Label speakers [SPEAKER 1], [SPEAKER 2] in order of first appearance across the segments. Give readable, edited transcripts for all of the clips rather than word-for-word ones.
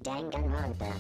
[SPEAKER 1] Danganronpa.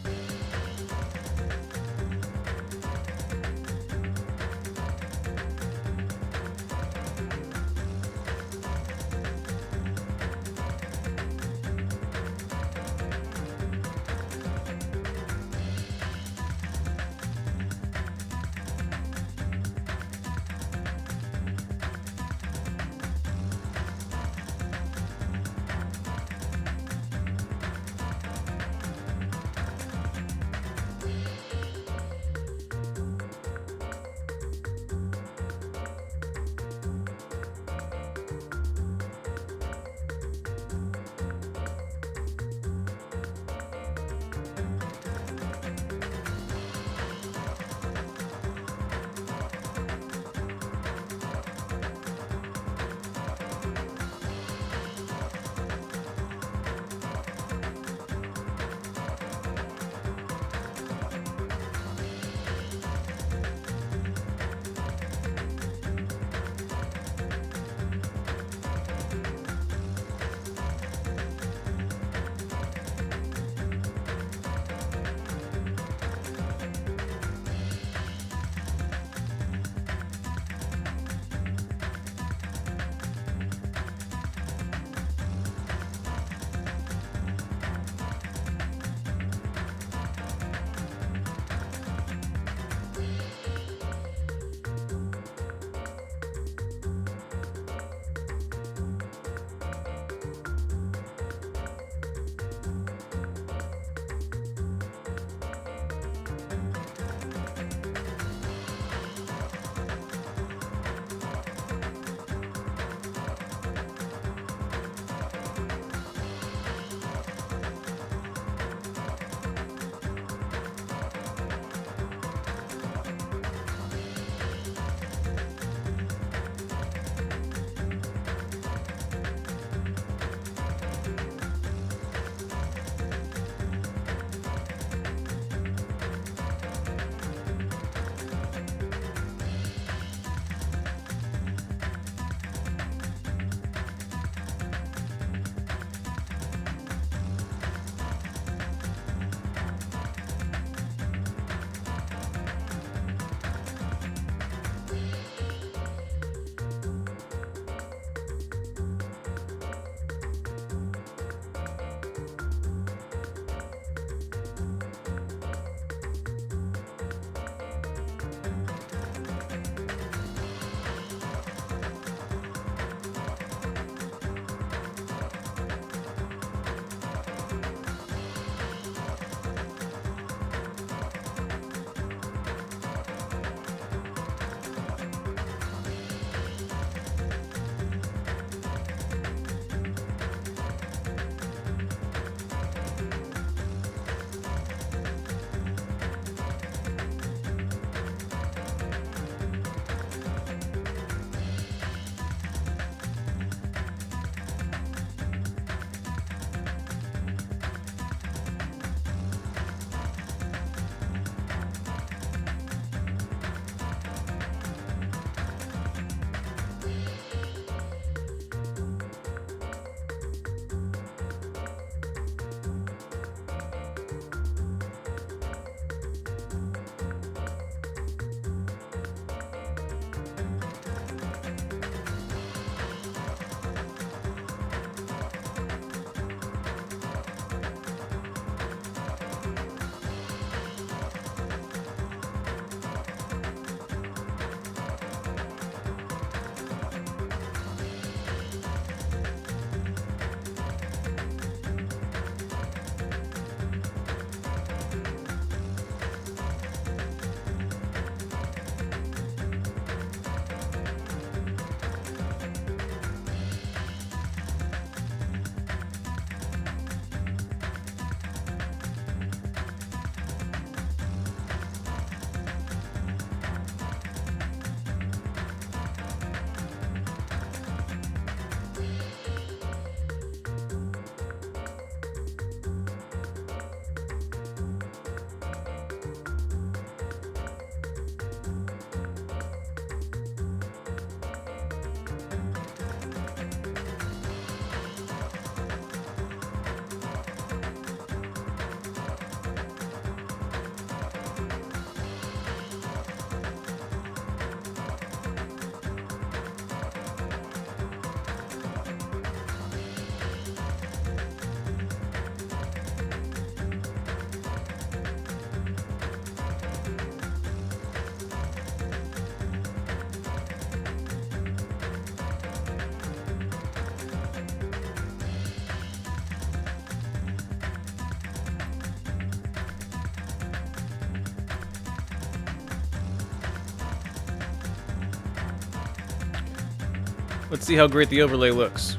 [SPEAKER 1] Let's see how great the overlay looks.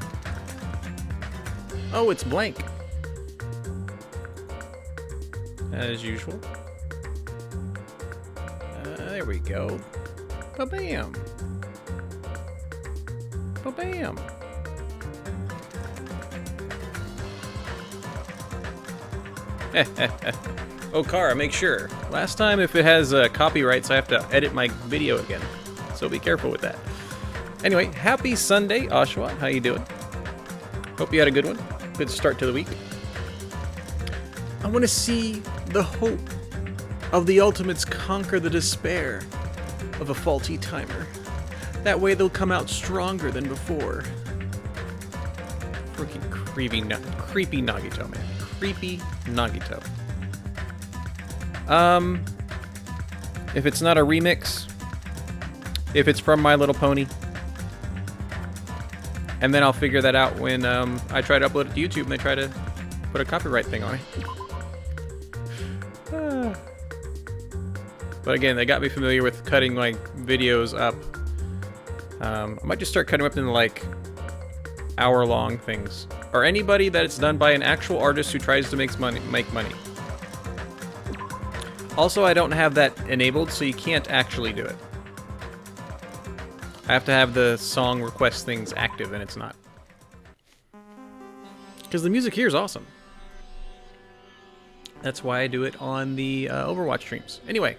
[SPEAKER 1] Oh, it's blank. As usual. There we go. Ba-bam. Ba-bam. Oh, Kara, make sure. Last time, if it has copyrights, I have to edit my video again. So be careful with that. Anyway, happy Sunday, Oshawott. How you doing? Hope you had a good one. Good start to the week. I want to see the hope of the ultimates conquer the despair of a faulty timer. That way they'll come out stronger than before. Freaking creepy Nagito, man. Creepy Nagito. If it's not a remix, if it's from My Little Pony, and then I'll figure that out when I try to upload it to YouTube and they try to put a copyright thing on it. But again, they got me familiar with cutting like videos up. I might just start cutting them up into like hour-long things. Or anybody that it's done by an actual artist who tries to make money. Also, I don't have that enabled, so you can't actually do it. I have to have the song request things active, and it's not. Because the music here is awesome. That's why I do it on the Overwatch streams. Anyway,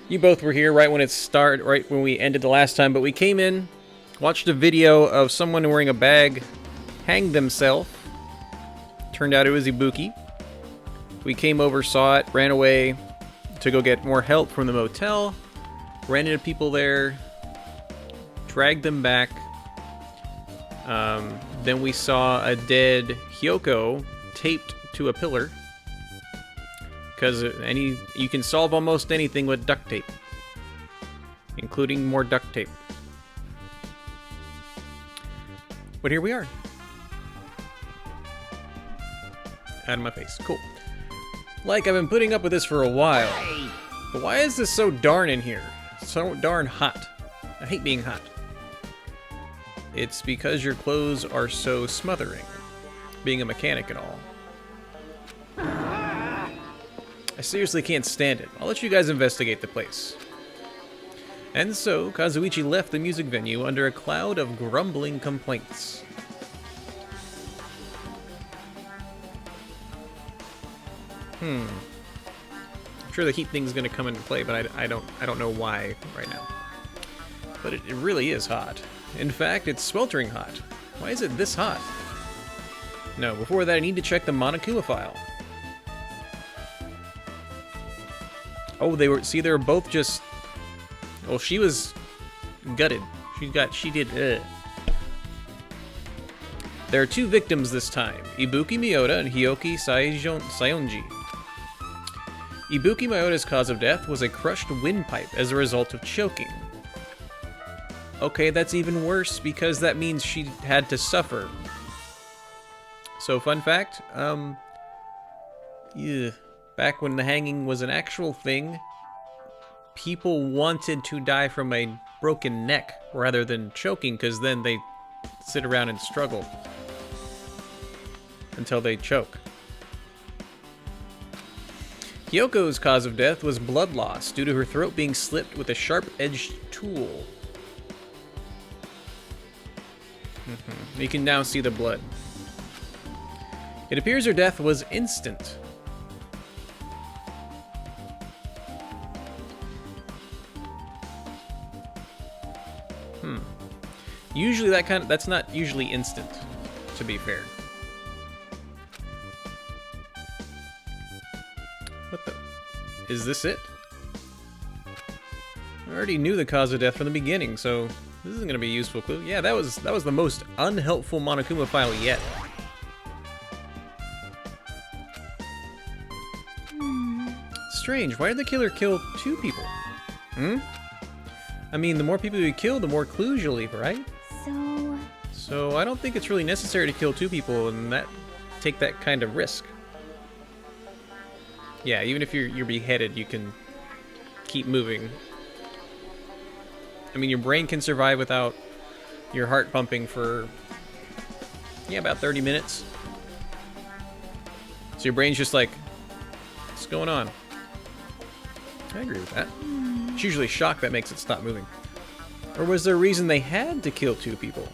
[SPEAKER 1] you both were here right when it started, right when we ended the last time, but we came in, watched a video of someone wearing a bag hanged themselves. Turned out it was Ibuki. We came over, saw it, ran away to go get more help from the motel, ran into people there, dragged them back. Then we saw a dead Hyoko taped to a pillar. Because you can solve almost anything with duct tape, including more duct tape. But here we are. Out of my face. Cool. Like, I've been putting up with this for a while. But why is this so darn in here? So darn hot. I hate being hot. It's because your clothes are so smothering. Being a mechanic and all. I seriously can't stand it. I'll let you guys investigate the place. And so, Kazuichi left the music venue under a cloud of grumbling complaints. I'm sure the heat thing's gonna come into play, but I don't know why right now. But it really is hot. In fact, it's sweltering hot. Why is it this hot? No, before that I need to check the Monokuma file. Oh, they were both just... Well, she was gutted. She did, There are two victims this time, Ibuki Miyota and Hyoki Sayonji. Ibuki Miyota's cause of death was a crushed windpipe as a result of choking. Okay, that's even worse because that means she had to suffer. So, fun fact, back when the hanging was an actual thing, people wanted to die from a broken neck rather than choking, because then they sit around and struggle until they choke. Hyoko's cause of death was blood loss due to her throat being slit with a sharp-edged tool. You can now see the blood. It appears her death was instant. Usually that's not usually instant, to be fair. What the? Is this it? I already knew the cause of death from the beginning, so this isn't gonna be a useful clue. Yeah, that was the most unhelpful Monokuma file yet. Strange. Why did the killer kill two people? I mean, the more people you kill, the more clues you'll leave, right? So I don't think it's really necessary to kill two people and take that kind of risk. Yeah, even if you're beheaded, you can keep moving. I mean, your brain can survive without your heart pumping for, yeah, about 30 minutes. So your brain's just like, what's going on? I agree with that. It's usually shock that makes it stop moving. Or was there a reason they had to kill 2 people?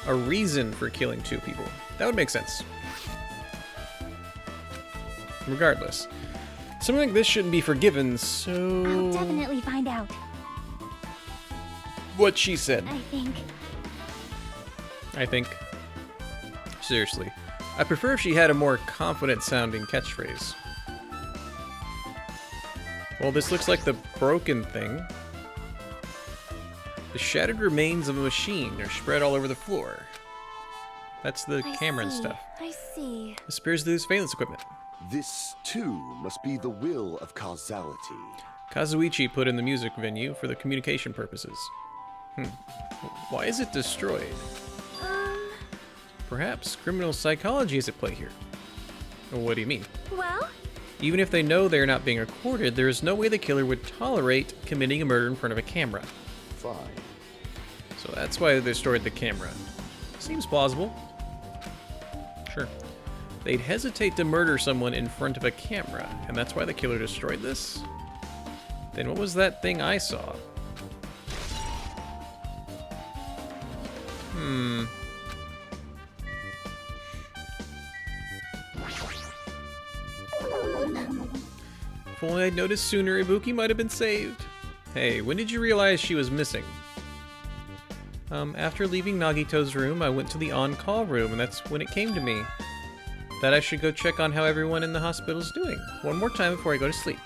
[SPEAKER 1] A reason for killing 2 people. That would make sense. Regardless. Something like this shouldn't be forgiven, so...
[SPEAKER 2] I'll definitely find out.
[SPEAKER 1] What she said.
[SPEAKER 2] I think.
[SPEAKER 1] Seriously. I prefer if she had a more confident-sounding catchphrase. Well, this looks like the broken thing. The shattered remains of a machine are spread all over the floor. That's the camera and stuff.
[SPEAKER 2] I see.
[SPEAKER 1] This appears to be surveillance equipment.
[SPEAKER 3] This, too, must be the will of causality.
[SPEAKER 1] Kazuichi put in the music venue for the communication purposes. Why is it destroyed? Perhaps criminal psychology is at play here. What do you mean?
[SPEAKER 2] Well?
[SPEAKER 1] Even if they know they're not being recorded, there is no way the killer would tolerate committing a murder in front of a camera.
[SPEAKER 3] Fine.
[SPEAKER 1] So that's why they destroyed the camera. Seems plausible. Sure. They'd hesitate to murder someone in front of a camera, and that's why the killer destroyed this? Then what was that thing I saw? If only I'd noticed sooner, Ibuki might have been saved. Hey, when did you realize she was missing? After leaving Nagito's room, I went to the on-call room, and that's when it came to me that I should go check on how everyone in the hospital's doing one more time before I go to sleep.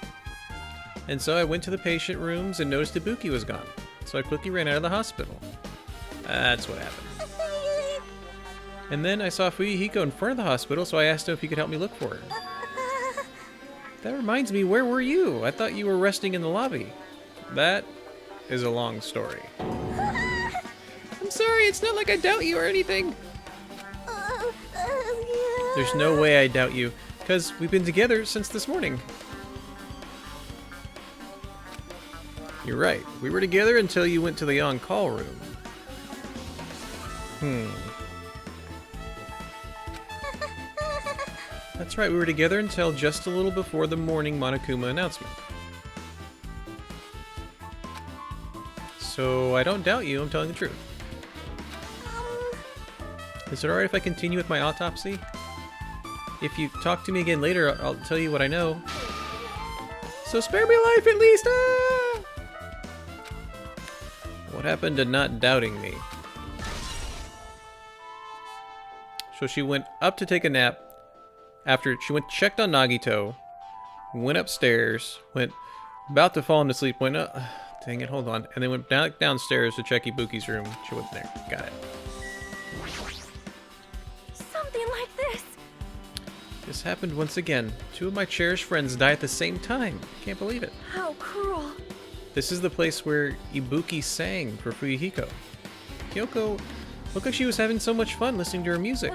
[SPEAKER 1] And so I went to the patient rooms and noticed Ibuki was gone. So I quickly ran out of the hospital. That's what happened. And then I saw Fuyuhiko in front of the hospital, so I asked him if he could help me look for her. That reminds me, where were you? I thought you were resting in the lobby. That is a long story. I'm sorry, it's not like I doubt you or anything. There's no way I doubt you, because we've been together since this morning. You're right. We were together until you went to the on-call room. That's right, we were together until just a little before the morning Monokuma announcement. So I don't doubt you, I'm telling the truth. Is it alright if I continue with my autopsy? If you talk to me again later, I'll tell you what I know. So spare me life at least! Ah! What happened to not doubting me? So she went up to take a nap. After she checked on Nagito, went upstairs, went about to fall into sleep, went up, dang it, hold on, and then went downstairs to check Ibuki's room. She wasn't there. Got it.
[SPEAKER 2] Something like this.
[SPEAKER 1] This happened once again. 2 of my cherished friends died at the same time. Can't believe it.
[SPEAKER 2] How cruel.
[SPEAKER 1] This is the place where Ibuki sang for Fuyuhiko. Kyoko looked like she was having so much fun listening to her music.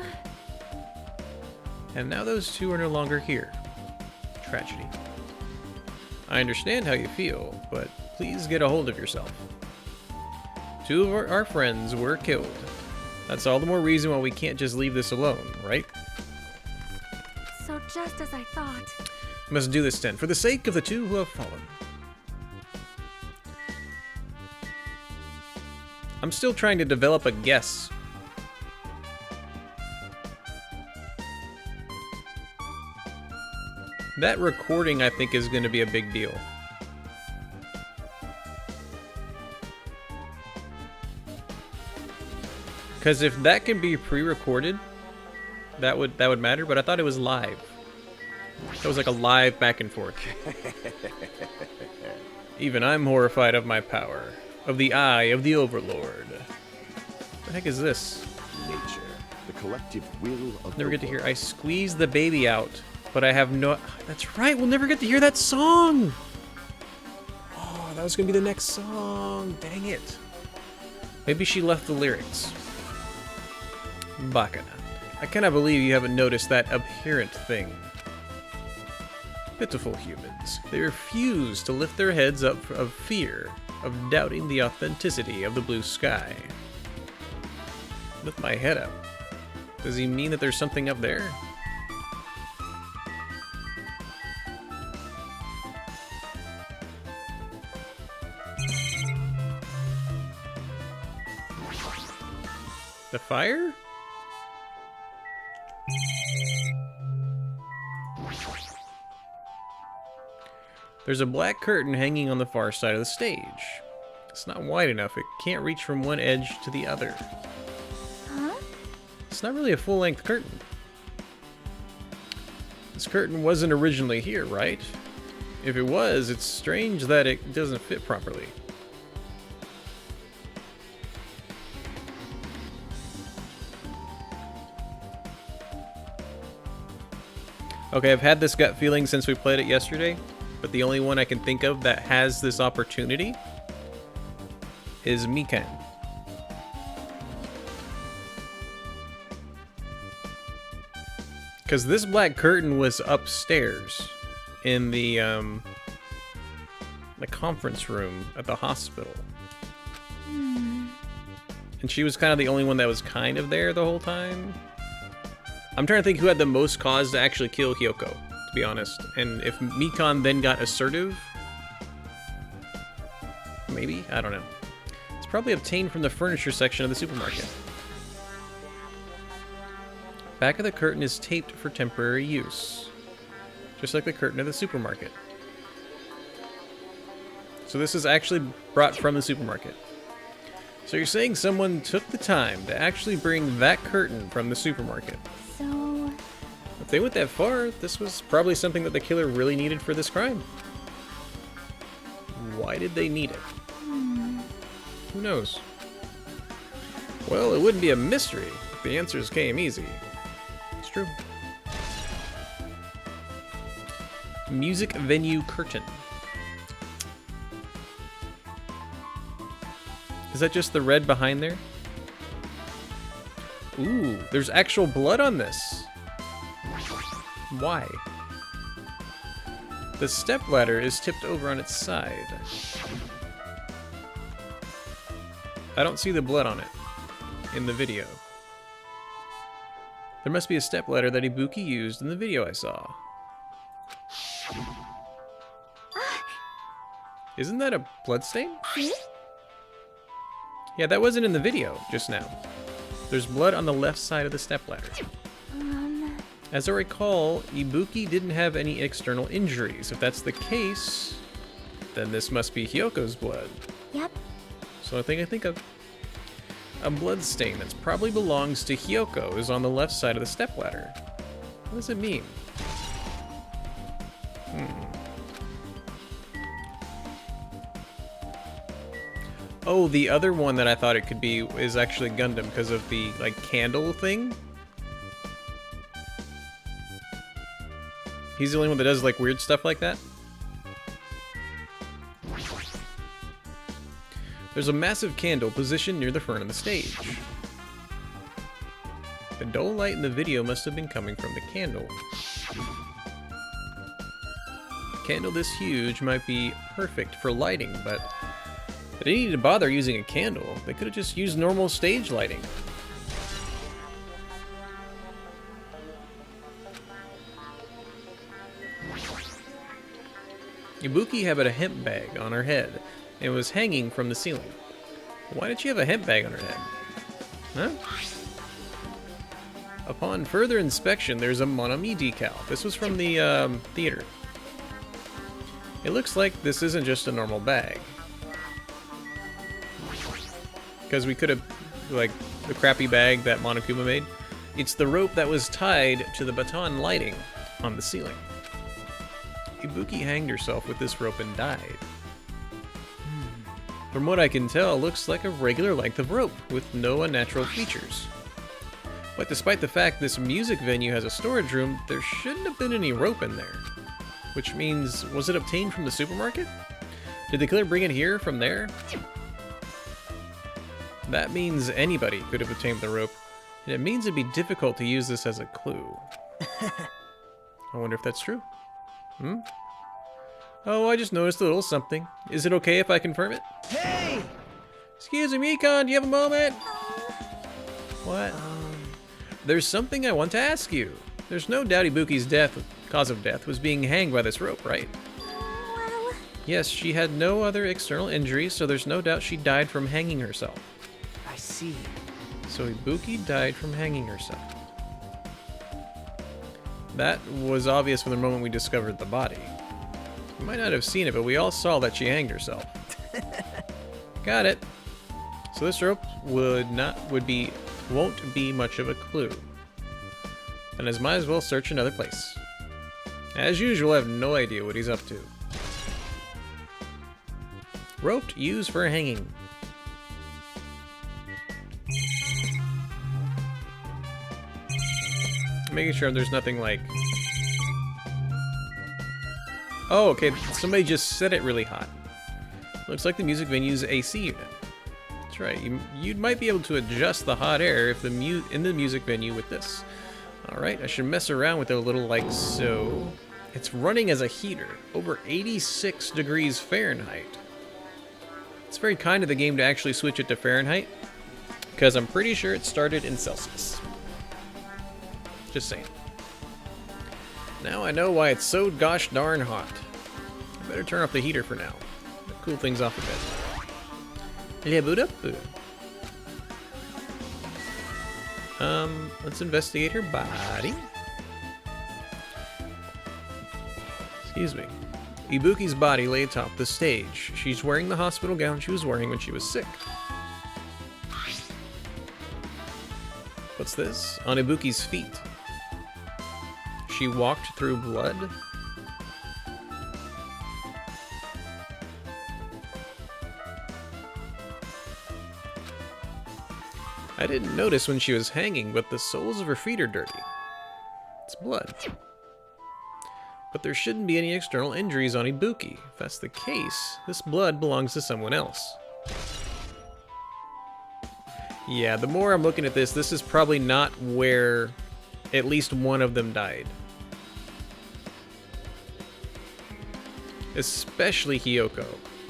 [SPEAKER 1] And now those 2 are no longer here. Tragedy. I understand how you feel, but please get a hold of yourself. 2 of our friends were killed. That's all the more reason why we can't just leave this alone, right?
[SPEAKER 2] So just as I thought.
[SPEAKER 1] We must do this then, for the sake of the 2 who have fallen. I'm still trying to develop a guess. That recording, I think, is going to be a big deal. Because if that can be pre-recorded, that would matter. But I thought it was live. It was like a live back and forth. Even I'm horrified of my power, of the eye of the Overlord. What the heck is this?
[SPEAKER 3] Nature, the collective will of
[SPEAKER 1] Never
[SPEAKER 3] the
[SPEAKER 1] get to hear.
[SPEAKER 3] world.
[SPEAKER 1] I squeezed the baby out, but I have no. That's right. We'll never get to hear that song. Oh, that was gonna be the next song. Dang it. Maybe she left the lyrics. Bakana. I cannot believe you haven't noticed that abhorrent thing. Pitiful humans. They refuse to lift their heads up of fear of doubting the authenticity of the blue sky. Lift my head up. Does he mean that there's something up there? The fire? There's a black curtain hanging on the far side of the stage. It's not wide enough. It can't reach from one edge to the other.
[SPEAKER 2] Huh?
[SPEAKER 1] It's not really a full-length curtain. This curtain wasn't originally here, right? If it was, it's strange that it doesn't fit properly. Okay, I've had this gut feeling since we played it yesterday, but the only one I can think of that has this opportunity is Mikan. Because this black curtain was upstairs in the conference room at the hospital. And she was kind of the only one that was kind of there the whole time. I'm trying to think who had the most cause to actually kill Hyoko, to be honest. And if Mikan then got assertive, maybe? I don't know. It's probably obtained from the furniture section of the supermarket. Back of the curtain is taped for temporary use, just like the curtain of the supermarket. So this is actually brought from the supermarket. So you're saying someone took the time to actually bring that curtain from the supermarket.
[SPEAKER 2] So...
[SPEAKER 1] If they went that far, this was probably something that the killer really needed for this crime. Why did they need it? Who knows? Well, it wouldn't be a mystery if the answers came easy. It's true. Music venue curtain. Is that just the red behind there? Ooh, there's actual blood on this. Why? The stepladder is tipped over on its side. I don't see the blood on it in the video. There must be a stepladder that Ibuki used in the video I saw. Isn't that a bloodstain? Yeah, that wasn't in the video just now. There's blood on the left side of the stepladder. As I recall, Ibuki didn't have any external injuries. If that's the case, then this must be Hyoko's blood.
[SPEAKER 2] Yep.
[SPEAKER 1] So I think of a blood stain that probably belongs to Hyoko is on the left side of the stepladder. What does it mean? Oh, the other one that I thought it could be is actually Gundam because of the, like, candle thing. He's the only one that does, like, weird stuff like that. There's a massive candle positioned near the front of the stage. The dull light in the video must have been coming from the candle. A candle this huge might be perfect for lighting, but they didn't need to bother using a candle. They could have just used normal stage lighting. Ibuki had a hemp bag on her head and was hanging from the ceiling. Why did she have a hemp bag on her head? Huh? Upon further inspection, there's a Mon Ami decal. This was from the theater. It looks like this isn't just a normal bag. Because we could have, like, the crappy bag that Monokuma made. It's the rope that was tied to the baton lighting on the ceiling. Ibuki hanged herself with this rope and died. From what I can tell, it looks like a regular length of rope with no unnatural features. But despite the fact this music venue has a storage room, there shouldn't have been any rope in there. Which means, was it obtained from the supermarket? Did the killer bring it here from there? That means anybody could have obtained the rope, and it means it'd be difficult to use this as a clue. I wonder if that's true. Oh, I just noticed a little something. Is it okay if I confirm it?
[SPEAKER 4] Hey!
[SPEAKER 1] Excuse me, Mikon, do you have a moment? What? There's something I want to ask you. There's no doubt Ibuki's cause of death was being hanged by this rope, right?
[SPEAKER 2] Well,
[SPEAKER 1] Yes, she had no other external injuries, so there's no doubt she died from hanging herself.
[SPEAKER 4] I see.
[SPEAKER 1] So Ibuki died from hanging herself. That was obvious from the moment we discovered the body. You might not have seen it, but we all saw that she hanged herself. Got it. So this rope won't be much of a clue. And as might as well search another place. As usual, I have no idea what he's up to. Rope used for hanging. Making sure there's nothing like... Oh, okay, somebody just set it really hot. Looks like the music venue's AC unit. That's right, you might be able to adjust the hot air if in the music venue with this. Alright, I should mess around with it a little like so. It's running as a heater, over 86 degrees Fahrenheit. It's very kind of the game to actually switch it to Fahrenheit, because I'm pretty sure it started in Celsius. Just saying. Now I know why it's so gosh darn hot. I better turn off the heater for now. Cool things off a bit. Let's investigate her body. Excuse me. Ibuki's body lay atop the stage. She's wearing the hospital gown she was wearing when she was sick. What's this? On Ibuki's feet. She walked through blood. I didn't notice when she was hanging, but the soles of her feet are dirty. It's blood. But there shouldn't be any external injuries on Ibuki. If that's the case, this blood belongs to someone else. Yeah, the more I'm looking at this, this is probably not where at least one of them died. Especially Hiyoko.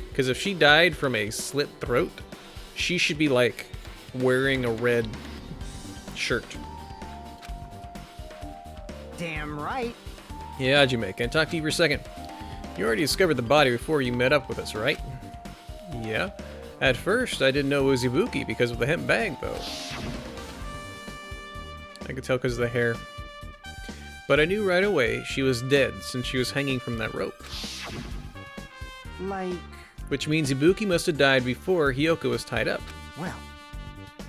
[SPEAKER 1] Because if she died from a slit throat, she should be like wearing a red shirt.
[SPEAKER 4] Damn right.
[SPEAKER 1] Yeah, Hajime, can I talk to you for a second? You already discovered the body before you met up with us, right? Yeah. At first, I didn't know it was Ibuki because of the hemp bag, though. I could tell because of the hair. But I knew right away she was dead since she was hanging from that rope.
[SPEAKER 4] Like,
[SPEAKER 1] Which means Ibuki must have died before Hiyoko was tied up.
[SPEAKER 4] well,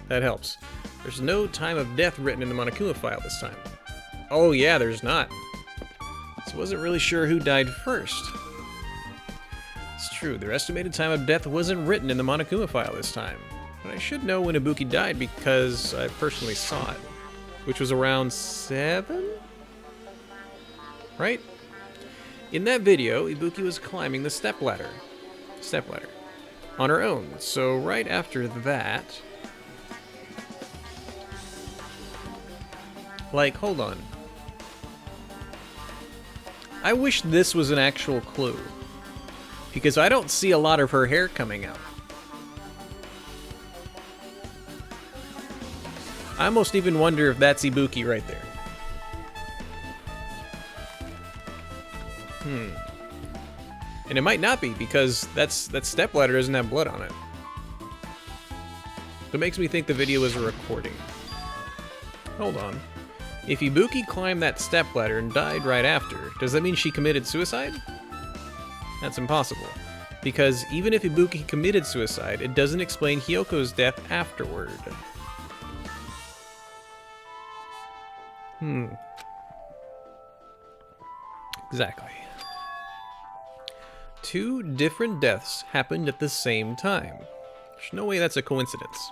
[SPEAKER 1] That helps. There's no time of death written in the Monokuma file this time. Oh yeah, there's not. So wasn't really sure who died first. It's true, their estimated time of death wasn't written in the Monokuma file this time. But I should know when Ibuki died because I personally saw it. Which was around 7? Right? In that video, Ibuki was climbing the stepladder. On her own. So right after that... Like, hold on. I wish this was an actual clue. Because I don't see a lot of her hair coming out. I almost even wonder if that's Ibuki right there. And it might not be, because that stepladder doesn't have blood on it. That makes me think the video is a recording. Hold on. If Ibuki climbed that stepladder and died right after, does that mean she committed suicide? That's impossible. Because even if Ibuki committed suicide, it doesn't explain Hiyoko's death afterward. Exactly. 2 different deaths happened at the same time. There's no way that's a coincidence.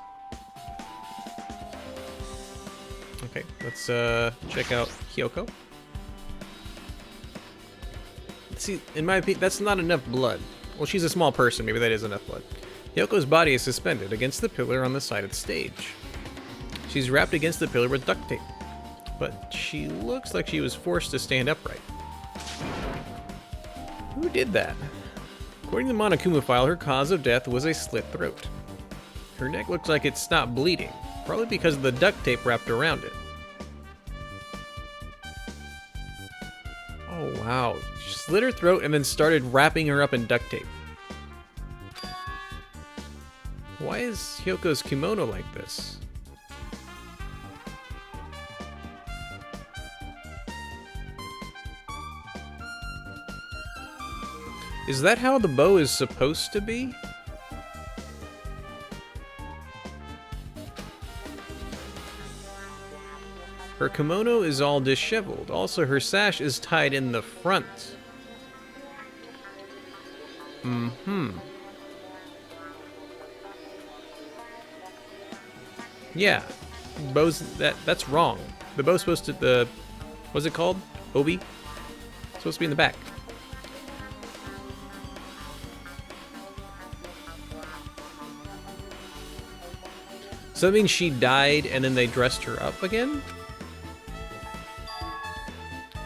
[SPEAKER 1] Okay, let's check out Hiyoko. See, in my opinion, that's not enough blood. Well, she's a small person, maybe that is enough blood. Hiyoko's body is suspended against the pillar on the side of the stage. She's wrapped against the pillar with duct tape, but she looks like she was forced to stand upright. Who did that? According to the Monokuma file, her cause of death was a slit throat. Her neck looks like it stopped bleeding, probably because of the duct tape wrapped around it. Oh wow, she slit her throat and then started wrapping her up in duct tape. Why is Hyoko's kimono like this? Is that how the bow is supposed to be? Her kimono is all disheveled. Also, her sash is tied in the front. Yeah, bow's that's wrong. The bow's supposed to what's it called? Obi? It's supposed to be in the back. So that means she died and then they dressed her up again?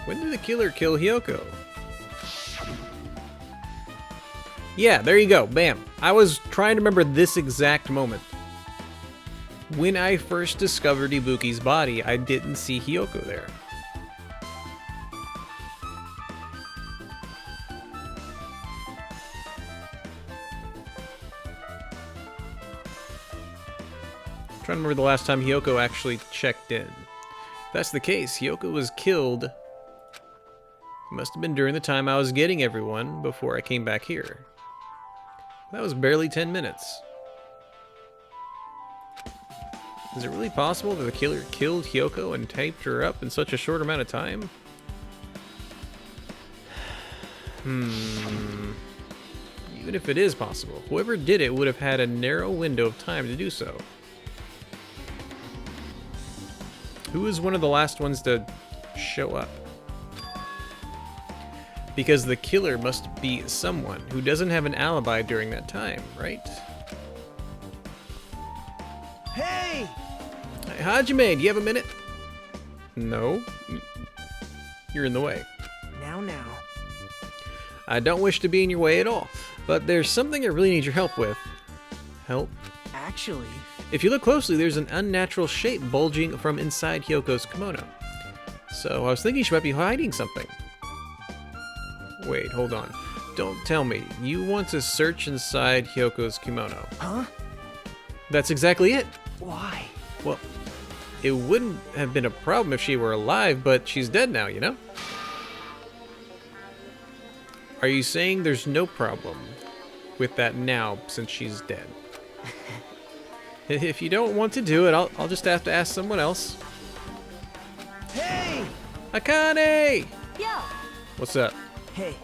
[SPEAKER 1] When did the killer kill Hyoko? Yeah, there you go. Bam. I was trying to remember this exact moment. When I first discovered Ibuki's body, I didn't see Hyoko there. I'm trying to remember the last time Hyoko actually checked in. If that's the case, Hyoko was killed. It must have been during the time I was getting everyone before I came back here. That was barely 10 minutes. Is it really possible that the killer killed Hyoko and taped her up in such a short amount of time? Even if it is possible, whoever did it would have had a narrow window of time to do so. Who is one of the last ones to show up? Because the killer must be someone who doesn't have an alibi during that time, right?
[SPEAKER 4] Hey!
[SPEAKER 1] Hey, Hajime, do you have a minute? No. You're in the way.
[SPEAKER 4] Now.
[SPEAKER 1] I don't wish to be in your way at all, but there's something I really need your help with. Help?
[SPEAKER 4] Actually...
[SPEAKER 1] If you look closely, there's an unnatural shape bulging from inside Hyoko's kimono. So I was thinking she might be hiding something. Wait, hold on. Don't tell me. You want to search inside Hyoko's kimono.
[SPEAKER 4] Huh?
[SPEAKER 1] That's exactly it.
[SPEAKER 4] Why?
[SPEAKER 1] Well, it wouldn't have been a problem if she were alive, but she's dead now, you know? Are you saying there's no problem with that now since she's dead? If you don't want to do it, I'll just have to ask someone else.
[SPEAKER 4] Hey!
[SPEAKER 1] Akane!
[SPEAKER 2] Yo!
[SPEAKER 1] What's up?
[SPEAKER 4] Hey.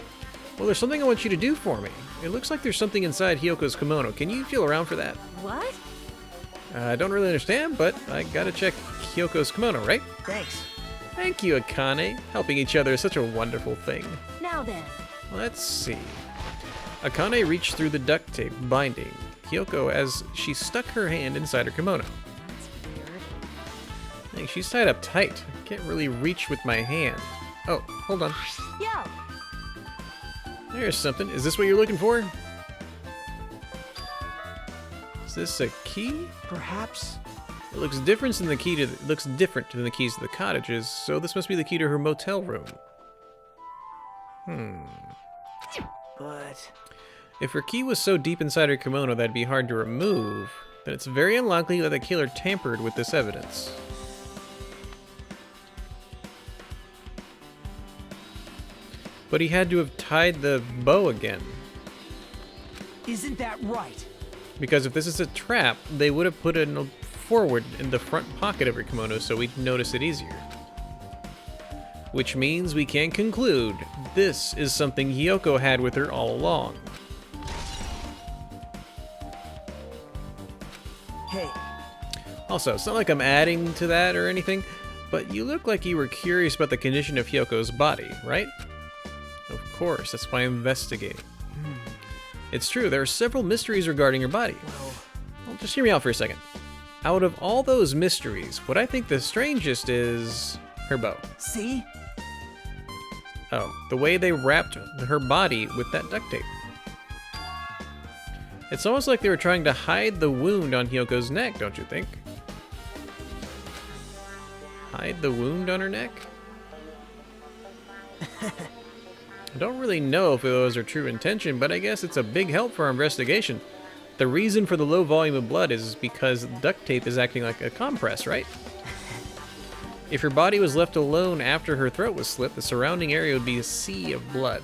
[SPEAKER 1] Well, there's something I want you to do for me. It looks like there's something inside Hyoko's kimono. Can you feel around for that?
[SPEAKER 2] What?
[SPEAKER 1] I don't really understand, but I gotta check Hyoko's kimono, right?
[SPEAKER 4] Thanks.
[SPEAKER 1] Thank you, Akane. Helping each other is such a wonderful thing.
[SPEAKER 2] Now then.
[SPEAKER 1] Let's see. Akane reached through the duct tape binding Hyoko as she stuck her hand inside her kimono.
[SPEAKER 2] That's weird.
[SPEAKER 1] Dang, she's tied up tight. I can't really reach with my hand. Oh, hold on.
[SPEAKER 2] Yo!
[SPEAKER 1] There's something. Is this what you're looking for? Is this a key?
[SPEAKER 4] Perhaps...
[SPEAKER 1] It looks different than the key to it looks different than the keys to the cottages, so this must be the key to her motel room.
[SPEAKER 4] But...
[SPEAKER 1] If her key was so deep inside her kimono that'd be hard to remove, then it's very unlikely that the killer tampered with this evidence. But he had to have tied the bow again.
[SPEAKER 4] Isn't that right?
[SPEAKER 1] Because if this is a trap, they would have put it forward in the front pocket of her kimono so we'd notice it easier. Which means we can conclude this is something Hyoko had with her all along.
[SPEAKER 4] Hey.
[SPEAKER 1] Also, it's not like I'm adding to that or anything, but you look like you were curious about the condition of Hyoko's body, right? Of course, that's why I'm investigating. It's true, there are several mysteries regarding her body. Well, just hear me out for a second. Out of all those mysteries, what I think the strangest is her bow.
[SPEAKER 4] See?
[SPEAKER 1] Oh, the way they wrapped her body with that duct tape. It's almost like they were trying to hide the wound on Hyoko's neck, don't you think? Hide the wound on her neck? I don't really know if those are true intention, but I guess it's a big help for our investigation. The reason for the low volume of blood is because duct tape is acting like a compress, right? If her body was left alone after her throat was slit, the surrounding area would be a sea of blood.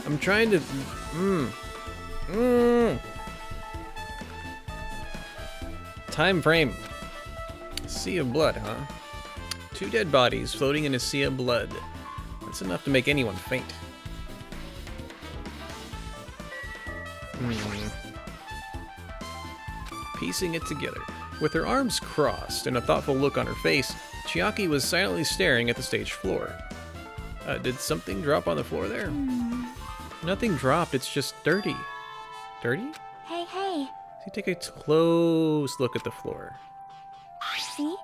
[SPEAKER 1] I'm trying to... Time frame. Sea of blood, huh? 2 dead bodies floating in a sea of blood. That's enough to make anyone faint. Piecing it together. With her arms crossed and a thoughtful look on her face, Chiaki was silently staring at the stage floor. Did something drop on the floor there? Nothing dropped, it's just dirty. Dirty?
[SPEAKER 2] Hey, hey.
[SPEAKER 1] See, take a close look at the floor.
[SPEAKER 2] See?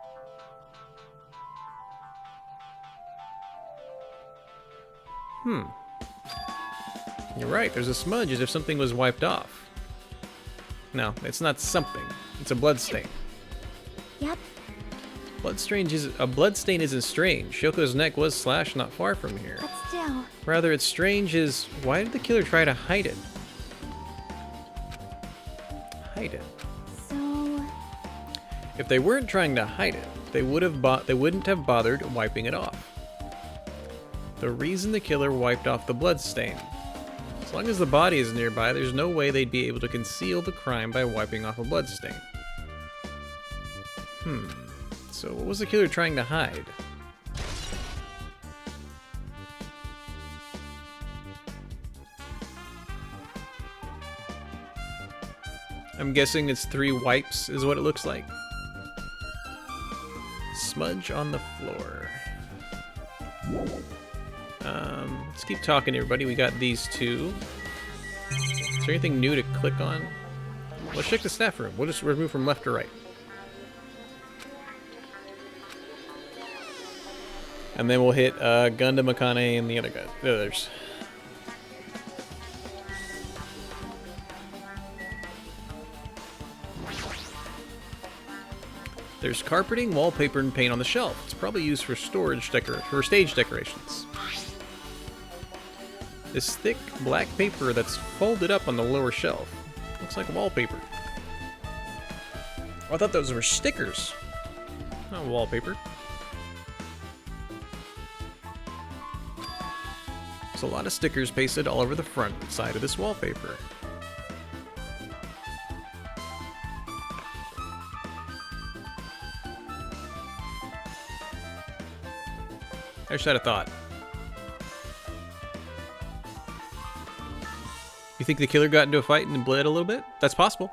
[SPEAKER 1] You're right, there's a smudge as if something was wiped off. No, it's not something. It's a bloodstain.
[SPEAKER 2] Yep.
[SPEAKER 1] A bloodstain isn't strange. Shoko's neck was slashed not far from here.
[SPEAKER 2] But still.
[SPEAKER 1] Rather, it's strange is, why did the killer try to hide it? Hide it?
[SPEAKER 2] So...
[SPEAKER 1] If they weren't trying to hide it, they wouldn't have bothered wiping it off. The reason the killer wiped off the bloodstain. As long as the body is nearby, there's no way they'd be able to conceal the crime by wiping off a bloodstain. So what was the killer trying to hide? I'm guessing it's 3 wipes is what it looks like. Smudge on the floor. Let's keep talking, everybody. We got these 2. Is there anything new to click on? Let's check the staff room. We'll just move from left to right. And then we'll hit Gundam Akane and the others. There's carpeting, wallpaper, and paint on the shelf. It's probably used for stage decorations. This thick black paper that's folded up on the lower shelf. Looks like wallpaper. Oh, I thought those were stickers. Not wallpaper. There's a lot of stickers pasted all over the front side of this wallpaper. I just had a thought. You think the killer got into a fight and bled a little bit? That's possible.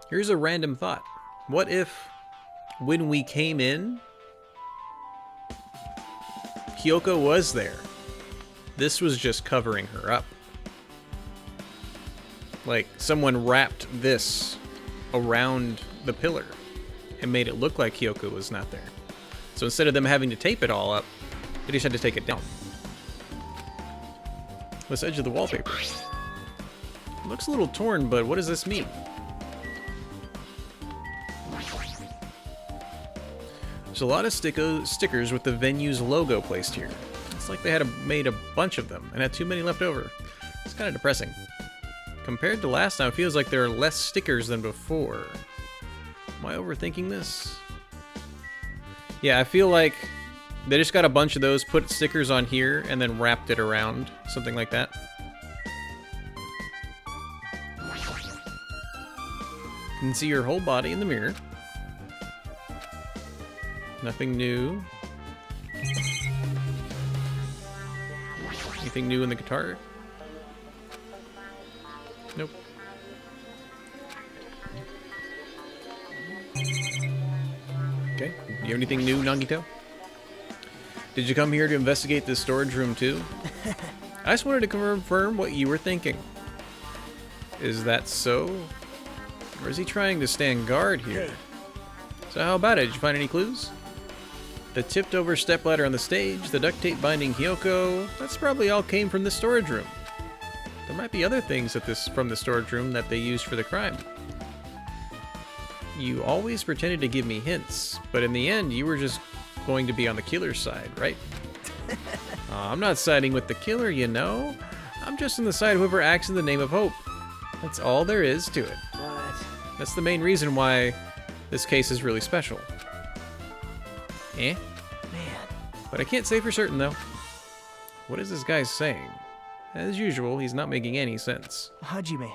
[SPEAKER 1] Here's a random thought. What if, when we came in, Hyoko was there? This was just covering her up. Like, someone wrapped this around the pillar and made it look like Hyoko was not there. So instead of them having to tape it all up, they just had to take it down. This edge of the wallpaper. It looks a little torn, but what does this mean? There's a lot of stickers with the venue's logo placed here. It's like they had made a bunch of them and had too many left over. It's kind of depressing. Compared to last time, it feels like there are less stickers than before. Am I overthinking this? Yeah, I feel like they just got a bunch of those, put stickers on here, and then wrapped it around. Something like that. You can see your whole body in the mirror. Nothing new. Anything new in the guitar? Nope. Okay. You have anything new, Nagito? Did you come here to investigate this storage room too? I just wanted to confirm what you were thinking. Is that so? Or is he trying to stand guard here?
[SPEAKER 4] Hey.
[SPEAKER 1] So how about it? Did you find any clues? The tipped over stepladder on the stage, the duct tape binding Hyoko, that's probably all came from the storage room. There might be other things from the storage room that they used for the crime. You always pretended to give me hints, but in the end you were just going to be on the killer's side, right? I'm not siding with the killer, you know. I'm just on the side of whoever acts in the name of hope. That's all there is to it.
[SPEAKER 4] But
[SPEAKER 1] That's the main reason why this case is really special.
[SPEAKER 4] man,
[SPEAKER 1] But I can't say for certain, though. What is this guy saying? As usual, he's not making any sense.
[SPEAKER 4] Hajime,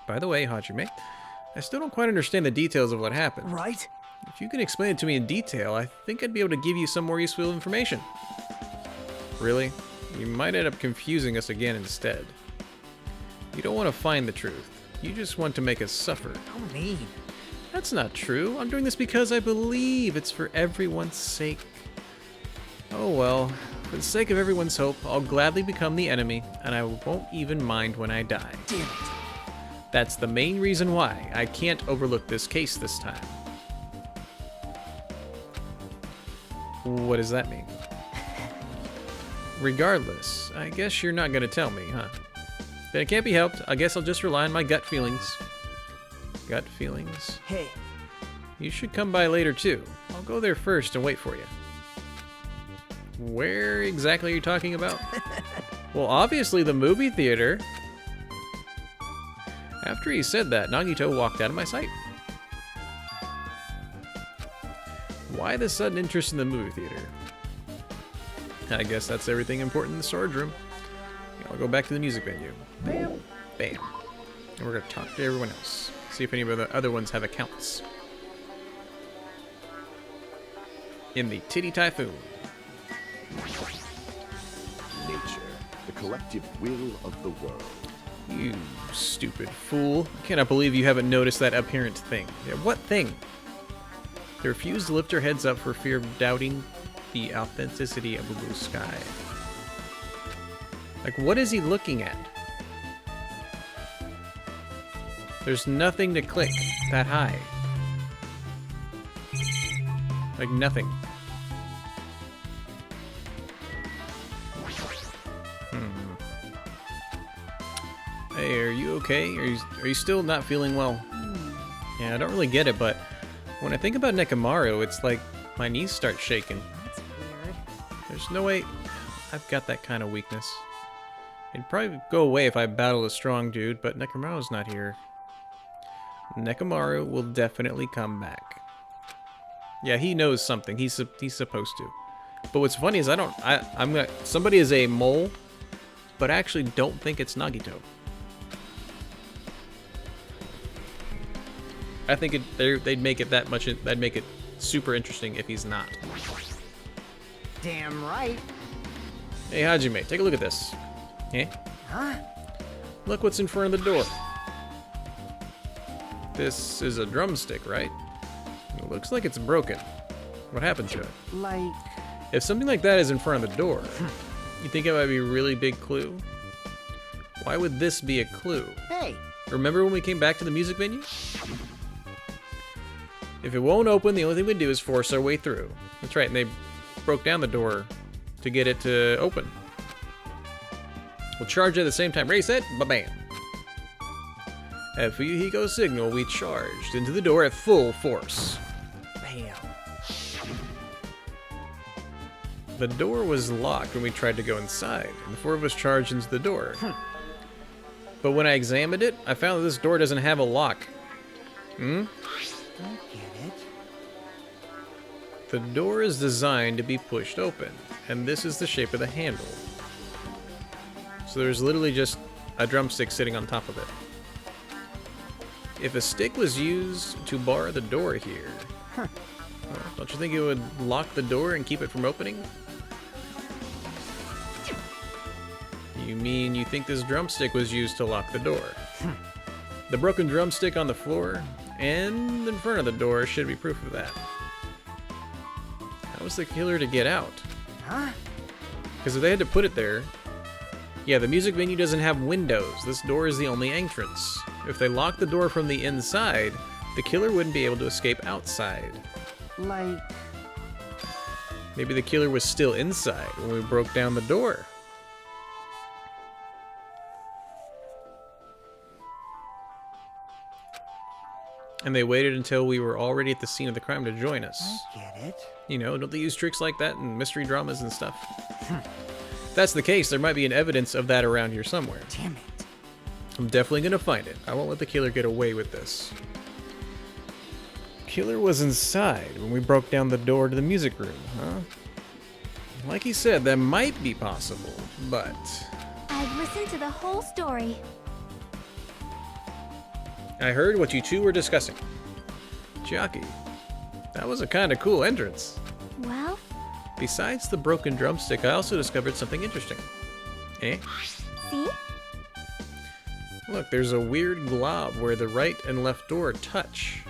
[SPEAKER 1] By the way, Hajime, I still don't quite understand the details of what happened.
[SPEAKER 4] right?
[SPEAKER 1] If you can explain it to me in detail, I think I'd be able to give you some more useful information. Really? You might end up confusing us again instead. You don't want to find the truth. You just want to make us suffer.
[SPEAKER 4] How mean.
[SPEAKER 1] That's not true. I'm doing this because I believe it's for everyone's sake. Oh well, for the sake of everyone's hope, I'll gladly become the enemy, and I won't even mind when I die.
[SPEAKER 4] Damn it.
[SPEAKER 1] That's the main reason why I can't overlook this case this time. What does that mean? Regardless, I guess you're not gonna tell me, huh? Then it can't be helped. I guess I'll just rely on my gut feelings. Gut feelings?
[SPEAKER 4] Hey,
[SPEAKER 1] You should come by later too. I'll go there first and wait for you. Where exactly are you talking about? Well, obviously the movie theater. After he said that, Nagito walked out of my sight. Why the sudden interest in the movie theater? I guess that's everything important in the storage room. I'll go back to the music venue. Bam, bam. And we're gonna talk to everyone else. See if any of the other ones have accounts. In the Titty Typhoon.
[SPEAKER 3] Nature, the collective will of the world.
[SPEAKER 1] You stupid fool. I cannot believe you haven't noticed that apparent thing. Yeah, what thing? They refuse to lift their heads up for fear of doubting the authenticity of the blue sky. Like, what is he looking at? There's nothing to click that high. Like, nothing. Hey, are you okay? Are you still not feeling well? Yeah, I don't really get it, but when I think about Nekomaru, it's like my knees start shaking.
[SPEAKER 4] that's weird.
[SPEAKER 1] There's no way I've got that kind of weakness. It'd probably go away if I battled a strong dude, but Nekomaru's not here. Nekomaru will definitely come back. Yeah, he knows something. He's supposed to. But what's funny is somebody is a mole, but I actually don't think it's Nagito. I think they'd make it that'd make it super interesting if he's not.
[SPEAKER 4] Damn right.
[SPEAKER 1] Hey Hajime, take a look at this. Eh?
[SPEAKER 4] Huh?
[SPEAKER 1] Look what's in front of the door. This is a drumstick, right? It looks like it's broken. What happened to it?
[SPEAKER 4] Like,
[SPEAKER 1] If something like that is in front of the door, you think it might be a really big clue? Why would this be a clue?
[SPEAKER 4] hey,
[SPEAKER 1] Remember when we came back to the music venue? If it won't open, the only thing we do is force our way through. That's right, and they broke down the door to get it to open. We'll charge at the same time. Ready, set, ba-bam. At Fuyuhiko's signal, we charged into the door at full force.
[SPEAKER 4] bam.
[SPEAKER 1] The door was locked when we tried to go inside, and the four of us charged into the door. But when I examined it, I found that this door doesn't have a lock.
[SPEAKER 4] Don't get it.
[SPEAKER 1] The door is designed to be pushed open, and this is the shape of the handle. So there's literally just a drumstick sitting on top of it. If a stick was used to bar the door here, well, don't you think it would lock the door and keep it from opening? You mean you think this drumstick was used to lock the door? The broken drumstick on the floor and in front of the door should be proof of that. How was the killer to get out?
[SPEAKER 4] Huh?
[SPEAKER 1] Because if they had to put it there, Yeah, the music venue doesn't have windows. This door is the only entrance. If they lock the door from the inside, the killer wouldn't be able to escape outside.
[SPEAKER 4] Like,
[SPEAKER 1] Maybe the killer was still inside when we broke down the door. And they waited until we were already at the scene of the crime to join us.
[SPEAKER 4] I get it.
[SPEAKER 1] You know, don't they use tricks like that in mystery dramas and stuff? If that's the case, there might be an evidence of that around here somewhere.
[SPEAKER 4] Damn it.
[SPEAKER 1] I'm definitely gonna find it. I won't let the killer get away with this. Killer was inside when we broke down the door to the music room, huh? Like he said, that might be possible, but...
[SPEAKER 2] I've listened to the whole story.
[SPEAKER 1] I heard what you two were discussing. Chiaki, that was a kind of cool entrance.
[SPEAKER 2] Well,
[SPEAKER 1] Besides the broken drumstick, I also discovered something interesting. Eh?
[SPEAKER 2] see?
[SPEAKER 1] Look, there's a weird glob where the right and left door touch.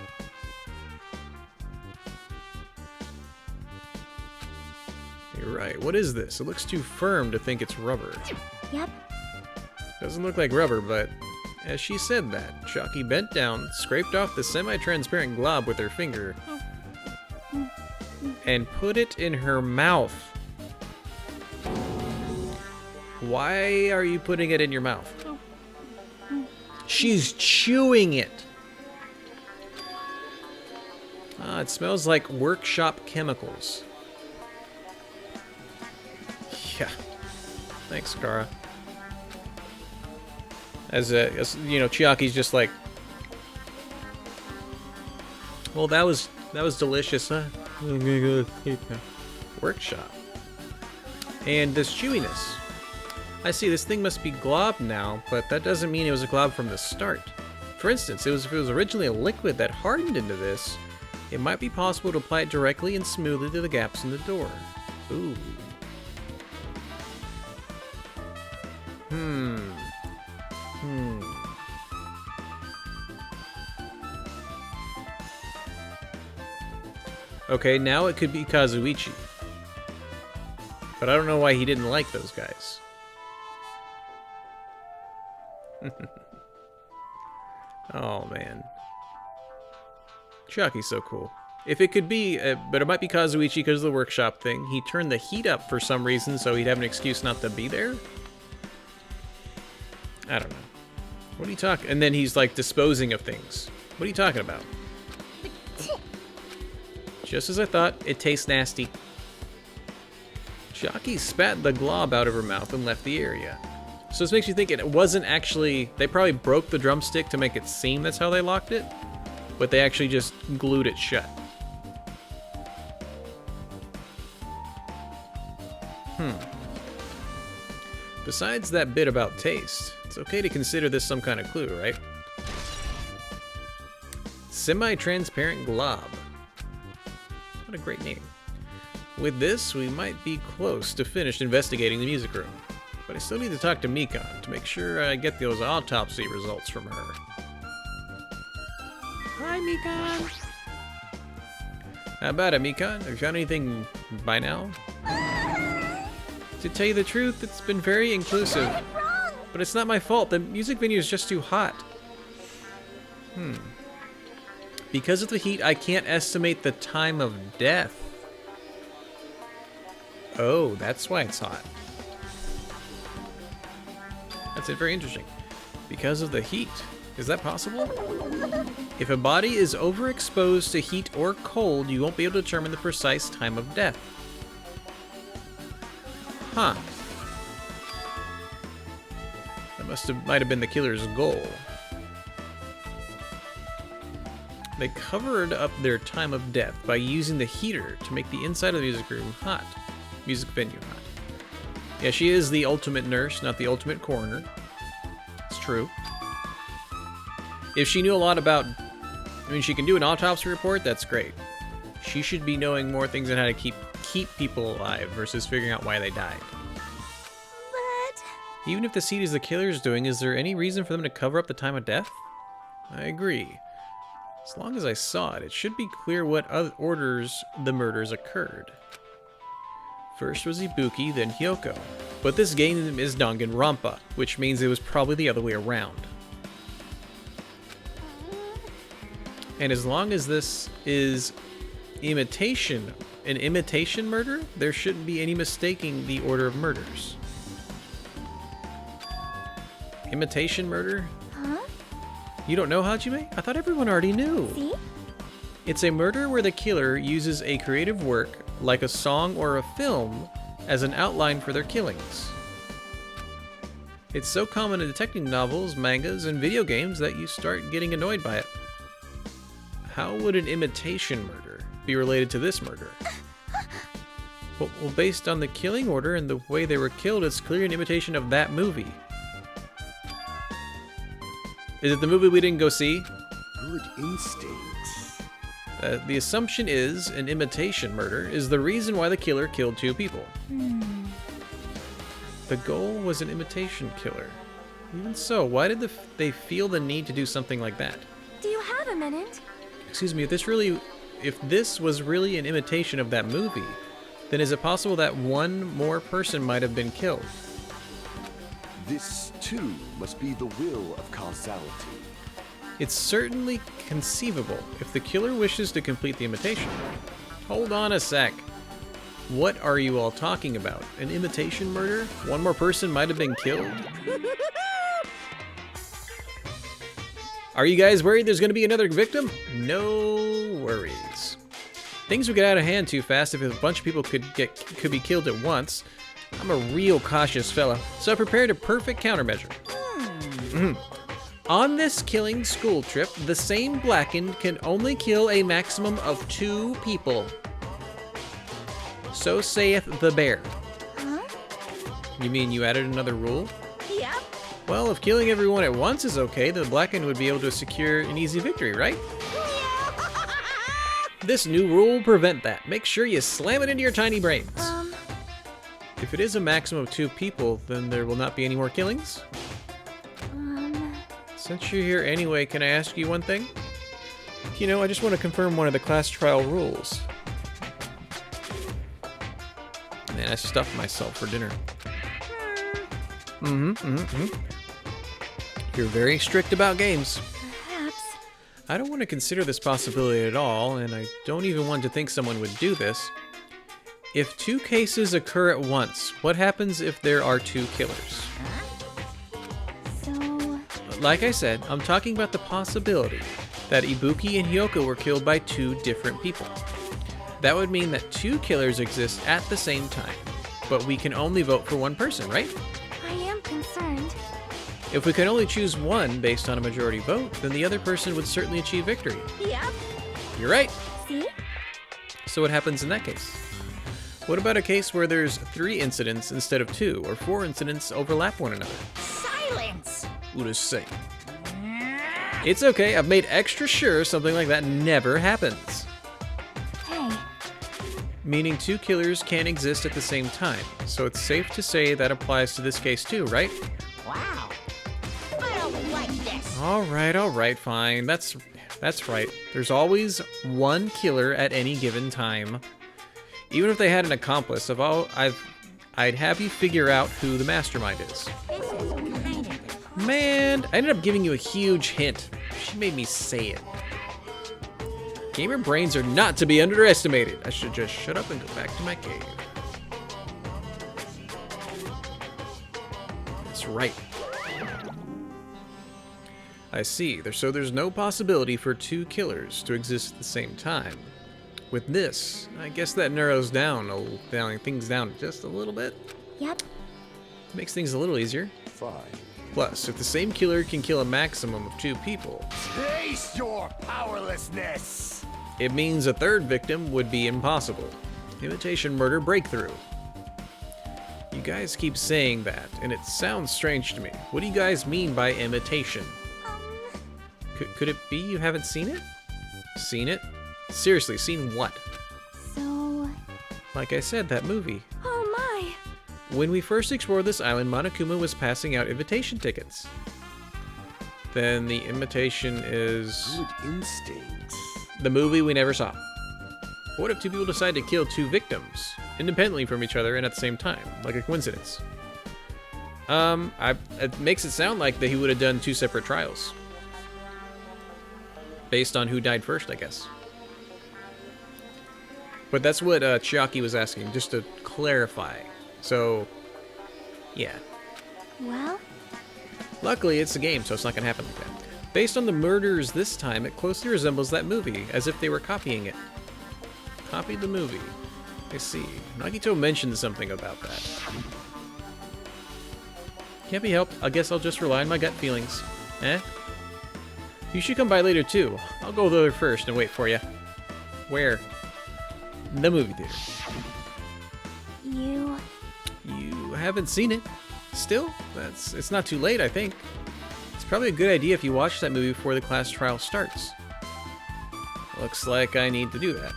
[SPEAKER 1] You're right. What is this? It looks too firm to think it's rubber.
[SPEAKER 2] Yep.
[SPEAKER 1] Doesn't look like rubber, but as she said that, Chiaki bent down, scraped off the semi-transparent glob with her finger, and put it in her mouth. Why are you putting it in your mouth? She's chewing it. Ah, it smells like workshop chemicals. Yeah. Thanks, Kara. As you know, Chiaki's just like, well, that was delicious, huh? Workshop. And this chewiness. I see, this thing must be glob now, but that doesn't mean it was a glob from the start. For instance, if it was originally a liquid that hardened into this, it might be possible to apply it directly and smoothly to the gaps in the door. Ooh. Okay, now it could be Kazuichi. But I don't know why he didn't like those guys. Oh, man. Chiaki's so cool. If it could be, but it might be Kazuichi because of the workshop thing. He turned the heat up for some reason, so he'd have an excuse not to be there? I don't know. What are you talking? And then he's like disposing of things. What are you talking about? Just as I thought, it tastes nasty. Chiaki spat the glob out of her mouth and left the area. So this makes you think it wasn't actually... They probably broke the drumstick to make it seem that's how they locked it, but they actually just glued it shut. Besides that bit about taste, it's okay to consider this some kind of clue, right? Semi-transparent glob. What a great name. With this, we might be close to finished investigating the music room. But I still need to talk to Mikan to make sure I get those autopsy results from her. Hi, Mikan! How about it, Mikan? Have you found anything by now? To tell you the truth, it's been very inclusive. But it's not my fault. The music venue is just too hot. Because of the heat, I can't estimate the time of death. Oh, that's why it's hot. That's very interesting. Because of the heat. Is that possible? If a body is overexposed to heat or cold, you won't be able to determine the precise time of death. Huh. That might have been the killer's goal. They covered up their time of death by using the heater to make the inside of the music room hot. Music venue hot. Yeah, she is the ultimate nurse, not the ultimate coroner. It's true. If she knew a lot about... I mean, she can do an autopsy report, that's great. She should be knowing more things on how to keep people alive versus figuring out why they died.
[SPEAKER 2] But...
[SPEAKER 1] Even if the seed is the killer's doing, is there any reason for them to cover up the time of death? I agree. As long as I saw it, it should be clear what other orders the murders occurred. First was Ibuki, then Hyoko. But this game is Danganronpa, which means it was probably the other way around. And as long as this is an imitation murder, there shouldn't be any mistaking the order of murders. Imitation murder?
[SPEAKER 2] Huh?
[SPEAKER 1] You don't know, Hajime? I thought everyone already knew.
[SPEAKER 2] See?
[SPEAKER 1] It's a murder where the killer uses a creative work, like a song or a film, as an outline for their killings. It's so common in detective novels, mangas, and video games that you start getting annoyed by it. How would an imitation murder be related to this murder? Well, based on the killing order and the way they were killed, it's clearly an imitation of that movie. Is it the movie we didn't go see?
[SPEAKER 3] Good instincts.
[SPEAKER 1] The assumption is an imitation murder is the reason why the killer killed 2 people. The goal was an imitation killer. Even so, why did they feel the need to do something like that?
[SPEAKER 2] Do you have a minute?
[SPEAKER 1] Excuse me, if this was really an imitation of that movie, then is it possible that one more person might have been killed?
[SPEAKER 3] This, too, must be the will of causality.
[SPEAKER 1] It's certainly conceivable if the killer wishes to complete the imitation. Hold on a sec. What are you all talking about? An imitation murder? One more person might have been killed? Are you guys worried there's going to be another victim? No worries. Things would get out of hand too fast if a bunch of people could be killed at once. I'm a real cautious fella, so I prepared a perfect countermeasure. On this killing school trip, the same blackened can only kill a maximum of 2 people. So saith the bear.
[SPEAKER 2] Huh?
[SPEAKER 1] You mean you added another rule?
[SPEAKER 2] Yep.
[SPEAKER 1] Well, if killing everyone at once is okay, the blackened would be able to secure an easy victory, right? This new rule will prevent that. Make sure you slam it into your tiny brains. If it is a maximum of 2 people, then there will not be any more killings? Since you're here anyway, can I ask you one thing? You know, I just want to confirm one of the class trial rules. Man, I stuffed myself for dinner. You're very strict about games.
[SPEAKER 2] Perhaps.
[SPEAKER 1] I don't want to consider this possibility at all, and I don't even want to think someone would do this. If 2 cases occur at once, what happens if there are 2 killers?
[SPEAKER 2] So...
[SPEAKER 1] Like I said, I'm talking about the possibility that Ibuki and Hyoko were killed by 2 different people. That would mean that 2 killers exist at the same time, but we can only vote for one person, right?
[SPEAKER 2] I am concerned.
[SPEAKER 1] If we can only choose one based on a majority vote, then the other person would certainly achieve victory.
[SPEAKER 2] Yep.
[SPEAKER 1] You're right.
[SPEAKER 2] See?
[SPEAKER 1] So what happens in that case? What about a case where there's 3 incidents instead of 2, or 4 incidents overlap one another?
[SPEAKER 2] Silence!
[SPEAKER 1] Urusei. It's okay, I've made extra sure something like that never happens.
[SPEAKER 2] Hey.
[SPEAKER 1] Meaning 2 killers can exist at the same time, so it's safe to say that applies to this case too, right?
[SPEAKER 4] Wow. I don't like this.
[SPEAKER 1] Alright, fine. That's right. There's always one killer at any given time. Even if they had an accomplice, I'd have you figure out who the mastermind is.
[SPEAKER 4] This is kind of...
[SPEAKER 1] Man, I ended up giving you a huge hint. She made me say it. Gamer brains are not to be underestimated. I should just shut up and go back to my cave. That's right. I see. So there's no possibility for 2 killers to exist at the same time. With this, I guess that narrows things down just a little bit.
[SPEAKER 2] Yep.
[SPEAKER 1] Makes things a little easier.
[SPEAKER 3] Fine.
[SPEAKER 1] Plus, if the same killer can kill a maximum of 2 people,
[SPEAKER 3] Taste your powerlessness!
[SPEAKER 1] it means a 3rd victim would be impossible. Imitation murder breakthrough. You guys keep saying that, and it sounds strange to me. What do you guys mean by imitation? Could it be you haven't seen it? Seen it? Seriously, seen what?
[SPEAKER 2] So...
[SPEAKER 1] Like I said, that movie.
[SPEAKER 2] Oh my!
[SPEAKER 1] When we first explored this island, Monokuma was passing out invitation tickets. Then the invitation is...
[SPEAKER 3] Good instincts.
[SPEAKER 1] the movie we never saw. What if 2 people decide to kill 2 victims? independently from each other and at the same time, like a coincidence. It makes it sound like that he would have done 2 separate trials. Based on who died first, I guess. But that's what Chiaki was asking, just to clarify. So, yeah.
[SPEAKER 2] Well,
[SPEAKER 1] Luckily, it's a game, so it's not going to happen like that. Based on the murders this time, it closely resembles that movie, as if they were copying it. Copied the movie. I see. Nagito mentioned something about that. Can't be helped. I guess I'll just rely on my gut feelings. Eh? You should come by later, too. I'll go there first and wait for you. Where? The movie theater. You haven't seen it? Still? It's not too late, I think. It's probably a good idea if you watch that movie before the class trial starts. Looks like I need to do that.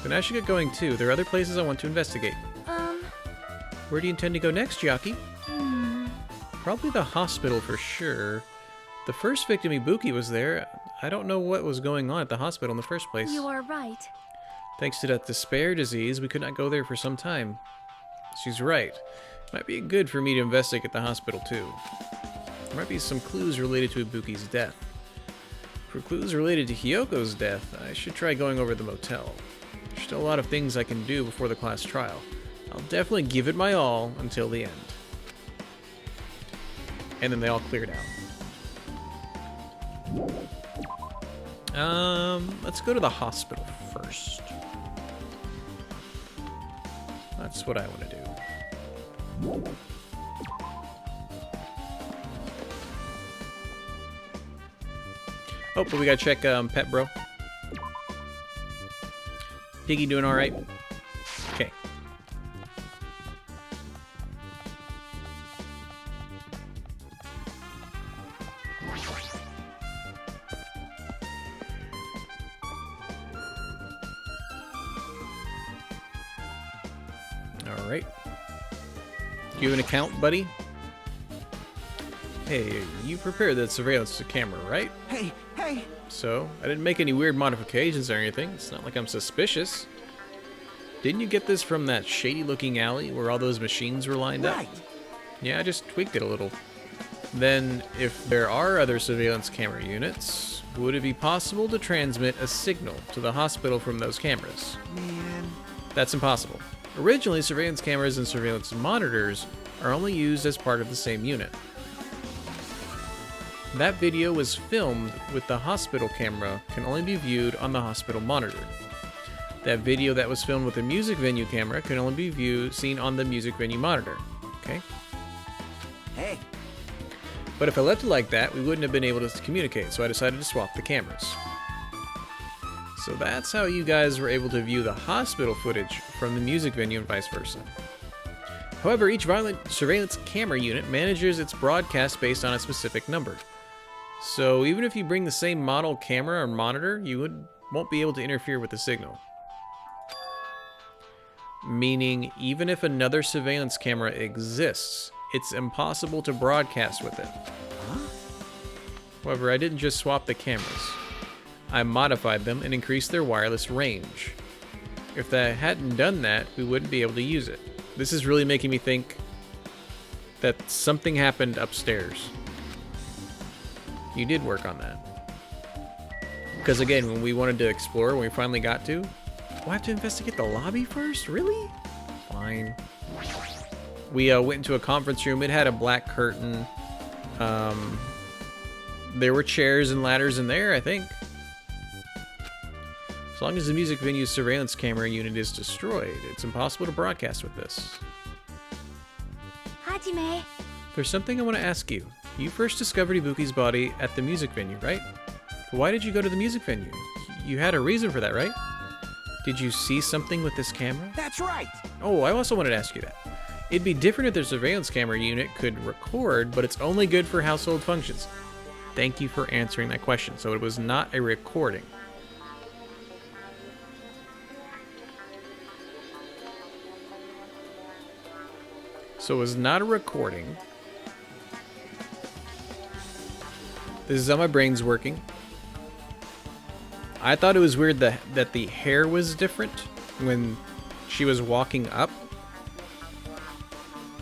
[SPEAKER 1] But I should get going too. There are other places I want to investigate. Where do you intend to go next, Chiaki? Probably the hospital for sure. The first victim, Ibuki, was there. I don't know what was going on at the hospital in the first place.
[SPEAKER 2] you are right.
[SPEAKER 1] Thanks to that despair disease, we could not go there for some time. She's right. Might be good for me to investigate the hospital too. There might be some clues related to Ibuki's death. For clues related to Hyoko's death, I should try going over the motel. There's still a lot of things I can do before the class trial. I'll definitely give it my all until the end. And then they all cleared out. Let's go to the hospital first. That's what I want to do. Oh, but we gotta check Pet Bro. Piggy doing alright? Okay. Alright. Do you have an account, buddy? Hey, you prepared that surveillance camera, right?
[SPEAKER 5] Hey!
[SPEAKER 1] So, I didn't make any weird modifications or anything. It's not like I'm suspicious. Didn't you get this from that shady-looking alley where all those machines were lined up?
[SPEAKER 5] Right!
[SPEAKER 1] Yeah, I just tweaked it a little. Then, if there are other surveillance camera units, would it be possible to transmit a signal to the hospital from those cameras?
[SPEAKER 5] Man.
[SPEAKER 1] That's impossible. Originally, surveillance cameras and surveillance monitors are only used as part of the same unit. That video was filmed with the hospital camera can only be viewed on the hospital monitor. That video that was filmed with the music venue camera can only be seen on the music venue monitor. Okay?
[SPEAKER 5] Hey!
[SPEAKER 1] But if I left it like that, we wouldn't have been able to communicate, so I decided to swap the cameras. So that's how you guys were able to view the hospital footage from the music venue and vice versa. However, each surveillance camera unit manages its broadcast based on a specific number. So even if you bring the same model camera or monitor, you won't be able to interfere with the signal. Meaning, even if another surveillance camera exists, it's impossible to broadcast with it.
[SPEAKER 5] Huh?
[SPEAKER 1] However, I didn't just swap the cameras. I modified them and increased their wireless range. If I hadn't done that, we wouldn't be able to use it. This is really making me think that something happened upstairs. You did work on that. Because again, when we wanted to explore, when we finally got to, we'll have to investigate the lobby first? Really? Fine. We went into a conference room. It had a black curtain. There were chairs and ladders in there, I think. As long as the music venue's surveillance camera unit is destroyed, it's impossible to broadcast with this.
[SPEAKER 2] Hajime.
[SPEAKER 1] There's something I want to ask you. You first discovered Ibuki's body at the music venue, right? But why did you go to the music venue? You had a reason for that, right? Did you see something with this camera?
[SPEAKER 5] That's right!
[SPEAKER 1] Oh, I also wanted to ask you that. It'd be different if the surveillance camera unit could record, but it's only good for household functions. Thank you for answering that question. So it was not a recording. So it was not a recording. This is how my brain's working. I thought it was weird that the hair was different when she was walking up.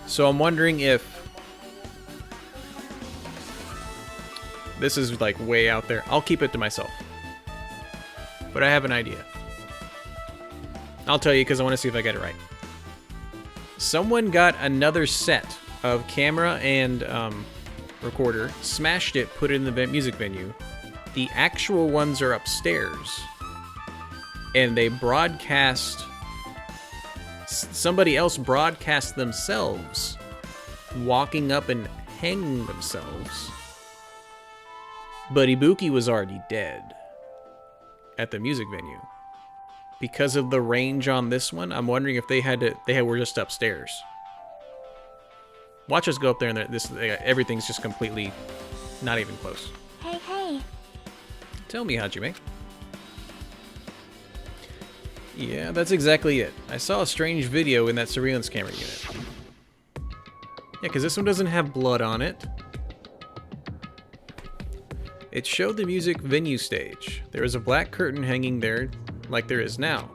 [SPEAKER 1] So I'm wondering if this is like way out there. I'll keep it to myself. But I have an idea. I'll tell you because I want to see if I get it right. Someone got another set of camera and recorder, smashed it, put it in the music venue. The actual ones are upstairs. And they broadcast... Somebody else broadcast themselves walking up and hanging themselves. But Ibuki was already dead at the music venue. Because of the range on this one, I'm wondering if they were just upstairs. Watch us go up there and everything's just completely not even close.
[SPEAKER 2] Hey, hey.
[SPEAKER 1] Tell me, Hajime. Yeah, that's exactly it. I saw a strange video in that surveillance camera unit. Yeah, because this one doesn't have blood on it. It showed the music venue stage. There was a black curtain hanging there like there is now.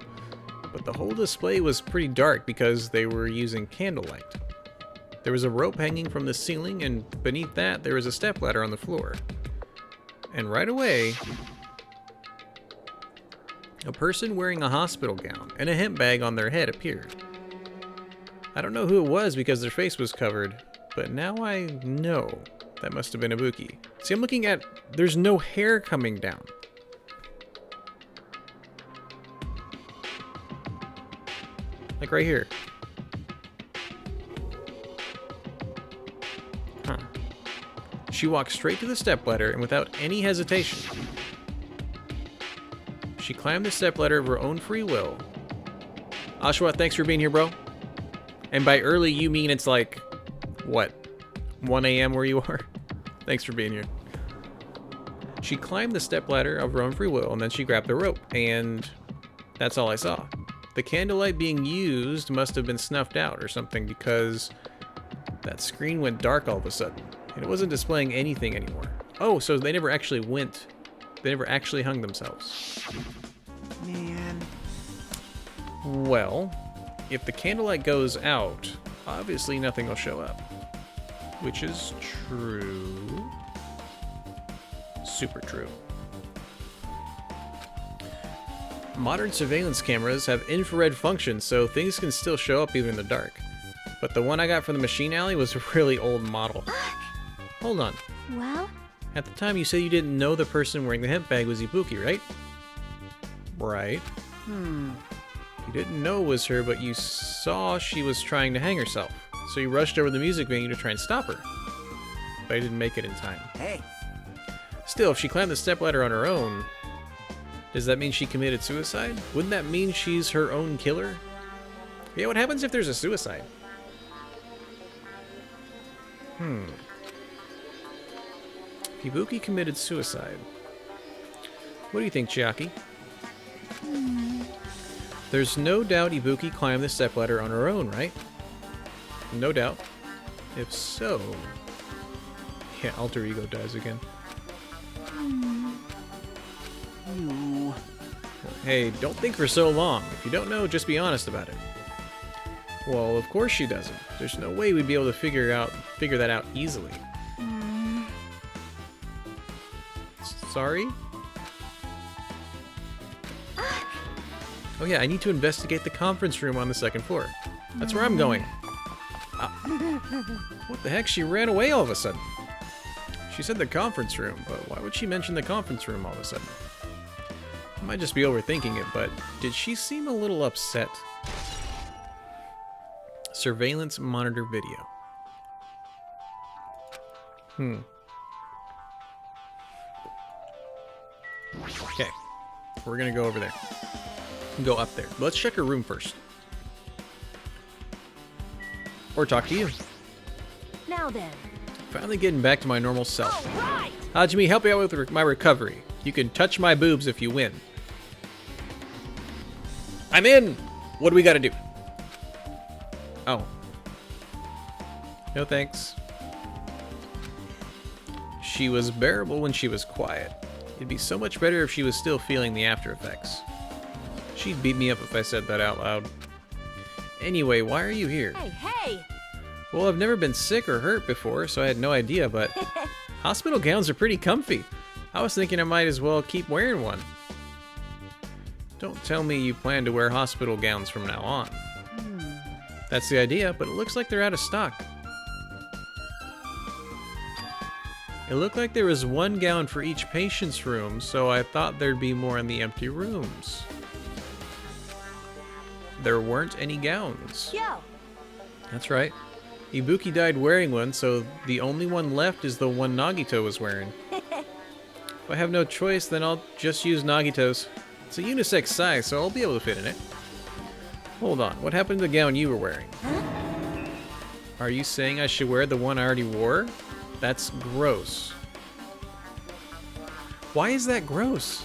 [SPEAKER 1] But the whole display was pretty dark because they were using candlelight. There was a rope hanging from the ceiling, and beneath that there was a stepladder on the floor. And right away, a person wearing a hospital gown and a hemp bag on their head appeared. I don't know who it was because their face was covered, but now I know that must have been Ibuki. See, I'm looking at... There's no hair coming down. Like right here. Huh. She walked straight to the stepladder and without any hesitation, she climbed the stepladder of her own free will. Ashwa, thanks for being here, bro. And by early, you mean it's like, what, 1 a.m. where you are? Thanks for being here. She climbed the stepladder of her own free will, and then she grabbed the rope, and that's all I saw. The candlelight being used must have been snuffed out or something because that screen went dark all of a sudden, and it wasn't displaying anything anymore. Oh, so they never actually went... They never actually hung themselves.
[SPEAKER 5] Man.
[SPEAKER 1] Well, if the candlelight goes out, obviously nothing will show up. Which is true. Super true. Modern surveillance cameras have infrared functions, so things can still show up even in the dark. But the one I got from the machine alley was a really old model. Hold on.
[SPEAKER 2] Well?
[SPEAKER 1] At the time, you said you didn't know the person wearing the hemp bag was Ibuki, right? Right. You didn't know it was her, but you saw she was trying to hang herself. So you rushed over to the music venue to try and stop her. But I didn't make it in time.
[SPEAKER 5] Hey.
[SPEAKER 1] Still, if she climbed the stepladder on her own, does that mean she committed suicide? Wouldn't that mean she's her own killer? Yeah, what happens if there's a suicide? Ibuki committed suicide. What do you think, Chiaki? There's no doubt Ibuki climbed the stepladder on her own, right? No doubt. If so... Yeah, alter ego dies again.
[SPEAKER 5] You.
[SPEAKER 1] Hey, don't think for so long. If you don't know, just be honest about it. Well, of course she doesn't. There's no way we'd be able to figure that out easily. Sorry? Oh yeah, I need to investigate the conference room on the second floor. That's where I'm going. What the heck? She ran away all of a sudden. She said the conference room, but why would she mention the conference room all of a sudden? I might just be overthinking it, but did she seem a little upset? Surveillance monitor video. Okay, we're gonna go over there. Go up there. Let's check her room first. Or talk to you.
[SPEAKER 2] Now then.
[SPEAKER 1] Finally getting back to my normal self.
[SPEAKER 4] All right.
[SPEAKER 1] Hajime, help me out with my recovery. You can touch my boobs if you win. I'm in! What do we gotta do? Oh. No thanks. She was bearable when she was quiet. It'd be so much better if she was still feeling the after effects. She'd beat me up if I said that out loud. Anyway, why are you here?
[SPEAKER 4] Hey, hey!
[SPEAKER 1] Well, I've never been sick or hurt before, so I had no idea, but hospital gowns are pretty comfy. I was thinking I might as well keep wearing one. Don't tell me you plan to wear hospital gowns from now on. That's the idea, but it looks like they're out of stock. It looked like there was one gown for each patient's room, so I thought there'd be more in the empty rooms. There weren't any gowns.
[SPEAKER 4] Yo!
[SPEAKER 1] That's right. Ibuki died wearing one, so the only one left is the one Nagito was wearing. If I have no choice, then I'll just use Nagito's. It's a unisex size, so I'll be able to fit in it. Hold on, what happened to the gown you were wearing?
[SPEAKER 4] Huh?
[SPEAKER 1] Are you saying I should wear the one I already wore? That's gross. Why is that gross?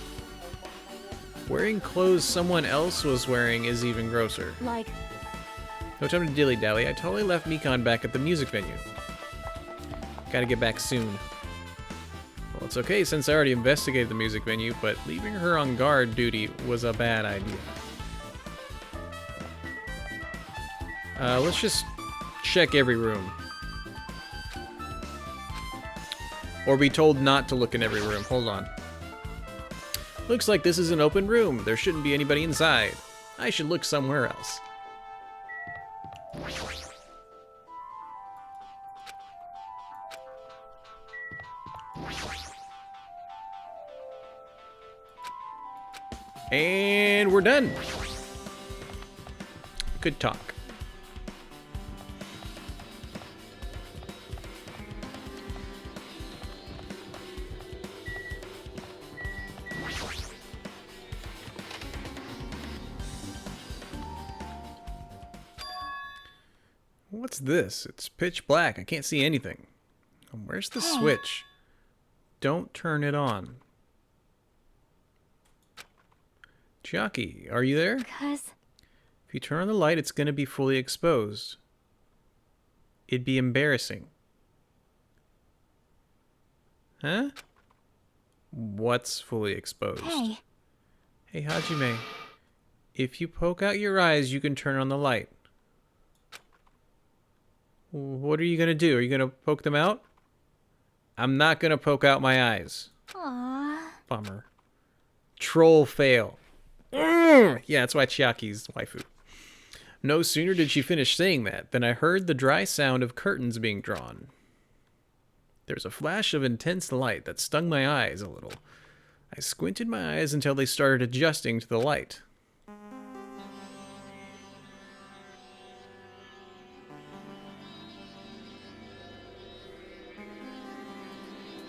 [SPEAKER 1] Wearing clothes someone else was wearing is even grosser.
[SPEAKER 4] Like,
[SPEAKER 1] No time to dilly-dally. I totally left Mikan back at the music venue. Gotta get back soon. Well, it's okay since I already investigated the music venue, but leaving her on guard duty was a bad idea. Let's just check every room. Or be told not to look in every room. Hold on. Looks like this is an open room. There shouldn't be anybody inside. I should look somewhere else. And we're done. Good talk. What's this? It's pitch black. I can't see anything. Where's the switch? Don't turn it on. Chiaki, are you there?
[SPEAKER 2] Cuz
[SPEAKER 1] If you turn on the light, it's going to be fully exposed. It'd be embarrassing. Huh? What's fully exposed?
[SPEAKER 2] hey,
[SPEAKER 1] Hey, Hajime. If you poke out your eyes, you can turn on the light. What are you going to do? Are you going to poke them out? I'm not going to poke out my eyes.
[SPEAKER 2] aw,
[SPEAKER 1] Bummer. Troll fail. Yeah, that's why Chiaki's waifu. No sooner did she finish saying that than I heard the dry sound of curtains being drawn. There was a flash of intense light that stung my eyes a little. I squinted my eyes until they started adjusting to the light.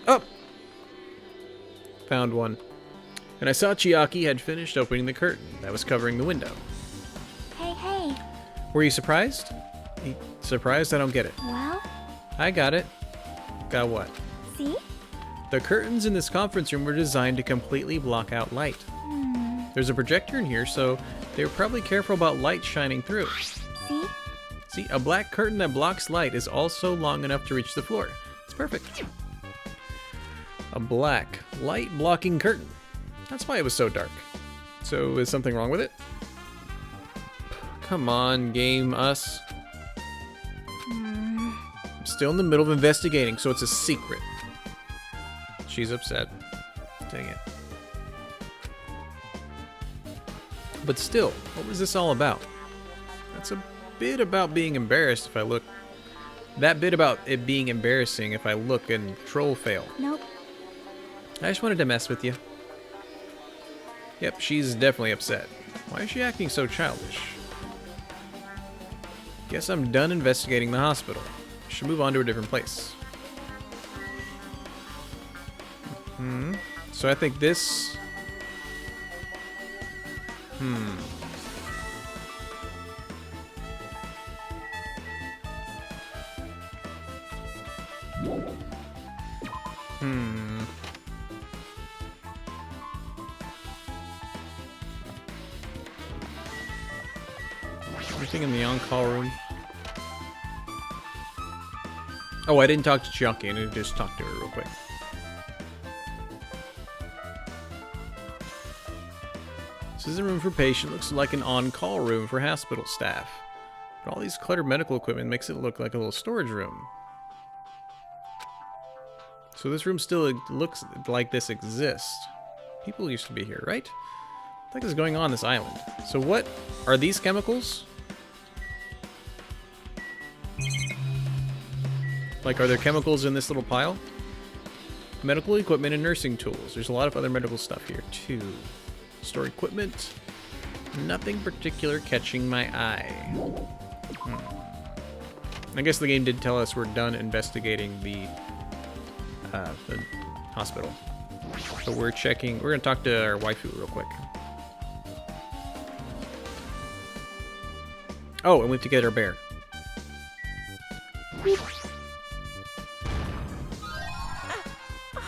[SPEAKER 1] Oh! Found one. And I saw Chiaki had finished opening the curtain that was covering the window.
[SPEAKER 2] hey,
[SPEAKER 1] Were you surprised? Surprised? I don't get it.
[SPEAKER 2] well,
[SPEAKER 1] I got it. Got what?
[SPEAKER 2] see?
[SPEAKER 1] The curtains in this conference room were designed to completely block out light. There's a projector in here, so they were probably careful about light shining through.
[SPEAKER 2] See?
[SPEAKER 1] See, a black curtain that blocks light is also long enough to reach the floor. It's perfect. A black, light-blocking curtain. That's why it was so dark. So, is something wrong with it? Come on, game us. I'm still in the middle of investigating, so it's a secret. She's upset. Dang it. But still, what was this all about? That's a bit about being embarrassed if I look... That bit about it being embarrassing if I look and troll fail.
[SPEAKER 2] Nope.
[SPEAKER 1] I just wanted to mess with you. Yep, she's definitely upset. Why is she acting so childish? Guess I'm done investigating the hospital. Should move on to a different place. So I think this... Anything in the on-call room? Oh, I didn't talk to Chiaki. I need to just talk to her real quick. This is a room for patient. Looks like an on-call room for hospital staff. But all these cluttered medical equipment makes it look like a little storage room. So this room still looks like this exists. People used to be here, right? What is going on this island? So what are these chemicals? Like, are there chemicals in this little pile? Medical equipment and nursing tools. There's a lot of other medical stuff here, too. Store equipment. Nothing particular catching my eye. I guess the game did tell us we're done investigating the hospital. So we're checking. We're going to talk to our waifu real quick. Oh, and we have to get our bear.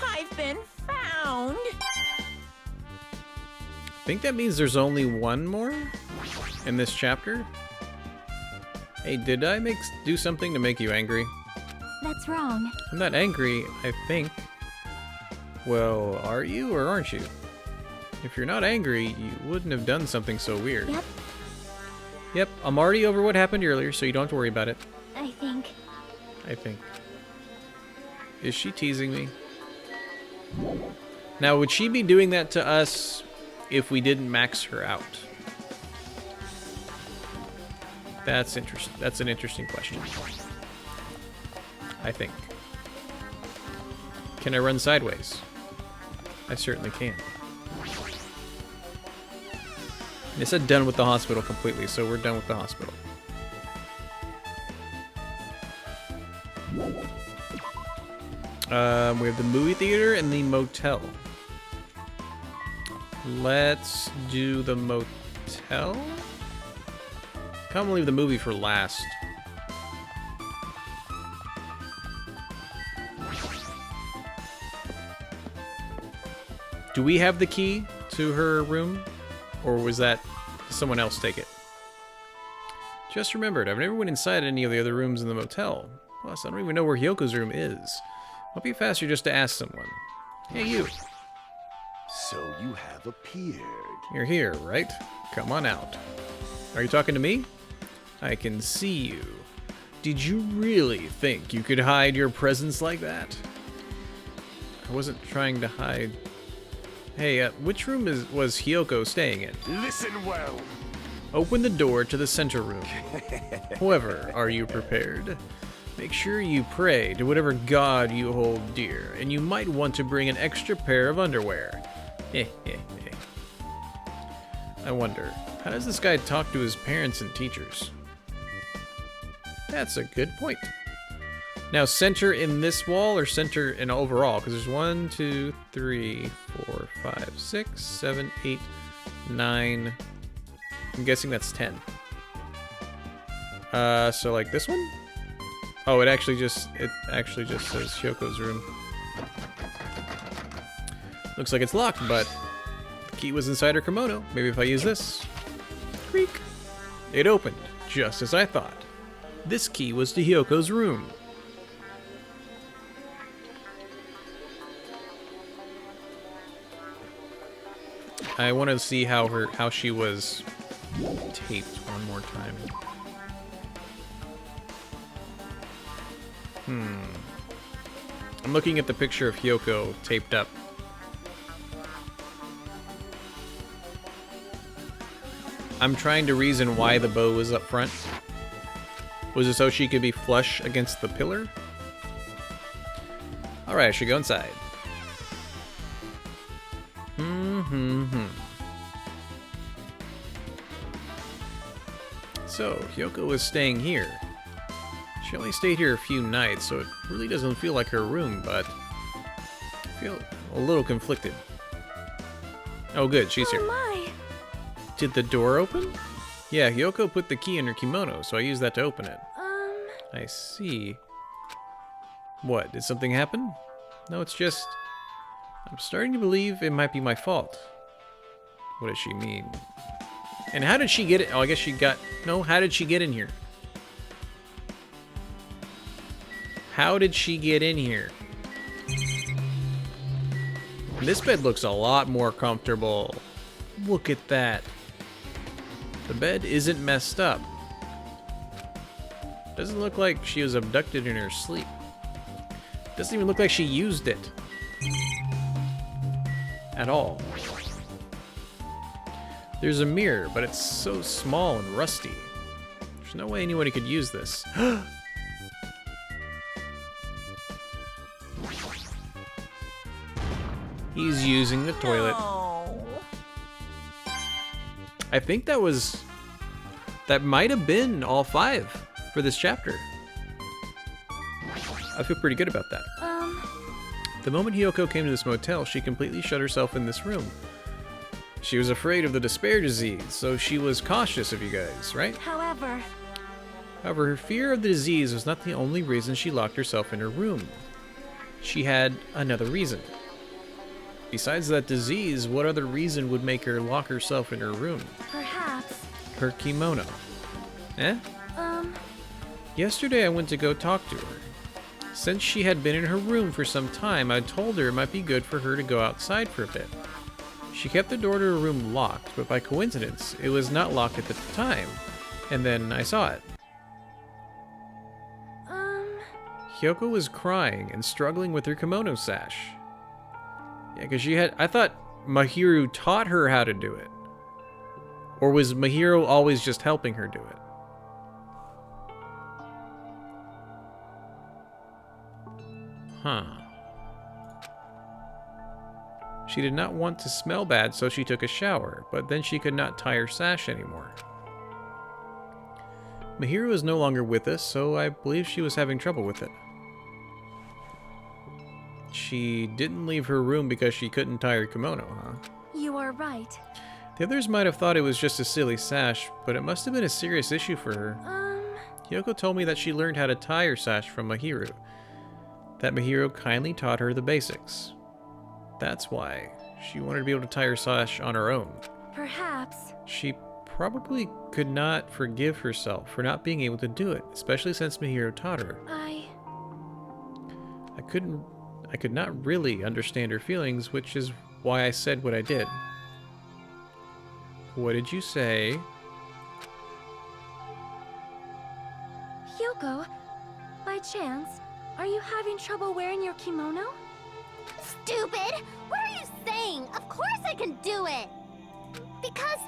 [SPEAKER 4] I've been found.
[SPEAKER 1] I think that means there's only one more in this chapter. Hey, did I do something to make you angry?
[SPEAKER 2] That's wrong.
[SPEAKER 1] I'm not angry, I think. Well, are you or aren't you? If you're not angry, you wouldn't have done something so weird.
[SPEAKER 2] Yep,
[SPEAKER 1] Yep, I'm already over what happened earlier, so you don't have to worry about it.
[SPEAKER 2] I think.
[SPEAKER 1] I think. Is she teasing me? Now, would she be doing that to us if we didn't max her out? That's interesting. That's an interesting question. I think. Can I run sideways? I certainly can. They said done with the hospital completely, so we're done with the hospital. We have the movie theater and the motel. Let's do the motel. Kind of leave the movie for last. Do we have the key to her room? Or was that someone else take it? Just remembered, I've never went inside any of the other rooms in the motel. Plus, I don't even know where Hyoko's room is. Might be faster just to ask someone. Hey, you.
[SPEAKER 3] So you have appeared.
[SPEAKER 1] You're here, right? Come on out. Are you talking to me? I can see you. Did you really think you could hide your presence like that? I wasn't trying to hide. Hey, which room was Hyoko staying in?
[SPEAKER 3] Listen well.
[SPEAKER 1] Open the door to the center room. However, are you prepared? Make sure you pray to whatever god you hold dear, and you might want to bring an extra pair of underwear. I wonder, how does this guy talk to his parents and teachers? That's a good point. Now, center in this wall or center in overall? Because there's 1, 2, 3, 4, 5, 6, 7, 8, 9. I'm guessing that's 10. So like this one? Oh, it actually just says Hyoko's room. Looks like it's locked, but the key was inside her kimono. Maybe if I use this. Creak. It opened, just as I thought. This key was to Hyoko's room. I want to see how she was taped one more time. I'm looking at the picture of Hyoko taped up. I'm trying to reason why the bow was up front. Was it so she could be flush against the pillar? Alright, I should go inside. So, Hyoko was staying here. She only stayed here a few nights, so it really doesn't feel like her room, but I feel a little conflicted. Oh good, she's here.
[SPEAKER 2] Oh my!
[SPEAKER 1] Did the door open? Yeah, Hyoko put the key in her kimono, so I used that to open it. I see. What, did something happen? No, it's just... I'm starting to believe it might be my fault. What does she mean? And how did she get it? Oh, I guess she got... No, how did she get in here? How did she get in here? This bed looks a lot more comfortable. Look at that. The bed isn't messed up. Doesn't look like she was abducted in her sleep. Doesn't even look like she used it. At all. There's a mirror, but it's so small and rusty. There's no way anybody could use this. He's using the toilet. I think that might have been all 5 for this chapter. I feel pretty good about that. The moment Hiyoko came to this motel, she completely shut herself in this room. She was afraid of the despair disease, so she was cautious of you guys, right?
[SPEAKER 2] However,
[SPEAKER 1] her fear of the disease was not the only reason she locked herself in her room. She had another reason. Besides that disease, what other reason would make her lock herself in her room?
[SPEAKER 2] perhaps,
[SPEAKER 1] Her kimono. Eh? Yesterday I went to go talk to her. Since she had been in her room for some time, I told her it might be good for her to go outside for a bit. She kept the door to her room locked, but by coincidence, it was not locked at the time. And then I saw it. Hyoko was crying and struggling with her kimono sash. Yeah, because I thought Mahiru taught her how to do it. Or was Mahiru always just helping her do it? Huh. She did not want to smell bad, so she took a shower, but then she could not tie her sash anymore. Mahiru is no longer with us, so I believe she was having trouble with it. She didn't leave her room because she couldn't tie her kimono, huh?
[SPEAKER 2] you are right.
[SPEAKER 1] The others might have thought it was just a silly sash, but it must have been a serious issue for her. Hyoko told me that she learned how to tie her sash from Mahiru. That Mahiru kindly taught her the basics. That's why she wanted to be able to tie her sash on her own.
[SPEAKER 2] Perhaps.
[SPEAKER 1] She probably could not forgive herself for not being able to do it, especially since Mahiru taught her. I could not really understand her feelings, which is why I said what I did. What did you say?
[SPEAKER 2] Hyoko, by chance, are you having trouble wearing your kimono?
[SPEAKER 4] Stupid! What are you saying? Of course I can do it! Because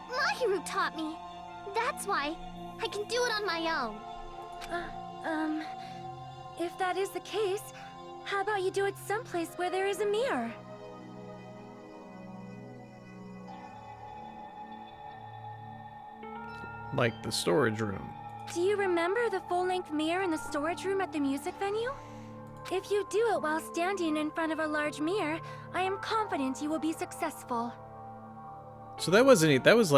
[SPEAKER 4] Mahiru taught me. That's why I can do it on my own.
[SPEAKER 2] If that is the case, how about you do it someplace where there is a mirror?
[SPEAKER 1] Like the storage room.
[SPEAKER 2] Do you remember the full-length mirror in the storage room at the music venue? If you do it while standing in front of a large mirror, I am confident you will be successful.
[SPEAKER 1] So that wasn't it. That was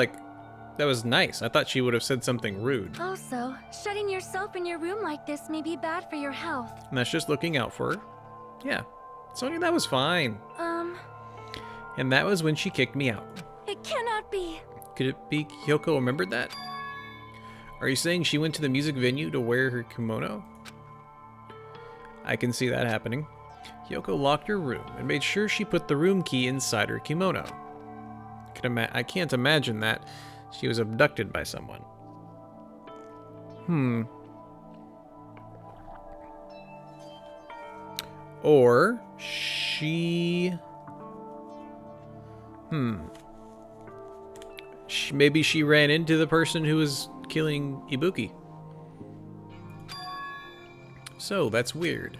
[SPEAKER 1] nice. I thought she would have said something rude.
[SPEAKER 2] Also, shutting yourself in your room like this may be bad for your health.
[SPEAKER 1] And that's just looking out for her. Yeah. Sonia, that was fine. And that was when she kicked me out.
[SPEAKER 2] It cannot be.
[SPEAKER 1] Could it be Hyoko remembered that? Are you saying she went to the music venue to wear her kimono? I can see that happening. Hyoko locked her room and made sure she put the room key inside her kimono. I can't imagine that she was abducted by someone. Or she... Maybe she ran into the person who was killing Ibuki. So, that's weird.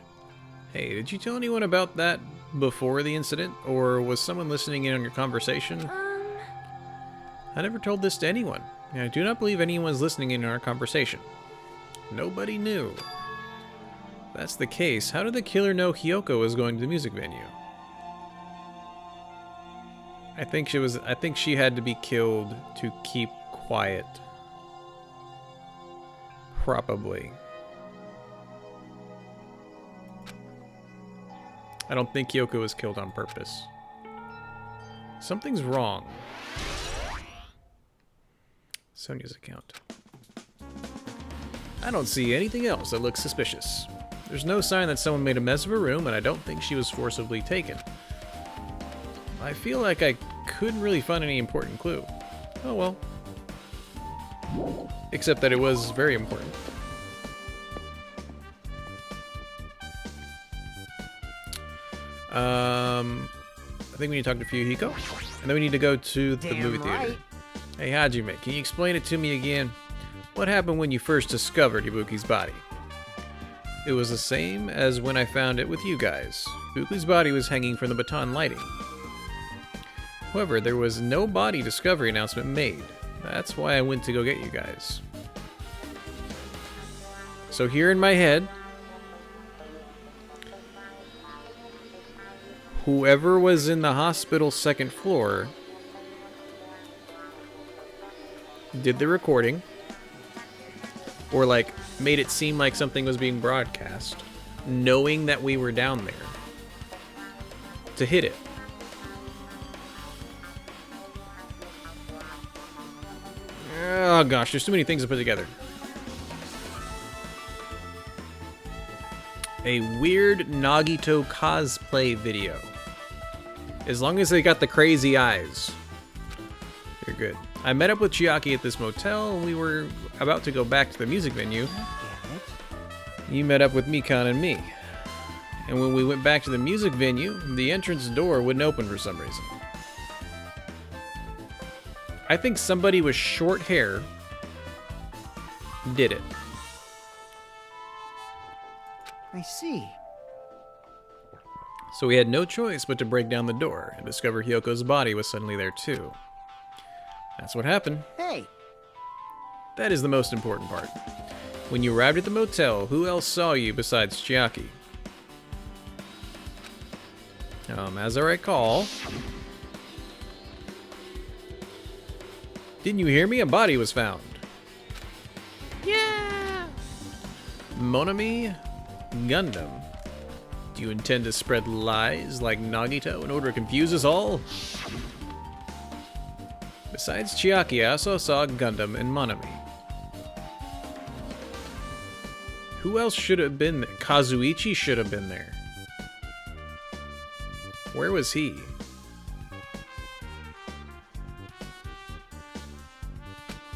[SPEAKER 1] Hey, did you tell anyone about that before the incident? Or was someone listening in on your conversation? I never told this to anyone. And I do not believe anyone's listening in on our conversation. Nobody knew. If that's the case, how did the killer know Hyoko was going to the music venue? I think she had to be killed to keep quiet. Probably. I don't think Hyoko was killed on purpose. Something's wrong. Sonia's account. I don't see anything else that looks suspicious. There's no sign that someone made a mess of her room, and I don't think she was forcibly taken. I feel like I couldn't really find any important clue. Oh well. Except that it was very important. I think we need to talk to Fuyuhiko, and then we need to go to the movie theater.
[SPEAKER 5] Right.
[SPEAKER 1] Hey, Hajime, can you explain it to me again? What happened when you first discovered Ibuki's body? It was the same as when I found it with you guys. Ibuki's body was hanging from the baton lighting. However, there was no body discovery announcement made. That's why I went to go get you guys. So here in my head, whoever was in the hospital's second floor did the recording, or like made it seem like something was being broadcast, knowing that we were down there to hit it. Oh gosh, there's too many things to put together. A weird Nagito cosplay video. As long as they got the crazy eyes, you're good. I met up with Chiaki at this motel, and we were about to go back to the music venue. You met up with Mikan and me. And when we went back to the music venue, the entrance door wouldn't open for some reason. I think somebody with short hair did it.
[SPEAKER 5] I see.
[SPEAKER 1] So we had no choice but to break down the door and discover Hyoko's body was suddenly there too. That's what happened.
[SPEAKER 5] Hey,
[SPEAKER 1] That is the most important part. When you arrived at the motel, who else saw you besides Chiaki? As I recall... Didn't you hear me? A body was found. Yeah! Monami Gundam. Do you intend to spread lies like Nagito in order to confuse us all? Besides Chiaki, I also saw Gundam and Monami. Who else should have been there? Kazuichi should have been there. Where was he?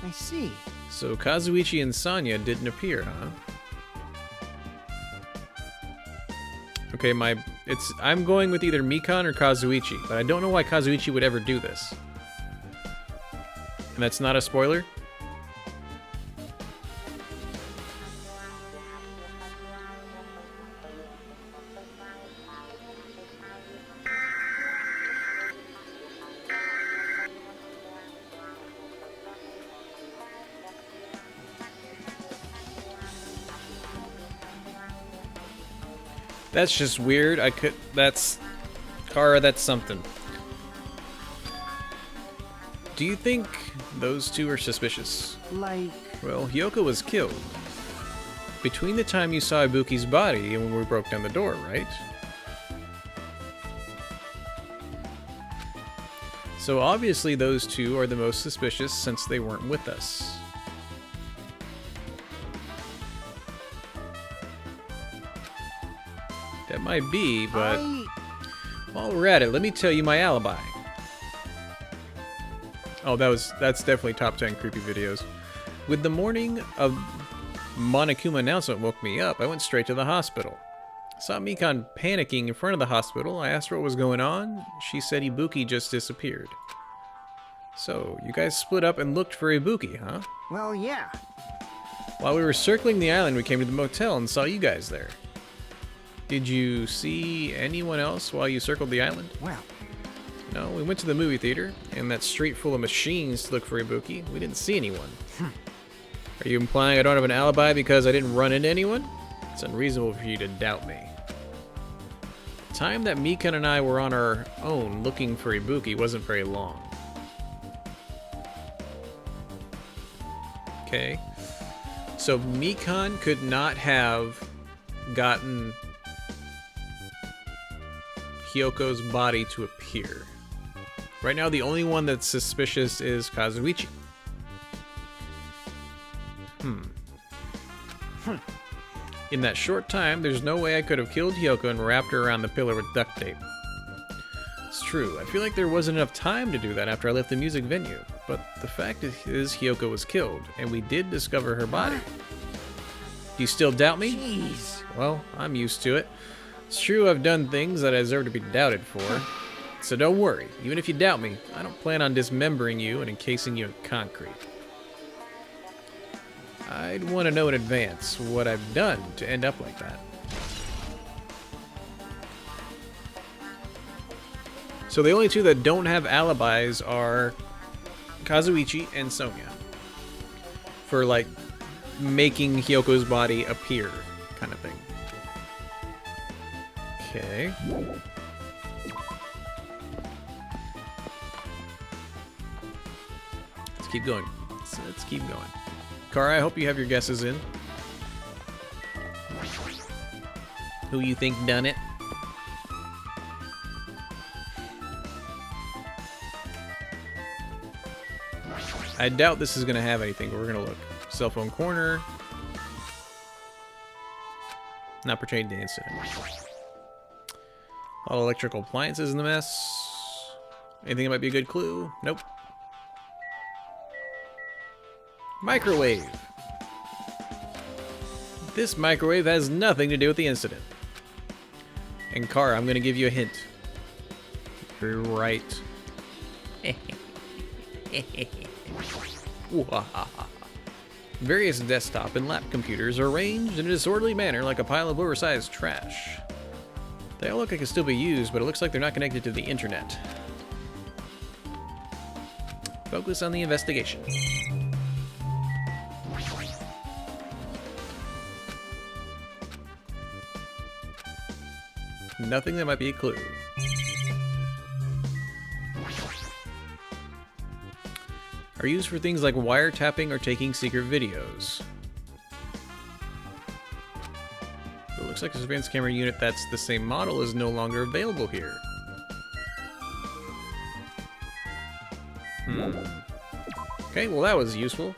[SPEAKER 5] I see.
[SPEAKER 1] So Kazuichi and Sanya didn't appear, huh? Okay, I'm going with either Mikan or Kazuichi, but I don't know why Kazuichi would ever do this. And that's not a spoiler? That's just weird. That's Kara, that's something. Do you think those two are suspicious?
[SPEAKER 5] Like...
[SPEAKER 1] Well, Hyoko was killed between the time you saw Ibuki's body and when we broke down the door, right? So obviously those two are the most suspicious since they weren't with us. That might be, but while we're at it, let me tell you my alibi. Oh, that's definitely top 10 creepy videos. With the morning of Monokuma announcement woke me up, I went straight to the hospital. Saw Mikan panicking in front of the hospital. I asked her what was going on. She said Ibuki just disappeared. So, you guys split up and looked for Ibuki, huh?
[SPEAKER 5] Well, yeah.
[SPEAKER 1] While we were circling the island, we came to the motel and saw you guys there. Did you see anyone else while you circled the island?
[SPEAKER 5] Well,
[SPEAKER 1] No, we went to the movie theater, and that street full of machines to look for Ibuki. We didn't see anyone. Are you implying I don't have an alibi because I didn't run into anyone? It's unreasonable for you to doubt me. The time that Mikan and I were on our own looking for Ibuki wasn't very long. Okay. So Mikan could not have gotten Hyoko's body to appear. Right now, the only one that's suspicious is Kazuichi. In that short time, there's no way I could have killed Hyoko and wrapped her around the pillar with duct tape. It's true, I feel like there wasn't enough time to do that after I left the music venue, but the fact is Hyoko was killed, and we did discover her body. Do you still doubt me?
[SPEAKER 5] jeez.
[SPEAKER 1] Well, I'm used to it. It's true I've done things that I deserve to be doubted for. So don't worry, even if you doubt me, I don't plan on dismembering you and encasing you in concrete. I'd want to know in advance what I've done to end up like that. So the only two that don't have alibis are Kazuichi and Sonia. For, like, making Hyoko's body appear, kind of thing. Okay. Let's keep going. Let's keep going. Kara, I hope you have your guesses in. Who you think done it? I doubt this is going to have anything, but we're going to look. Cell phone corner. Not pertaining to the incident. All electrical appliances in the mess. Anything that might be a good clue? Nope. Microwave. This microwave has nothing to do with the incident. And Kara, I'm going to give you a hint. You're right. Various desktop and lap computers are arranged in a disorderly manner like a pile of oversized trash. They all look like they can still be used, but it looks like they're not connected to the internet. Focus on the investigation. Nothing that might be a clue. Are used for things like wiretapping or taking secret videos. It looks like a surveillance camera unit that's the same model is no longer available here. Okay, well that was useful.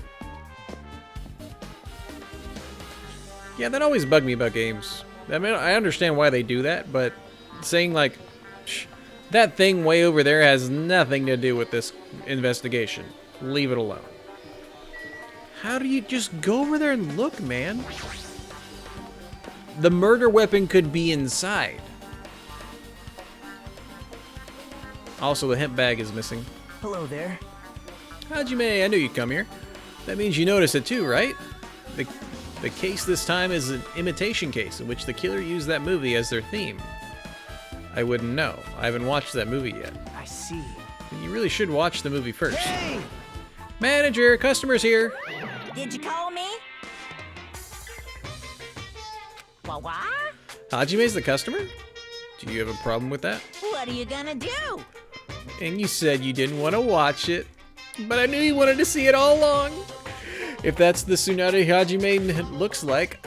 [SPEAKER 1] Yeah, that always bugged me about games. I mean, I understand why they do that, but saying like, that thing way over there has nothing to do with this investigation. Leave it alone. How do you just go over there and look, man? The murder weapon could be inside. Also, the hemp bag is missing.
[SPEAKER 5] Hello there.
[SPEAKER 1] Hajime, I knew you'd come here. That means you noticed it too, right? The case this time is an imitation case in which the killer used that movie as their theme. I wouldn't know. I haven't watched that movie yet.
[SPEAKER 5] I see.
[SPEAKER 1] You really should watch the movie first.
[SPEAKER 5] Hey!
[SPEAKER 1] Manager, customers here.
[SPEAKER 6] Did you call me? What?
[SPEAKER 1] Hajime's the customer? Do you have a problem with that?
[SPEAKER 6] What are you gonna do?
[SPEAKER 1] And you said you didn't want to watch it, but I knew you wanted to see it all along. If that's the Tsunade Hajime looks like,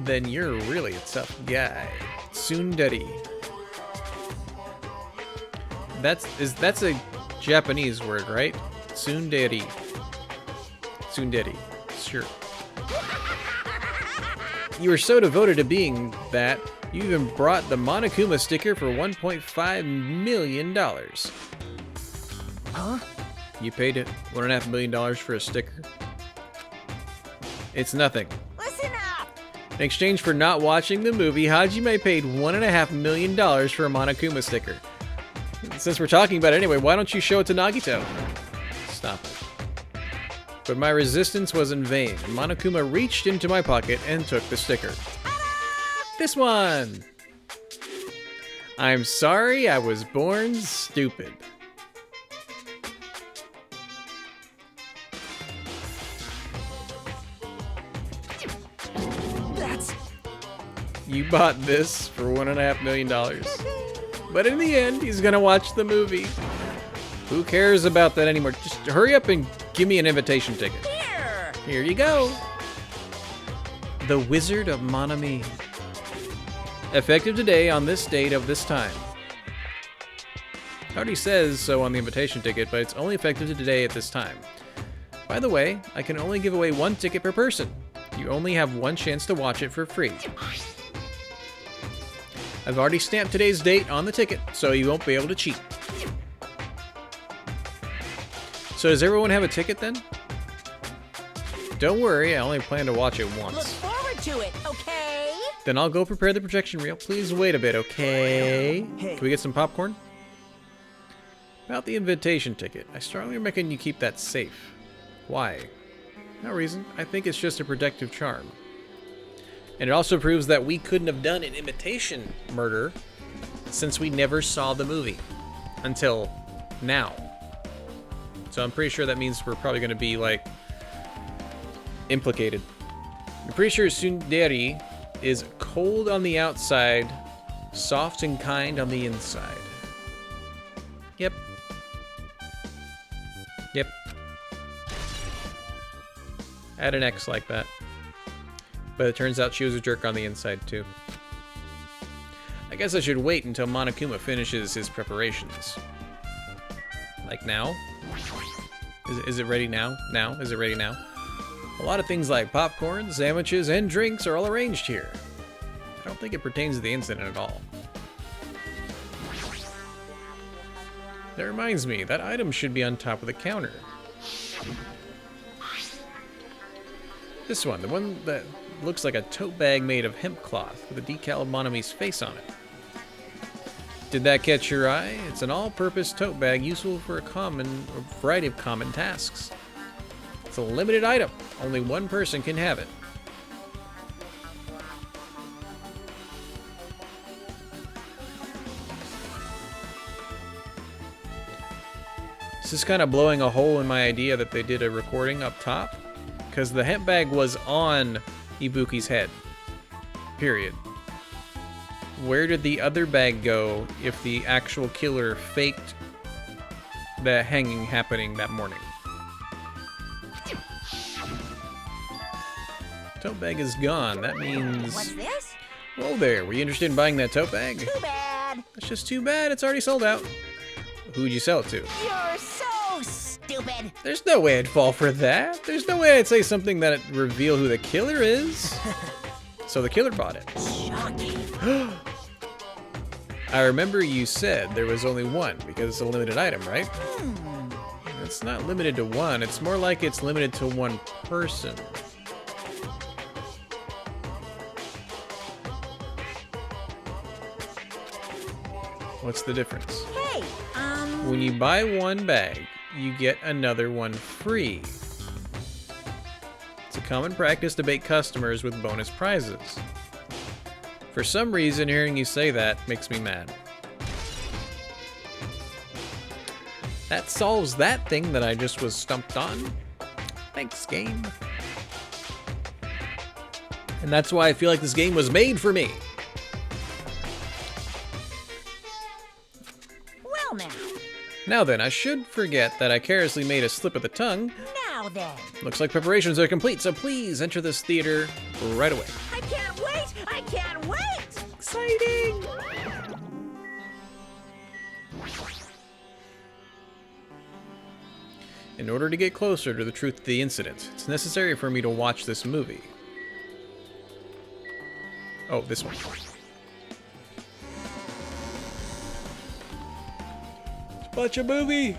[SPEAKER 1] then you're really a tough guy. Tsundere. That's a Japanese word, right? Tsundere. Tsundere. Sure. You were so devoted to being that, you even brought the Monokuma sticker for $1.5 million.
[SPEAKER 5] Huh?
[SPEAKER 1] You paid it $1.5 million for a sticker? It's nothing.
[SPEAKER 6] Listen up!
[SPEAKER 1] In exchange for not watching the movie, Hajime paid $1.5 million for a Monokuma sticker. Since we're talking about it anyway, why don't you show it to Nagito? Stop it. But my resistance was in vain. Monokuma reached into my pocket and took the sticker. This one! I'm sorry I was born stupid.
[SPEAKER 5] That's...
[SPEAKER 1] You bought this for $1.5 million. But in the end, he's gonna watch the movie. Who cares about that anymore? Just hurry up and give me an invitation ticket.
[SPEAKER 6] Here!
[SPEAKER 1] Here you go. The Wizard of Monami. Effective today on this date of this time. It already says so on the invitation ticket, but it's only effective today at this time. By the way, I can only give away one ticket per person. You only have one chance to watch it for free. I've already stamped today's date on the ticket, so you won't be able to cheat. So does everyone have a ticket then? Don't worry, I only plan to watch it
[SPEAKER 6] Look
[SPEAKER 1] once.
[SPEAKER 6] forward to it, okay?
[SPEAKER 1] Then I'll go prepare the projection reel. Please wait a bit, okay? Can we get some popcorn? About the invitation ticket. I strongly recommend you keep that safe. Why? No reason. I think it's just a protective charm. And it also proves that we couldn't have done an imitation murder since we never saw the movie until now. So I'm pretty sure that means we're probably going to be, like, implicated. I'm pretty sure Tsundere is cold on the outside, soft and kind on the inside. Yep. Yep. Add an X like that. But it turns out she was a jerk on the inside, too. I guess I should wait until Monokuma finishes his preparations. Like now? Is it ready now? Now? Is it ready now? A lot of things like popcorn, sandwiches, and drinks are all arranged here. I don't think it pertains to the incident at all. That reminds me, that item should be on top of the counter. This one, the one that looks like a tote bag made of hemp cloth with a decal of Monami's face on it. Did that catch your eye? It's an all-purpose tote bag useful for a variety of common tasks. It's a limited item. Only one person can have it. This is kind of blowing a hole in my idea that they did a recording up top, because the hemp bag was on Ibuki's head. Period. Where did the other bag go if the actual killer faked the hanging happening that morning? Tote bag is gone. That means...
[SPEAKER 6] What's this?
[SPEAKER 1] Whoa there, were you interested in buying that tote bag?
[SPEAKER 6] Too bad.
[SPEAKER 1] That's just too bad, it's already sold out. Who'd you sell it to?
[SPEAKER 6] You're so stupid.
[SPEAKER 1] There's no way I'd fall for that. There's no way I'd say something that'd reveal who the killer is. So the killer bought it.
[SPEAKER 6] Shocking.
[SPEAKER 1] I remember you said there was only one because it's a limited item, right? It's not limited to one. It's more like it's limited to one person. What's the difference?
[SPEAKER 6] Hey,
[SPEAKER 1] When you buy one bag, you get another one free. It's a common practice to bait customers with bonus prizes. For some reason, hearing you say that makes me mad. That solves that thing that I just was stumped on. Thanks, game. And that's why I feel like this game was made for me.
[SPEAKER 6] well now.
[SPEAKER 1] Now then, I should forget that I carelessly made a slip of the tongue.
[SPEAKER 6] Now then.
[SPEAKER 1] Looks like preparations are complete, so please enter this theater right away.
[SPEAKER 6] I can't wait! I can't wait!
[SPEAKER 1] Exciting! In order to get closer to the truth of the incident, it's necessary for me to watch this movie. Oh, this one. Let's watch a movie!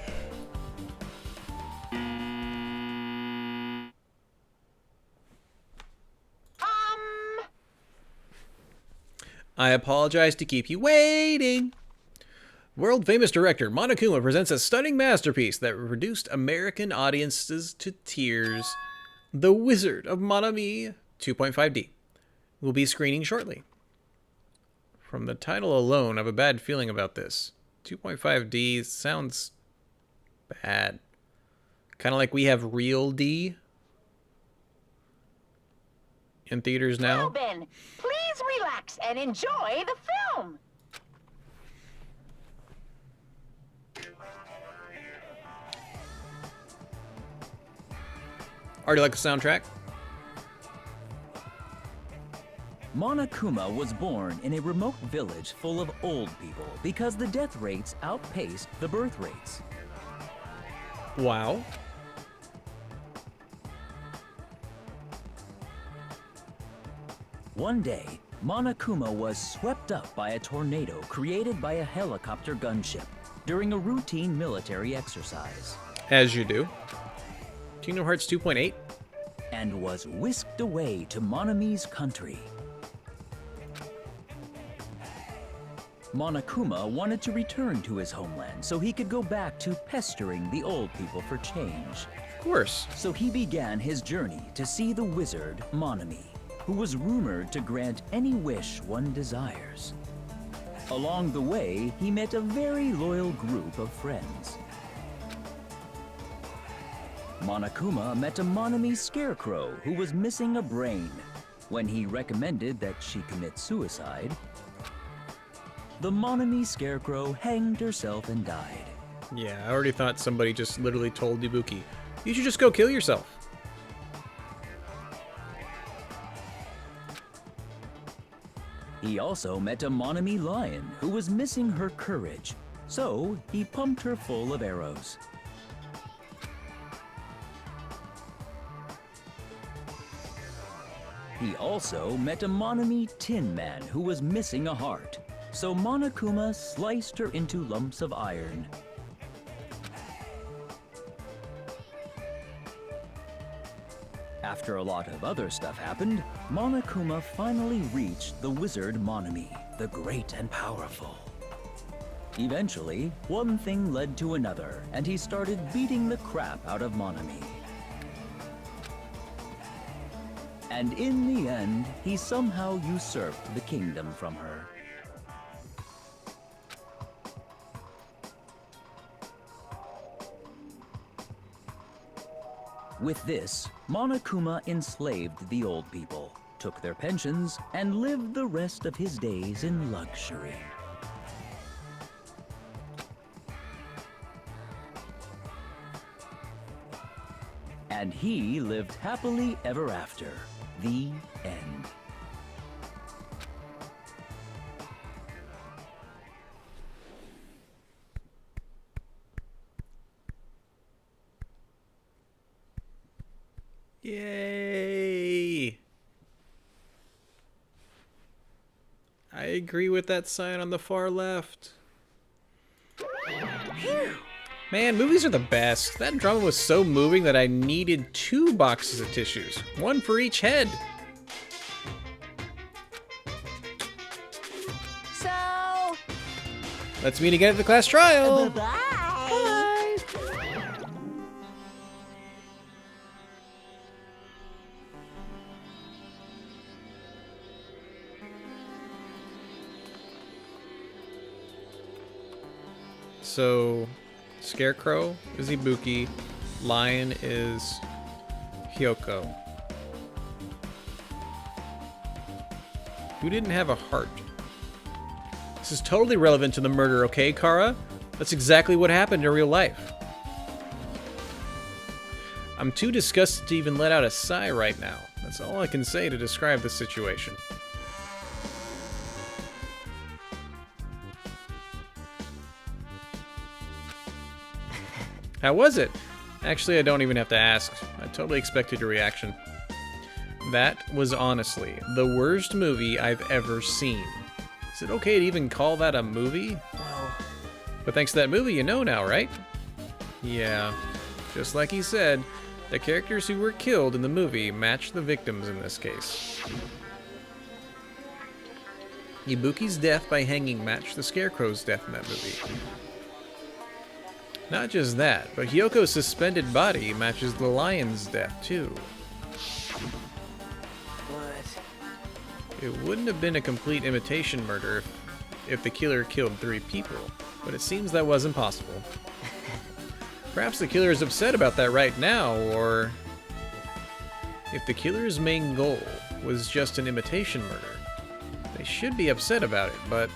[SPEAKER 1] I apologize to keep you waiting. World-famous director Monokuma presents a stunning masterpiece that reduced American audiences to tears. The Wizard of Monami 2.5D will be screening shortly. From the title alone, I have a bad feeling about this. 2.5D sounds bad. Kind of like we have Real D in theaters now.
[SPEAKER 6] Well, Ben, please relax and enjoy the film.
[SPEAKER 1] Already like the soundtrack?
[SPEAKER 7] Monokuma was born in a remote village full of old people because the death rates outpaced the birth rates.
[SPEAKER 1] Wow.
[SPEAKER 7] One day, Monokuma was swept up by a tornado created by a helicopter gunship during a routine military exercise.
[SPEAKER 1] As you do. Kingdom Hearts 2.8?
[SPEAKER 7] and was whisked away to Monami's country. Monokuma wanted to return to his homeland so he could go back to pestering the old people for change.
[SPEAKER 1] Of course.
[SPEAKER 7] So he began his journey to see the wizard Monami, who was rumored to grant any wish one desires. Along the way, he met a very loyal group of friends. Monokuma met a Monami scarecrow who was missing a brain. When he recommended that she commit suicide, the Monami scarecrow hanged herself and died.
[SPEAKER 1] Yeah, I already thought somebody just literally told Ibuki, you should just go kill yourself.
[SPEAKER 7] He also met a Monami lion who was missing her courage, so he pumped her full of arrows. He also met a Monami tin man who was missing a heart, so Monokuma sliced her into lumps of iron. After a lot of other stuff happened, Monokuma finally reached the wizard Monami, the great and powerful. Eventually, one thing led to another, and he started beating the crap out of Monami. And in the end, he somehow usurped the kingdom from her. With this, Monokuma enslaved the old people, took their pensions, and lived the rest of his days in luxury. And he lived happily ever after. The end.
[SPEAKER 1] Yay! I agree with that sign on the far left. Man, movies are the best. That drama was so moving that I needed 2 boxes of tissues, 1 for each head.
[SPEAKER 6] So,
[SPEAKER 1] Let's meet again at the class trial.
[SPEAKER 6] bye-bye.
[SPEAKER 1] So, Scarecrow is Ibuki, Lion is Hyoko. Who didn't have a heart? This is totally relevant to the murder, okay, Kara? That's exactly what happened in real life. I'm too disgusted to even let out a sigh right now. That's all I can say to describe the situation. How was it? Actually, I don't even have to ask. I totally expected your reaction. That was honestly the worst movie I've ever seen. Is it okay to even call that a movie? Well, but thanks to that movie, you know now, right? Yeah, just like he said, the characters who were killed in the movie match the victims in this case. Ibuki's death by hanging matched the Scarecrow's death in that movie. Not just that, but Hyoko's suspended body matches the lion's death, too. But it wouldn't have been a complete imitation murder if the killer killed 3 people, but it seems that wasn't possible. Perhaps the killer is upset about that right now, or if the killer's main goal was just an imitation murder, they should be upset about it, but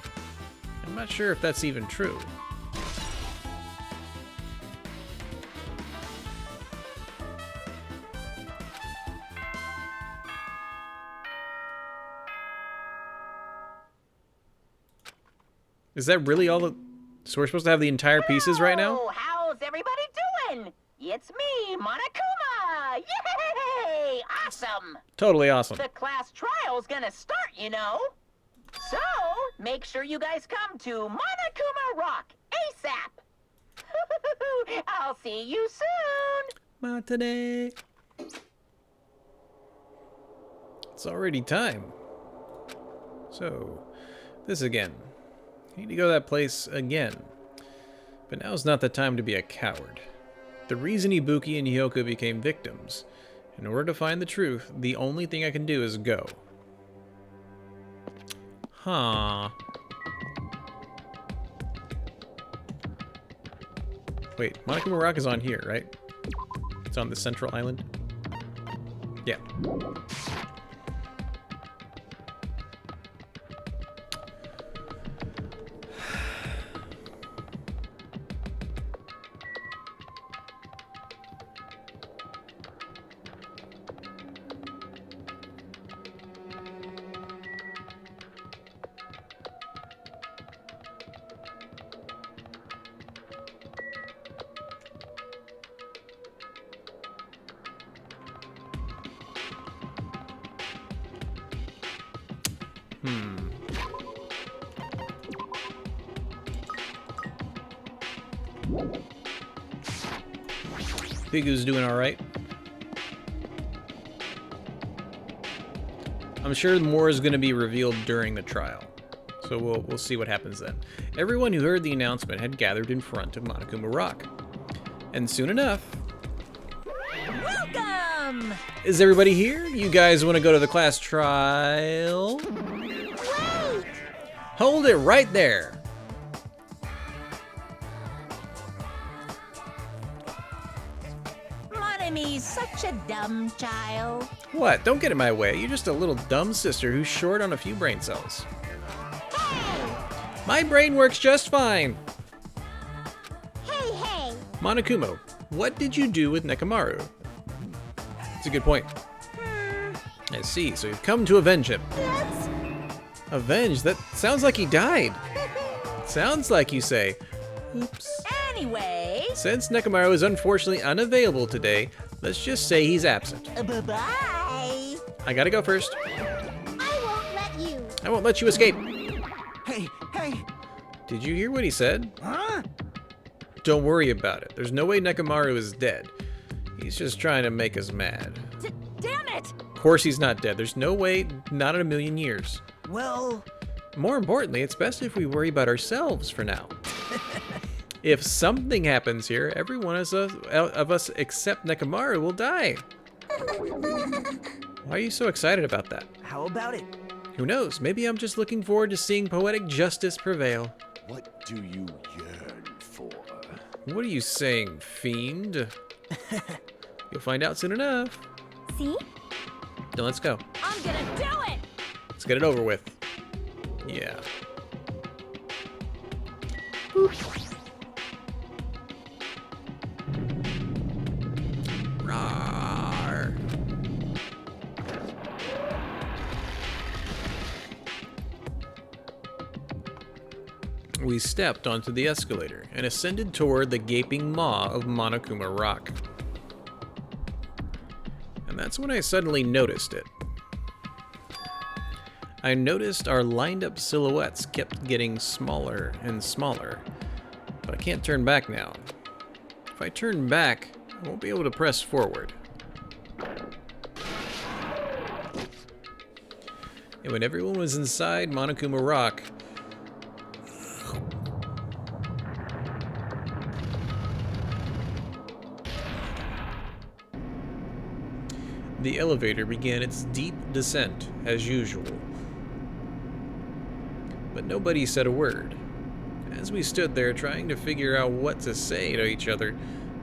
[SPEAKER 1] I'm not sure if that's even true. Is that really all the... So we're supposed to have the entire pieces right now?
[SPEAKER 6] Oh, how's everybody doing? It's me, Monokuma! Yay! Awesome!
[SPEAKER 1] Totally awesome.
[SPEAKER 6] The class trial's gonna start, you know. So, make sure you guys come to Monokuma Rock ASAP! I'll see you soon!
[SPEAKER 1] Not today. It's already time. So, this again. I need to go to that place again. But now's not the time to be a coward. The reason Ibuki and Hyoka became victims. In order to find the truth, the only thing I can do is go. Huh. Wait, Monokuma Rock is on here, right? It's on the central island? Yeah. Pigu's doing alright. I'm sure more is going to be revealed during the trial. So we'll see what happens then. Everyone who heard the announcement had gathered in front of Monokuma Rock. And soon enough...
[SPEAKER 6] Welcome!
[SPEAKER 1] Is everybody here? You guys want to go to the class trial?
[SPEAKER 4] Wait!
[SPEAKER 1] Hold it right there!
[SPEAKER 6] Monami's such a dumb child.
[SPEAKER 1] What? Don't get in my way. You're just a little dumb sister who's short on a few brain cells.
[SPEAKER 4] Hey!
[SPEAKER 1] My brain works just fine!
[SPEAKER 4] Hey, hey!
[SPEAKER 1] Monokuma, what did you do with Nekomaru? It's a good point. I see, so you've come to avenge him.
[SPEAKER 4] That's...
[SPEAKER 1] Avenge? That sounds like he died. Sounds like you say. Oops.
[SPEAKER 6] Anyway,
[SPEAKER 1] Since Nekomaru is unfortunately unavailable today, let's just say he's absent.
[SPEAKER 6] bye-bye.
[SPEAKER 1] I gotta go first.
[SPEAKER 4] I won't let you.
[SPEAKER 1] I won't let you escape.
[SPEAKER 5] Hey, hey!
[SPEAKER 1] Did you hear what he said?
[SPEAKER 5] Huh?
[SPEAKER 1] Don't worry about it. There's no way Nekomaru is dead. He's just trying to make us mad.
[SPEAKER 6] Damn it!
[SPEAKER 1] Of course he's not dead. There's no way, not in a million years.
[SPEAKER 5] Well,
[SPEAKER 1] More importantly, it's best if we worry about ourselves for now. If something happens here, every one of us except Nekomaru will die. Why are you so excited about that?
[SPEAKER 5] how about it?
[SPEAKER 1] Who knows? Maybe I'm just looking forward to seeing poetic justice prevail.
[SPEAKER 3] What do you yearn for?
[SPEAKER 1] What are you saying, fiend? You'll find out soon enough.
[SPEAKER 2] See?
[SPEAKER 1] Then let's go.
[SPEAKER 6] I'm gonna do it!
[SPEAKER 1] Let's get it over with. Yeah. Rawr. We stepped onto the escalator and ascended toward the gaping maw of Monokuma Rock. And that's when I suddenly noticed it. I noticed our lined up silhouettes kept getting smaller and smaller, but I can't turn back now. If I turn back, I won't be able to press forward. And when everyone was inside Monokuma Rock, the elevator began its deep descent as usual. But nobody said a word. As we stood there trying to figure out what to say to each other,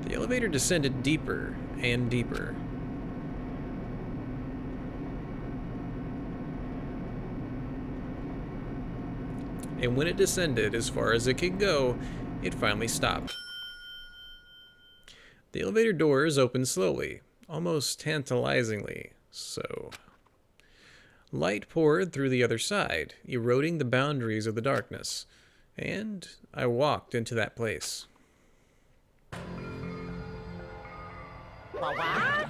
[SPEAKER 1] the elevator descended deeper and deeper. And when it descended as far as it could go, it finally stopped. The elevator doors opened slowly, almost tantalizingly so. Light poured through the other side, eroding the boundaries of the darkness, and I walked into that place.
[SPEAKER 6] What?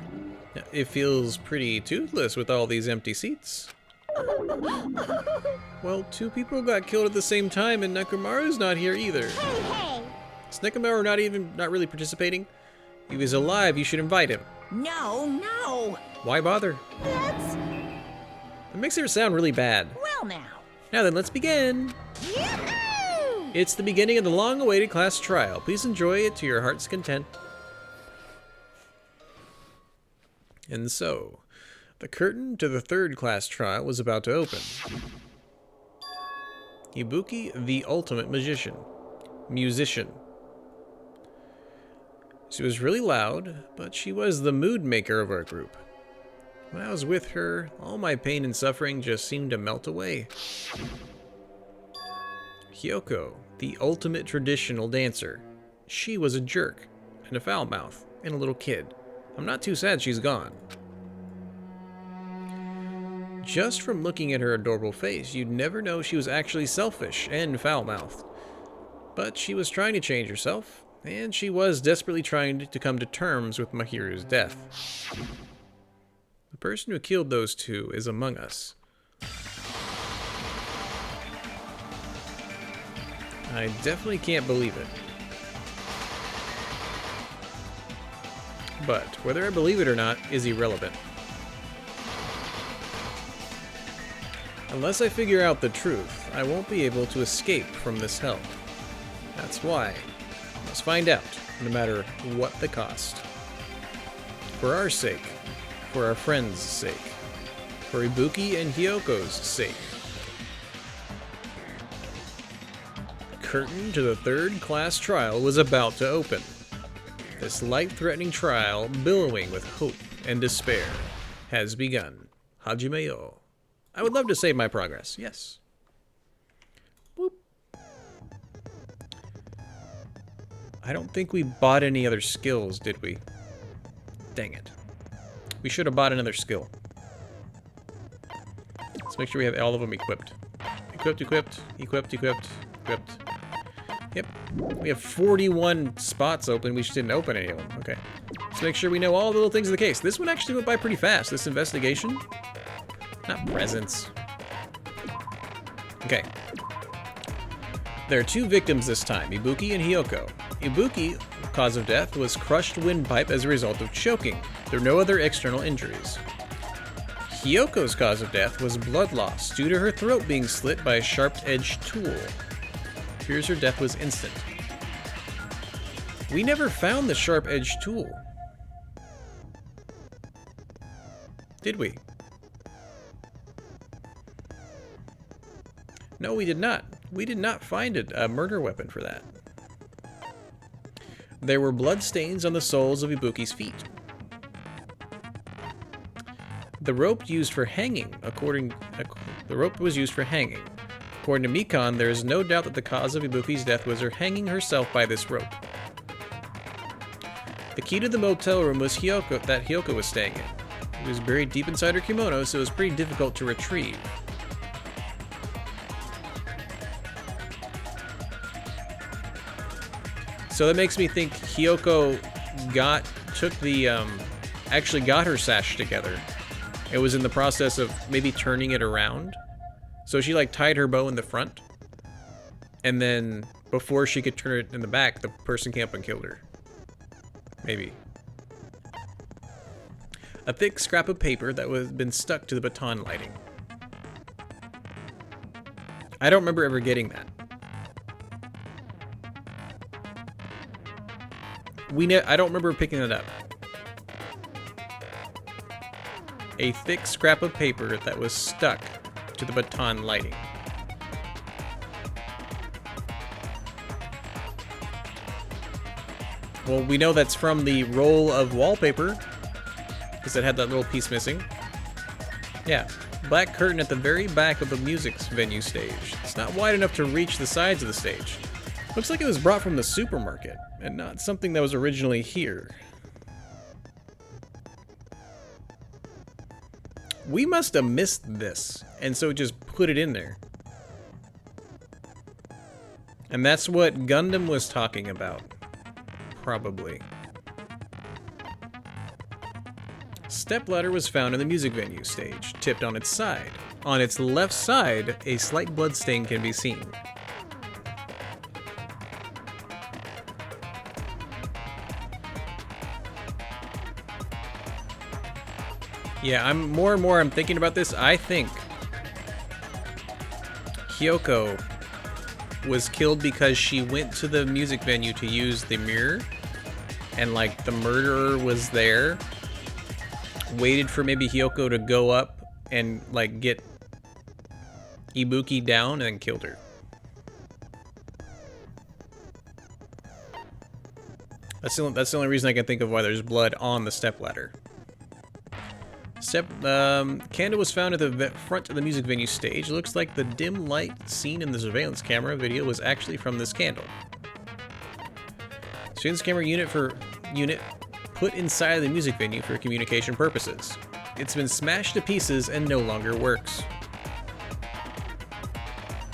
[SPEAKER 1] It feels pretty toothless with all these empty seats. Well, 2 people got killed at the same time, and Nekomaru's not here either.
[SPEAKER 4] Hey, hey!
[SPEAKER 1] Is Nekomaru not really participating? If he's alive, you should invite him.
[SPEAKER 6] No, no!
[SPEAKER 1] Why bother?
[SPEAKER 4] That's...
[SPEAKER 1] It makes it sound really bad.
[SPEAKER 6] Well now.
[SPEAKER 1] Now then, let's begin.
[SPEAKER 6] Yahoo!
[SPEAKER 1] It's the beginning of the long-awaited class trial. Please enjoy it to your heart's content. And so, the curtain to the third class trial was about to open. Ibuki, the ultimate musician. She was really loud, but she was the mood maker of our group. When I was with her, all my pain and suffering just seemed to melt away. Hyoko, the ultimate traditional dancer. She was a jerk, and a foul mouth, and a little kid. I'm not too sad she's gone. Just from looking at her adorable face, you'd never know she was actually selfish and foul-mouthed. But she was trying to change herself, and she was desperately trying to come to terms with Mahiru's death. The person who killed those two is among us. I definitely can't believe it. But whether I believe it or not is irrelevant. Unless I figure out the truth, I won't be able to escape from this hell. That's why I must find out, no matter what the cost. For our sake, for our friends' sake, for Ibuki and Hyoko's sake. The curtain to the third class trial was about to open. This life-threatening trial, billowing with hope and despair, has begun. Hajime yo. I would love to save my progress, yes. Boop. I don't think we bought any other skills, did we? Dang it. We should have bought another skill. Let's make sure we have all of them equipped. Equipped, equipped, equipped, equipped, equipped. Yep. We have 41 spots open. We just didn't open any of them. Okay. Let's make sure we know all the little things of the case. This one actually went by pretty fast. This investigation. Not presents. Okay. There are two victims this time, Ibuki and Hyoko. Ibuki, cause of death, was crushed windpipe as a result of choking. There were no other external injuries. Hyoko's cause of death was blood loss due to her throat being slit by a sharp-edged tool. Appears her death was instant. We never found the sharp-edged tool. Did we? No, we did not. We did not find a murder weapon for that. There were blood stains on the soles of Ibuki's feet. The rope used for hanging, the rope was used for hanging. According to Mikan, there is no doubt that the cause of Ibuki's death was her hanging herself by this rope. The key to the motel room was that Hyoko was staying in. It was buried deep inside her kimono, so it was pretty difficult to retrieve. So that makes me think Hyoko actually got her sash together. It was in the process of maybe turning it around. So she like tied her bow in the front. And then before she could turn it in the back, the person came up and killed her. Maybe. A thick scrap of paper that was been stuck to the baton lighting. I don't remember ever getting that. I don't remember picking it up. A thick scrap of paper that was stuck to the baton lighting. Well, we know that's from the roll of wallpaper, because it had that little piece missing. Yeah, black curtain at the very back of the music venue stage. It's not wide enough to reach the sides of the stage. Looks like it was brought from the supermarket, and not something that was originally here. We must have missed this, and so just put it in there. And that's what Gundam was talking about. Probably. Stepladder was found in the music venue stage, tipped on its side. On its left side, a slight bloodstain can be seen. Yeah, more and more I'm thinking about this. I think Hyoko was killed because she went to the music venue to use the mirror, and like the murderer was there, waited for maybe Hyoko to go up and like get Ibuki down, and then killed her. That's the only reason I can think of why there's blood on the stepladder. Candle was found at the front of the music venue stage. It looks like the dim light seen in the surveillance camera video was actually from this candle. Surveillance camera unit put inside the music venue for communication purposes. It's been smashed to pieces and no longer works.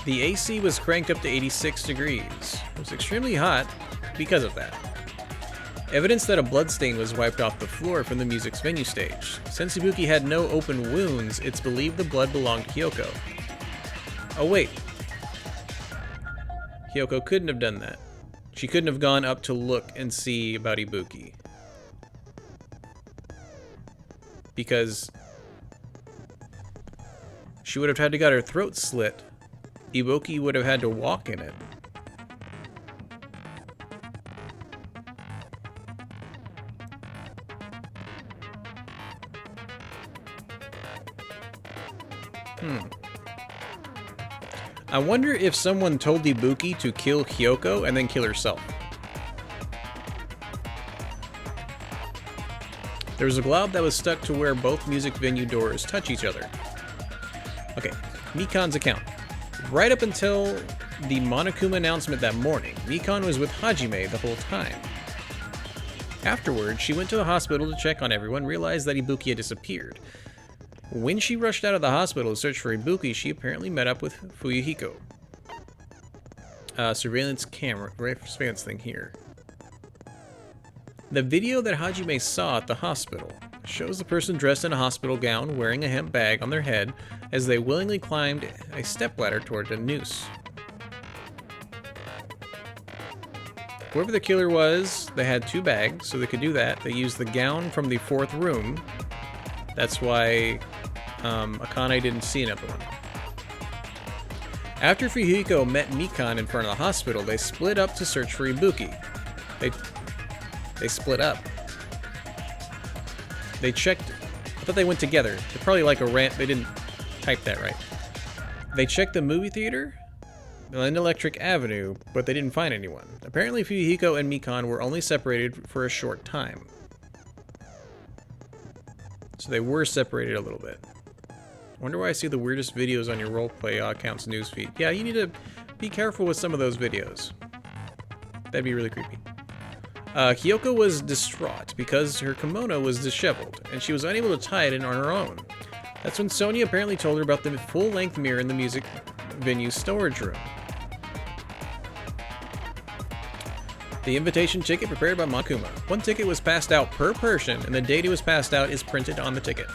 [SPEAKER 1] The AC was cranked up to 86 degrees. It was extremely hot because of that. Evidence that a bloodstain was wiped off the floor from the music's venue stage. Since Ibuki had no open wounds, it's believed the blood belonged to Hyoko. Oh wait. Hyoko couldn't have done that. She couldn't have gone up to look and see about Ibuki. Because she would have had to got her throat slit. Ibuki would have had to walk in it. I wonder if someone told Ibuki to kill Hyoko and then kill herself. There was a glob that was stuck to where both music venue doors touch each other. Okay, Mikan's account. Right up until the Monokuma announcement that morning, Mikan was with Hajime the whole time. Afterwards, she went to the hospital to check on everyone, realized that Ibuki had disappeared. When she rushed out of the hospital to search for Ibuki, she apparently met up with Fuyuhiko. Surveillance thing here. The video that Hajime saw at the hospital shows the person dressed in a hospital gown wearing a hemp bag on their head as they willingly climbed a stepladder toward a noose. Whoever the killer was, they had two bags, so they could do that. They used the gown from the fourth room. That's why Akane didn't see another one. After Fuyuhiko met Mikan in front of the hospital, they split up to search for Ibuki. They split up. They checked. I thought they went together. They're probably like a rant. They didn't type that right. They checked the movie theater and Electric Avenue, but they didn't find anyone. Apparently, Fuyuhiko and Mikan were only separated for a short time. So they were separated a little bit. Wonder why I see the weirdest videos on your roleplay account's newsfeed. Yeah, you need to be careful with some of those videos. That'd be really creepy. Hyoko was distraught because her kimono was disheveled, and she was unable to tie it in on her own. That's when Sonia apparently told her about the full-length mirror in the music venue storage room. The invitation ticket prepared by Monokuma. One ticket was passed out per person, and the date it was passed out is printed on the ticket.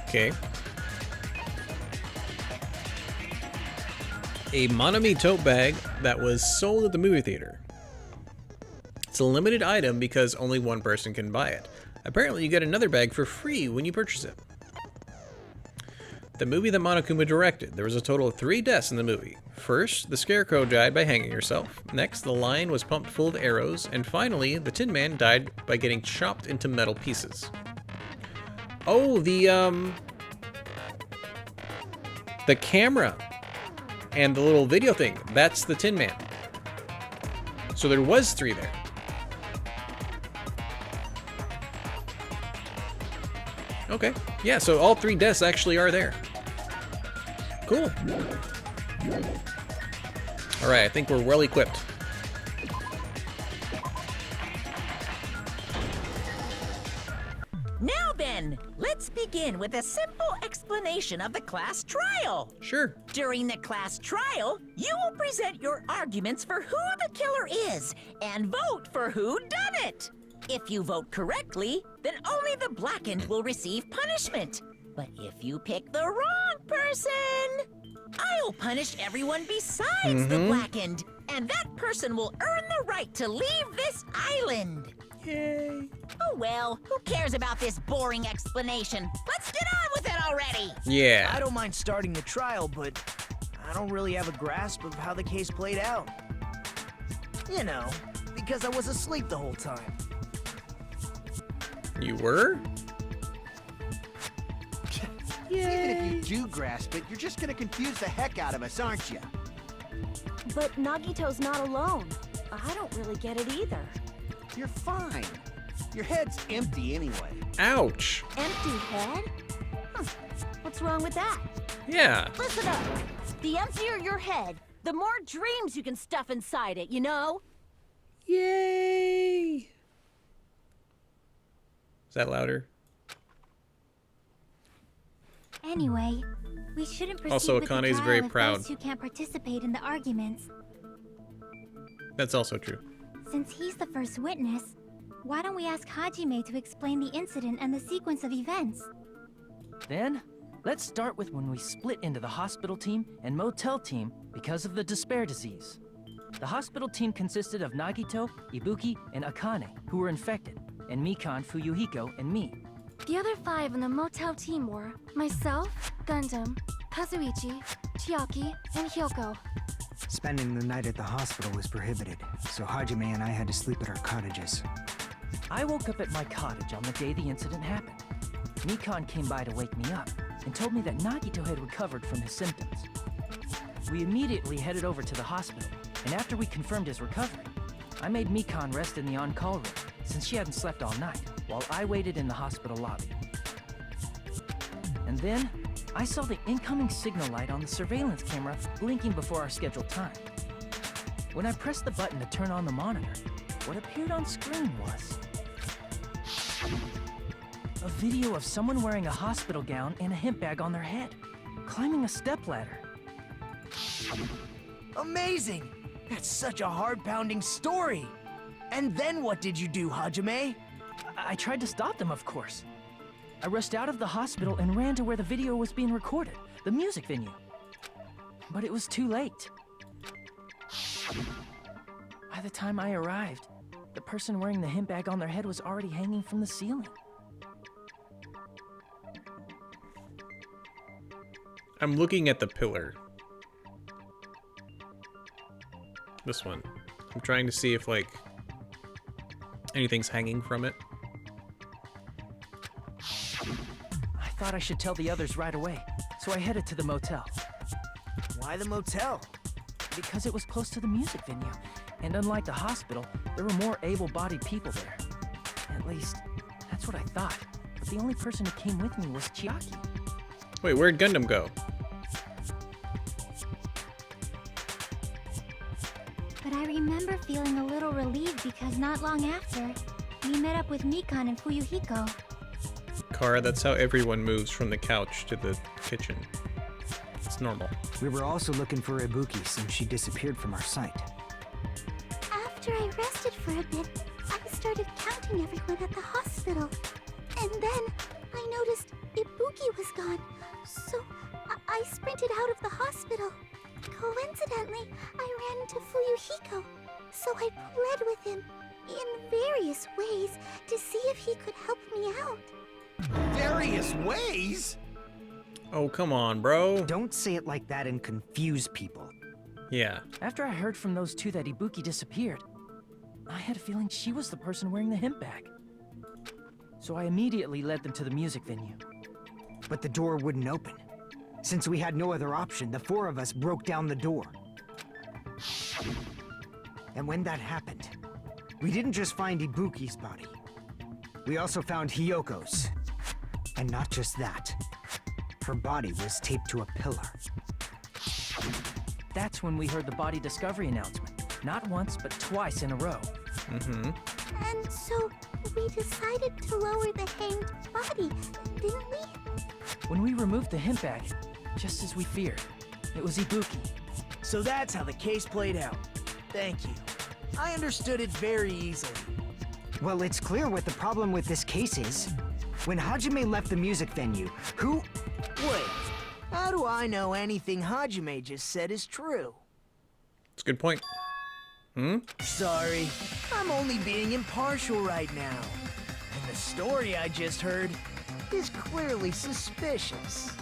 [SPEAKER 1] Okay. A Monami tote bag that was sold at the movie theater. It's a limited item because only one person can buy it. Apparently, you get another bag for free when you purchase it. The movie that Monokuma directed. There was a total of 3 deaths in the movie. First, the Scarecrow died by hanging herself. Next, the lion was pumped full of arrows. And finally, the Tin Man died by getting chopped into metal pieces. Oh, the camera and the little video thing. That's the Tin Man. So there was 3 there. Okay. Yeah, so all 3 deaths actually are there. Cool. Alright, I think we're well equipped.
[SPEAKER 8] Now then, let's begin with a simple explanation of the class trial.
[SPEAKER 1] Sure.
[SPEAKER 8] During the class trial, you will present your arguments for who the killer is and vote for who done it. If you vote correctly, then only the blackened will receive punishment. But if you pick the wrong person, I'll punish everyone besides the blackened, and that person will earn the right to leave this island.
[SPEAKER 1] Yay.
[SPEAKER 8] Oh well, who cares about this boring explanation? Let's get on with it already!
[SPEAKER 1] Yeah.
[SPEAKER 5] I don't mind starting the trial, but I don't really have a grasp of how the case played out. You know, because I was asleep the whole time.
[SPEAKER 1] You were?
[SPEAKER 9] Even if you do grasp it, you're just gonna confuse the heck out of us, aren't you?
[SPEAKER 2] But Nagito's not alone. I don't really get it either.
[SPEAKER 9] You're fine. Your head's empty anyway.
[SPEAKER 1] Ouch.
[SPEAKER 2] Empty head? Huh. What's wrong with that?
[SPEAKER 1] Yeah.
[SPEAKER 2] Listen up. The emptier your head, the more dreams you can stuff inside it, you know?
[SPEAKER 1] Yay. Is that louder?
[SPEAKER 4] Anyway, we shouldn't proceed
[SPEAKER 1] Also,
[SPEAKER 4] with the
[SPEAKER 1] Akane's
[SPEAKER 4] trial
[SPEAKER 1] very
[SPEAKER 4] if
[SPEAKER 1] proud.
[SPEAKER 4] those two can't participate in the arguments.
[SPEAKER 1] That's also true.
[SPEAKER 4] Since he's the first witness, why don't we ask Hajime to explain the incident and the sequence of events?
[SPEAKER 10] Then, let's start with when we split into the hospital team and motel team because of the despair disease. The hospital team consisted of Nagito, Ibuki, and Akane, who were infected, and Mikan, Fuyuhiko, and me.
[SPEAKER 2] The other 5 in the motel team were myself, Gundam, Kazuichi, Chiaki, and Hyoko.
[SPEAKER 11] Spending the night at the hospital was prohibited, so Hajime and I had to sleep at our cottages.
[SPEAKER 10] I woke up at my cottage on the day the incident happened. Mikan came by to wake me up and told me that Nagito had recovered from his symptoms. We immediately headed over to the hospital, and after we confirmed his recovery, I made Mikan rest in the on-call room since she hadn't slept all night, while I waited in the hospital lobby. And then, I saw the incoming signal light on the surveillance camera blinking before our scheduled time. When I pressed the button to turn on the monitor, what appeared on screen was a video of someone wearing a hospital gown and a hemp bag on their head, climbing a stepladder.
[SPEAKER 5] Amazing! That's such a heart-pounding story! And then what did you do, Hajime?
[SPEAKER 10] I tried to stop them, of course. I rushed out of the hospital and ran to where the video was being recorded, the music venue. But it was too late. By the time I arrived, the person wearing the hemp bag on their head was already hanging from the ceiling.
[SPEAKER 1] I'm looking at the pillar. This one. I'm trying to see if, like, anything's hanging from it.
[SPEAKER 10] I thought I should tell the others right away, so I headed to the motel.
[SPEAKER 5] Why the motel?
[SPEAKER 10] Because it was close to the music venue, and unlike the hospital, there were more able-bodied people there. At least, that's what I thought. But the only person who came with me was Chiaki.
[SPEAKER 1] Wait, where'd Gundam go?
[SPEAKER 4] But I remember feeling a little relieved because not long after, we met up with Mikan and Fuyuhiko.
[SPEAKER 1] Kara, that's how everyone moves from the couch to the kitchen. It's normal.
[SPEAKER 11] We were also looking for Ibuki since she disappeared from our sight.
[SPEAKER 4] After I rested for a bit, I started counting everyone at the hospital. And then I noticed Ibuki was gone, so I sprinted out of the hospital. Coincidentally, I ran into Fuyuhiko, so I pled with him in various ways to see if he could help me out.
[SPEAKER 9] Various ways?
[SPEAKER 1] Oh, come on, bro.
[SPEAKER 11] Don't say it like that and confuse people.
[SPEAKER 1] Yeah.
[SPEAKER 10] After I heard from those two that Ibuki disappeared, I had a feeling she was the person wearing the hemp bag. So I immediately led them to the music venue.
[SPEAKER 11] But the door wouldn't open. Since we had no other option, the 4 of us broke down the door. And when that happened, we didn't just find Ibuki's body. We also found Hyoko's. And not just that. Her body was taped to a pillar.
[SPEAKER 10] That's when we heard the body discovery announcement. Not once, but twice in a row.
[SPEAKER 1] Mm-hmm.
[SPEAKER 4] And so we decided to lower the hanged body, didn't we?
[SPEAKER 10] When we removed the hemp bag, just as we feared, it was Ibuki.
[SPEAKER 5] So that's how the case played out. Thank you. I understood it very easily.
[SPEAKER 11] Well, it's clear what the problem with this case is. When Hajime left the music venue, who...
[SPEAKER 5] Wait, how do I know anything Hajime just said is true?
[SPEAKER 1] It's a good point. Hmm?
[SPEAKER 5] Sorry, I'm only being impartial right now. And the story I just heard, is clearly suspicious.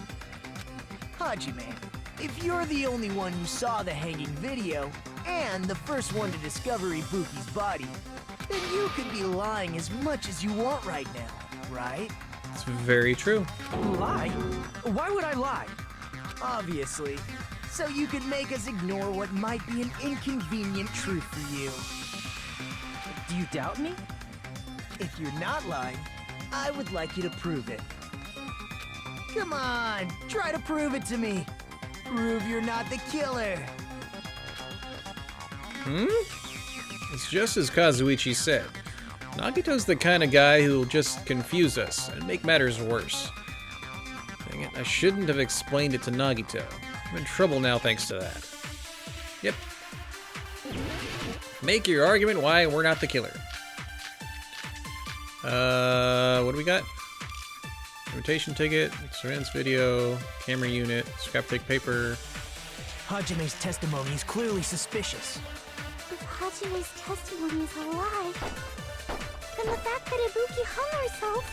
[SPEAKER 5] Hajime, if you're the only one who saw the hanging video, and the first one to discover Ibuki's body, then you could be lying as much as you want right now, right?
[SPEAKER 1] It's very true.
[SPEAKER 10] Lie? Why would I lie?
[SPEAKER 5] Obviously. So you could make us ignore what might be an inconvenient truth for you.
[SPEAKER 10] Do you doubt me?
[SPEAKER 5] If you're not lying, I would like you to prove it. Come on, try to prove it to me. Prove you're not the killer.
[SPEAKER 1] It's just as Kazuichi said. Nagito's the kind of guy who'll just confuse us and make matters worse. Dang it, I shouldn't have explained it to Nagito. I'm in trouble now thanks to that. Yep. Make your argument why we're not the killer. What do we got? Invitation ticket, surveillance video, camera unit, scrap take paper.
[SPEAKER 5] Hajime's testimony is clearly suspicious.
[SPEAKER 4] If Hajime's testimony is a lie, then the fact that Ibuki hung herself...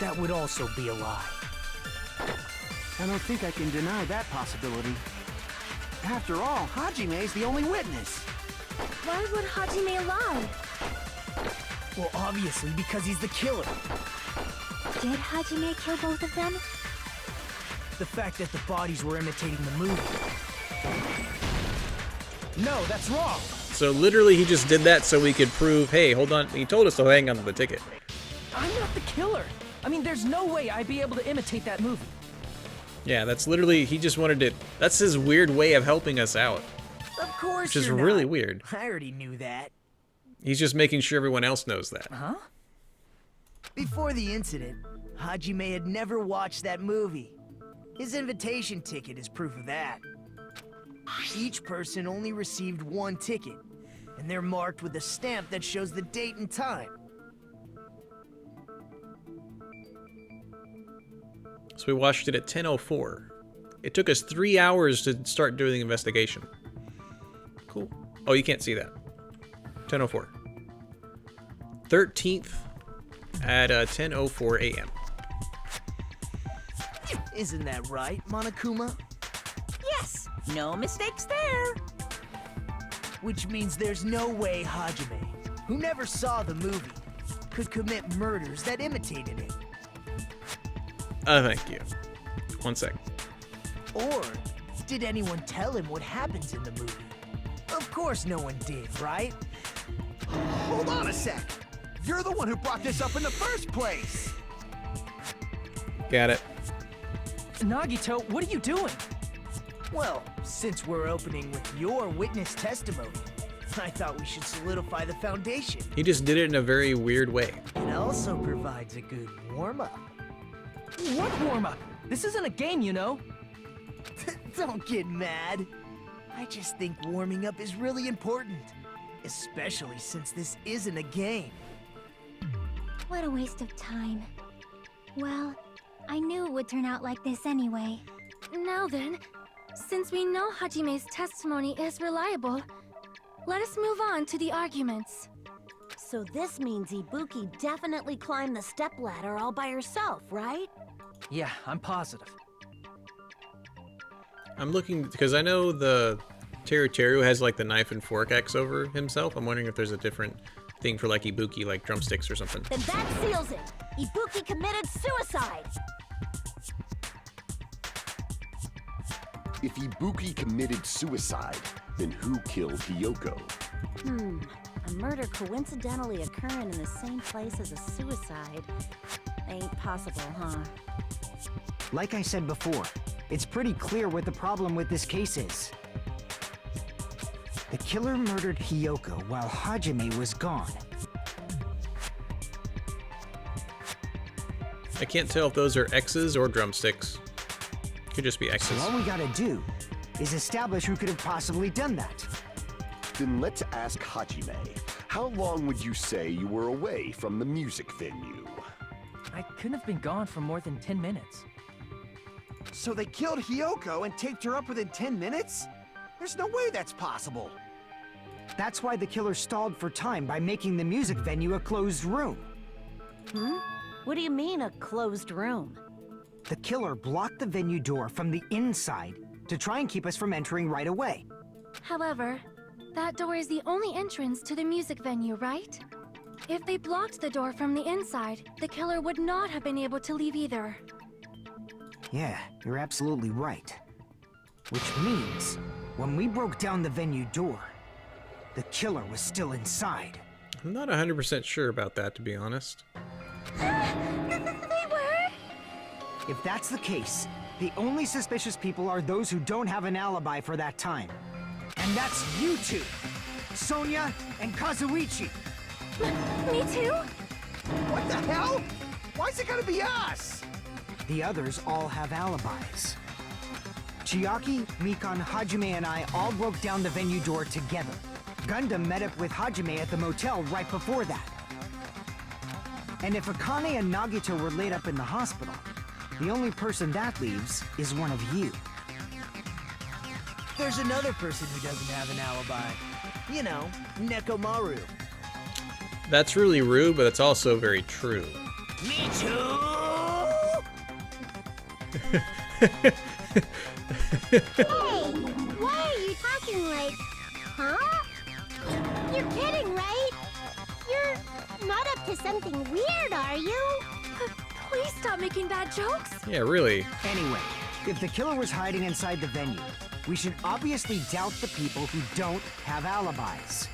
[SPEAKER 5] That would also be a lie.
[SPEAKER 9] I don't think I can deny that possibility. After all, Hajime's the only witness.
[SPEAKER 2] Why would Hajime lie?
[SPEAKER 5] Well, obviously because he's the killer.
[SPEAKER 2] Did Hajime kill both of them?
[SPEAKER 5] The fact that the bodies were imitating the movie. No, that's wrong.
[SPEAKER 1] So literally he just did that so we could prove, hey, hold on, he told us to hang on to the ticket.
[SPEAKER 10] I'm not the killer. I mean, there's no way I'd be able to imitate that movie.
[SPEAKER 1] Yeah, that's literally, he just wanted to, that's his weird way of helping us out.
[SPEAKER 5] Of course
[SPEAKER 1] Which is
[SPEAKER 5] you're
[SPEAKER 1] really
[SPEAKER 5] not.
[SPEAKER 1] weird.
[SPEAKER 5] I already knew that.
[SPEAKER 1] He's just making sure everyone else knows that.
[SPEAKER 10] Huh?
[SPEAKER 5] Before the incident, Hajime had never watched that movie. His invitation ticket is proof of that. Each person only received one ticket, and they're marked with a stamp that shows the date and time.
[SPEAKER 1] So we watched it at 10:04. It took us 3 hours to start doing the investigation. Cool. Oh, you can't see that. 10:04. 13th at 10:04 a.m.
[SPEAKER 5] Isn't that right, Monokuma?
[SPEAKER 8] Yes, no mistakes there.
[SPEAKER 5] Which means there's no way Hajime, who never saw the movie, could commit murders that imitated it.
[SPEAKER 1] Thank you. 1 sec.
[SPEAKER 5] Or did anyone tell him what happens in the movie? Of course no one did, right?
[SPEAKER 9] Hold on a sec. You're the one who brought this up in the first place.
[SPEAKER 1] Got it.
[SPEAKER 10] Nagito, what are you doing?
[SPEAKER 5] Well, since we're opening with your witness testimony, I thought we should solidify the foundation.
[SPEAKER 1] He just did it in a very weird way.
[SPEAKER 5] It also provides a good warm-up.
[SPEAKER 10] What warm-up? This isn't a game, you know.
[SPEAKER 5] Don't get mad. I just think warming up is really important. Especially since this isn't a game.
[SPEAKER 4] What a waste of time. Well, I knew it would turn out like this anyway.
[SPEAKER 2] Now then, since we know Hajime's testimony is reliable, let us move on to the arguments.
[SPEAKER 4] So this means Ibuki definitely climbed the stepladder all by herself, right?
[SPEAKER 10] Yeah, I'm positive.
[SPEAKER 1] I'm looking, because I know the Teru has like the knife and fork X over himself. I'm wondering if there's a different thing for like Ibuki, like drumsticks or something.
[SPEAKER 4] Then that seals it! Ibuki committed suicide!
[SPEAKER 3] If Ibuki committed suicide, then who killed Hiyoko?
[SPEAKER 4] A murder coincidentally occurring in the same place as a suicide. Ain't possible, huh?
[SPEAKER 11] Like I said before, it's pretty clear what the problem with this case is. The killer murdered Hiyoko while Hajime was gone.
[SPEAKER 1] I can't tell if those are X's or drumsticks. Could just be X's.
[SPEAKER 11] So all we gotta do is establish who could have possibly done that.
[SPEAKER 3] Then let's ask Hajime. How long would you say you were away from the music venue?
[SPEAKER 10] I couldn't have been gone for more than 10 minutes.
[SPEAKER 9] So they killed Hiyoko and taped her up within 10 minutes? There's no way that's possible.
[SPEAKER 11] That's why the killer stalled for time by making the music venue a closed room.
[SPEAKER 8] What do you mean, a closed room?
[SPEAKER 11] The killer blocked the venue door from the inside to try and keep us from entering right away.
[SPEAKER 2] However, that door is the only entrance to the music venue, right? If they blocked the door from the inside, the killer would not have been able to leave either.
[SPEAKER 11] Yeah, you're absolutely right. Which means, when we broke down the venue door, the killer was still inside.
[SPEAKER 1] I'm not 100% sure about that, to be honest.
[SPEAKER 2] They were?
[SPEAKER 11] If that's the case, the only suspicious people are those who don't have an alibi for that time. And that's you two, Sonia and Kazuichi.
[SPEAKER 2] Me too?
[SPEAKER 9] What the hell? Why's it gotta be us?
[SPEAKER 11] The others all have alibis. Chiaki, Mikan, Hajime, and I all broke down the venue door together. Gundam met up with Hajime at the motel right before that. And if Akane and Nagito were laid up in the hospital, the only person that leaves is one of you.
[SPEAKER 5] There's another person who doesn't have an alibi. You know, Nekomaru.
[SPEAKER 1] That's really rude, but it's also very true.
[SPEAKER 5] Me too!
[SPEAKER 4] Hey, why are you talking like, huh? You're kidding, right? You're not up to something weird, are you?
[SPEAKER 2] Please stop making bad jokes.
[SPEAKER 1] Yeah, really.
[SPEAKER 11] Anyway, if the killer was hiding inside the venue, we should obviously doubt the people who don't have alibis.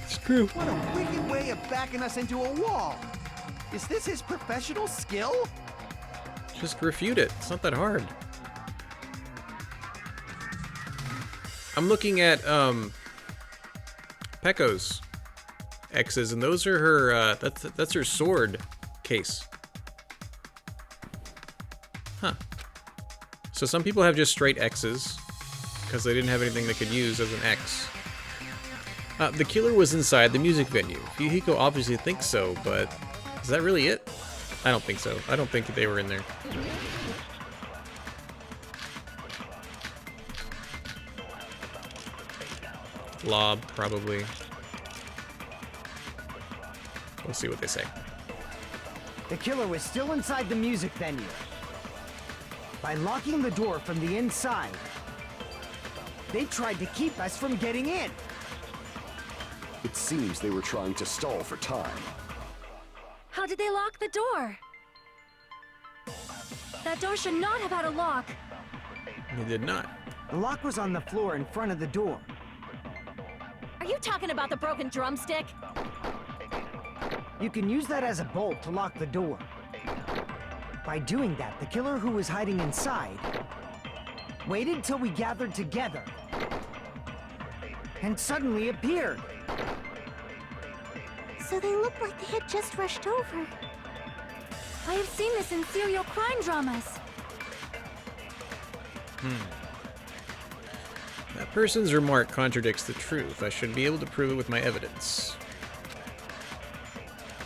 [SPEAKER 1] Screw.
[SPEAKER 9] What a wicked way of backing us into a wall. Is this his professional skill?
[SPEAKER 1] Just refute it. It's not that hard. I'm looking at Pekko's X's, and those are her. That's her sword case. Huh. So some people have just straight X's because they didn't have anything they could use as an X. The killer was inside the music venue. Fuyuhiko obviously thinks so, but is that really it? I don't think so. I don't think they were in there. Lob, probably. We'll see what they say.
[SPEAKER 11] The killer was still inside the music venue. By locking the door from the inside, they tried to keep us from getting in.
[SPEAKER 3] It seems they were trying to stall for time.
[SPEAKER 2] How did they lock the door? That door should not have had a lock.
[SPEAKER 1] He did not.
[SPEAKER 11] The lock was on the floor in front of the door.
[SPEAKER 8] Are you talking about the broken drumstick?
[SPEAKER 11] You can use that as a bolt to lock the door. By doing that, the killer who was hiding inside waited till we gathered together and suddenly appeared.
[SPEAKER 4] So they looked like they had just rushed over.
[SPEAKER 2] I have seen this in serial crime dramas.
[SPEAKER 1] That person's remark contradicts the truth. I should be able to prove it with my evidence.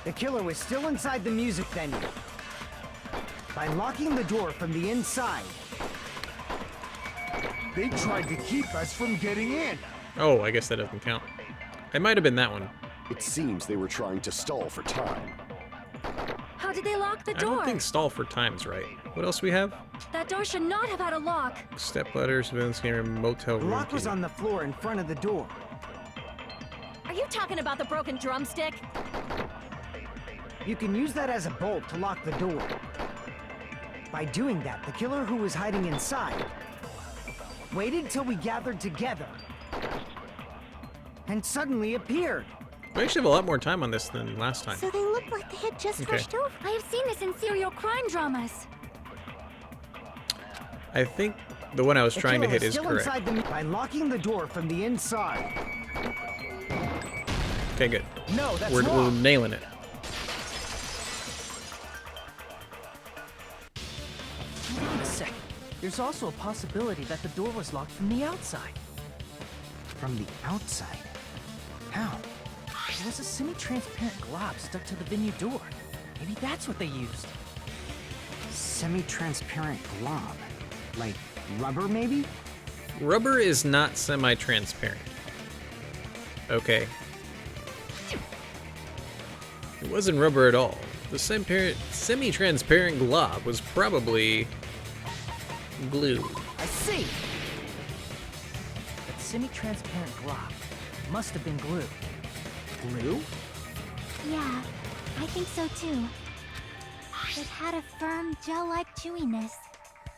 [SPEAKER 11] The killer was still inside the music venue. By locking the door from the inside,
[SPEAKER 9] They tried to keep us from getting in.
[SPEAKER 1] Oh, I guess that doesn't count. It might have been that one.
[SPEAKER 3] It seems they were trying to stall for time.
[SPEAKER 2] How did they lock the
[SPEAKER 1] I
[SPEAKER 2] door?
[SPEAKER 1] don't think stall for time's right. What else we have?
[SPEAKER 2] That door should not have had a lock.
[SPEAKER 1] Stepladder, surveillance camera, motel
[SPEAKER 11] the
[SPEAKER 1] room
[SPEAKER 11] lock was
[SPEAKER 1] key.
[SPEAKER 11] on the floor in front of the door.
[SPEAKER 8] Are you talking about the broken drumstick?
[SPEAKER 11] You can use that as a bolt to lock the door. By doing that, the killer who was hiding inside waited till we gathered together and suddenly appeared.
[SPEAKER 1] We actually have a lot more time on this than last time.
[SPEAKER 4] So they looked like they had just
[SPEAKER 1] Okay.
[SPEAKER 4] rushed over.
[SPEAKER 2] I have seen this in serial crime dramas.
[SPEAKER 1] I think the one I was
[SPEAKER 11] The
[SPEAKER 1] trying to
[SPEAKER 11] killer
[SPEAKER 1] hit
[SPEAKER 11] was
[SPEAKER 1] is
[SPEAKER 11] still
[SPEAKER 1] correct.
[SPEAKER 11] inside the by locking the door from the inside.
[SPEAKER 1] Okay, good.
[SPEAKER 11] No, that's
[SPEAKER 1] We're
[SPEAKER 11] wrong.
[SPEAKER 1] nailing it.
[SPEAKER 10] Wait a second. There's also a possibility that the door was locked from the outside.
[SPEAKER 11] From the outside? How?
[SPEAKER 10] There was a semi-transparent glob stuck to the venue door. Maybe that's what they used.
[SPEAKER 11] Semi-transparent glob. Like rubber, maybe?
[SPEAKER 1] Rubber is not semi-transparent. Okay. It wasn't rubber at all. The semi-transparent glob was probably glue.
[SPEAKER 5] I see.
[SPEAKER 10] That semi-transparent glob must have been glue.
[SPEAKER 5] Glue?
[SPEAKER 2] Yeah, I think so too. It had a firm, gel-like chewiness,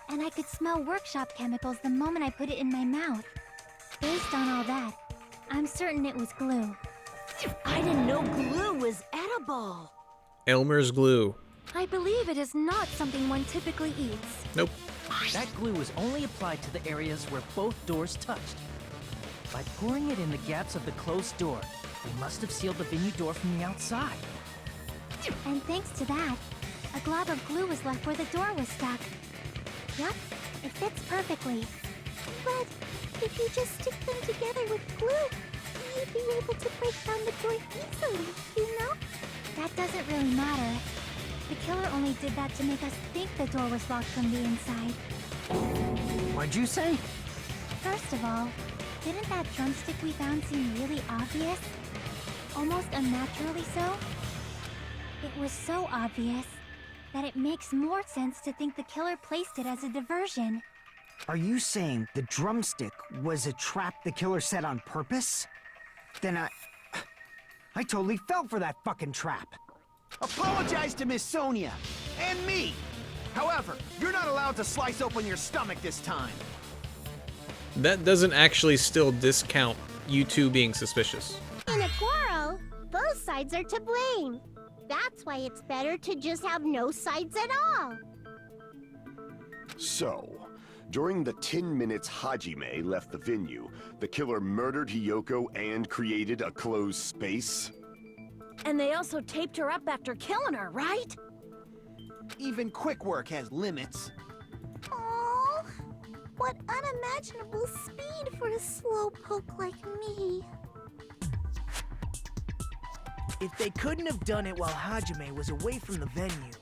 [SPEAKER 2] and I could smell workshop chemicals the moment I put it in my mouth. Based on all that, I'm certain it was glue.
[SPEAKER 8] I didn't know glue was edible.
[SPEAKER 1] Elmer's glue.
[SPEAKER 2] I believe it is not something one typically eats.
[SPEAKER 1] Nope.
[SPEAKER 10] That glue was only applied to the areas where both doors touched. By pouring it in the gaps of the closed door, we must have sealed the venue door from the outside.
[SPEAKER 2] And thanks to that, a glob of glue was left where the door was stuck. Yup, it fits perfectly. But if you just stick them together with glue, you'd be able to break down the door easily, you know? That doesn't really matter. The killer only did that to make us think the door was locked from the inside.
[SPEAKER 5] What'd you say?
[SPEAKER 2] First of all, didn't that drumstick we found seem really obvious? Almost unnaturally so? It was so obvious that it makes more sense to think the killer placed it as a diversion.
[SPEAKER 11] Are you saying the drumstick was a trap the killer set on purpose? Then I totally fell for that fucking trap.
[SPEAKER 9] Apologize to Miss Sonia and me. However, you're not allowed to slice open your stomach this time.
[SPEAKER 1] That doesn't actually still discount you two being suspicious.
[SPEAKER 4] In a quarrel, both sides are to blame. That's why it's better to just have no sides at all.
[SPEAKER 3] So, during the 10 minutes Hajime left the venue, the killer murdered Hiyoko and created a closed space?
[SPEAKER 8] And they also taped her up after killing her, right?
[SPEAKER 9] Even quick work has limits.
[SPEAKER 4] Oh, what unimaginable speed for a slowpoke like me.
[SPEAKER 5] If they couldn't have done it while Hajime was away from the venue,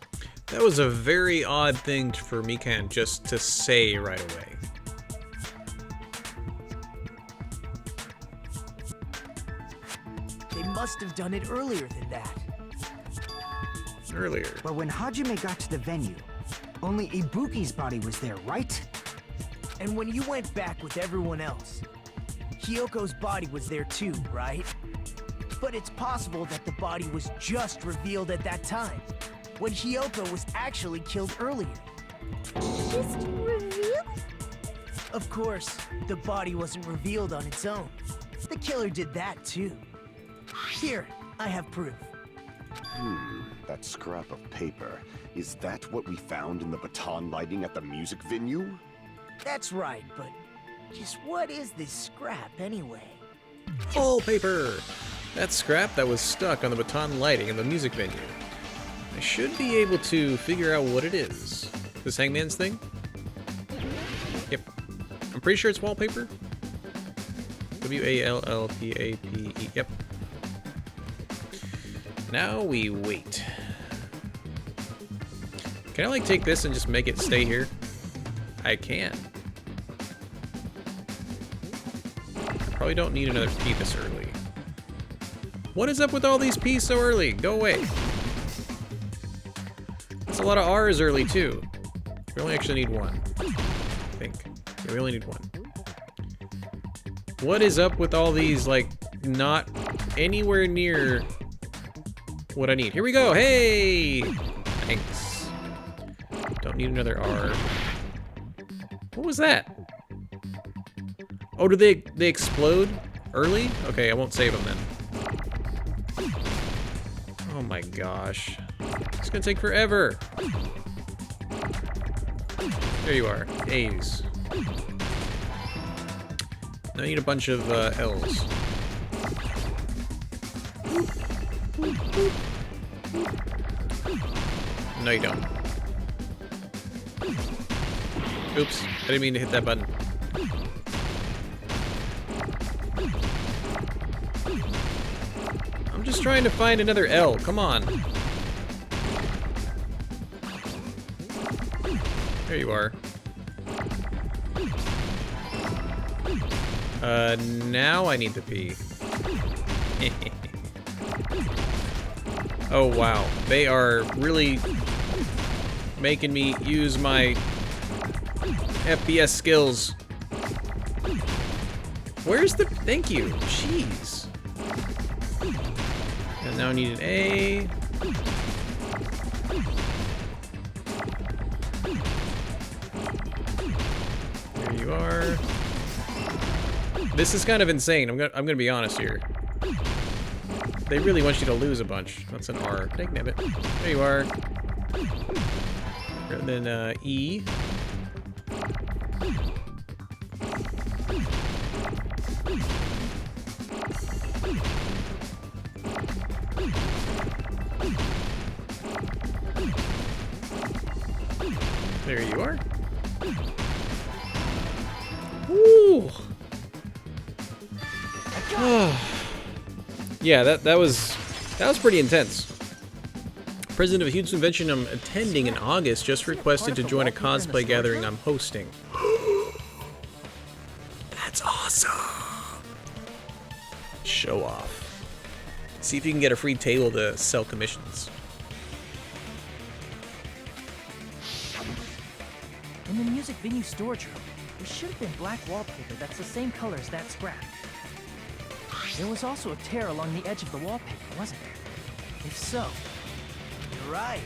[SPEAKER 1] That was a very odd thing for Mikan just to say right away.
[SPEAKER 5] they must have done it earlier than that.
[SPEAKER 1] Earlier.
[SPEAKER 11] But when Hajime got to the venue, only Ibuki's body was there, right?
[SPEAKER 5] And when you went back with everyone else, Hyoko's body was there too, right? But it's possible that the body was just revealed at that time, when Hiyoko was actually killed earlier.
[SPEAKER 4] Just revealed?
[SPEAKER 5] Of course, the body wasn't revealed on its own. The killer did that too. Here, I have proof.
[SPEAKER 3] That scrap of paper. Is that what we found in the baton lighting at the music venue?
[SPEAKER 5] That's right, but just what is this scrap anyway?
[SPEAKER 1] Wallpaper! That scrap that was stuck on the baton lighting in the music venue. I should be able to figure out what it is. This Hangman's thing? Yep. I'm pretty sure it's wallpaper. W-A-L-L-P-A-P-E. Yep. Now we wait. Can I like take this and just make it stay here? I can. Probably don't need another P this early. What is up with all these P's so early? Go away. That's a lot of R's early too. We only actually need one. I think. Yeah, we only need one. What is up with all these, like, not anywhere near what I need? Here we go. Hey! Thanks. Don't need another R. What was that? Oh, do they explode early? Okay, I won't save them then. Oh my gosh. It's gonna take forever. There you are. A's. Now I need a bunch of L's. No, you don't. Oops. I didn't mean to hit that button. I'm just trying to find another L. Come on. There you are. Now I need the P. Oh wow, they are really making me use my FPS skills. Where's the... Thank you. Jeez. And now I need an A. There you are. This is kind of insane. I'm gonna be honest here. They really want you to lose a bunch. That's an R. Dangnabbit. There you are. And then E. There you are. Woo! Yeah, that was pretty intense. President of a huge convention I'm attending in August just requested to join a cosplay gathering I'm hosting. That's awesome. Show off. See if you can get a free table to sell commissions.
[SPEAKER 10] In the music venue storage room, there should have been black wallpaper that's the same color as that scrap. There was also a tear along the edge of the wallpaper, wasn't there? If so,
[SPEAKER 5] You're right.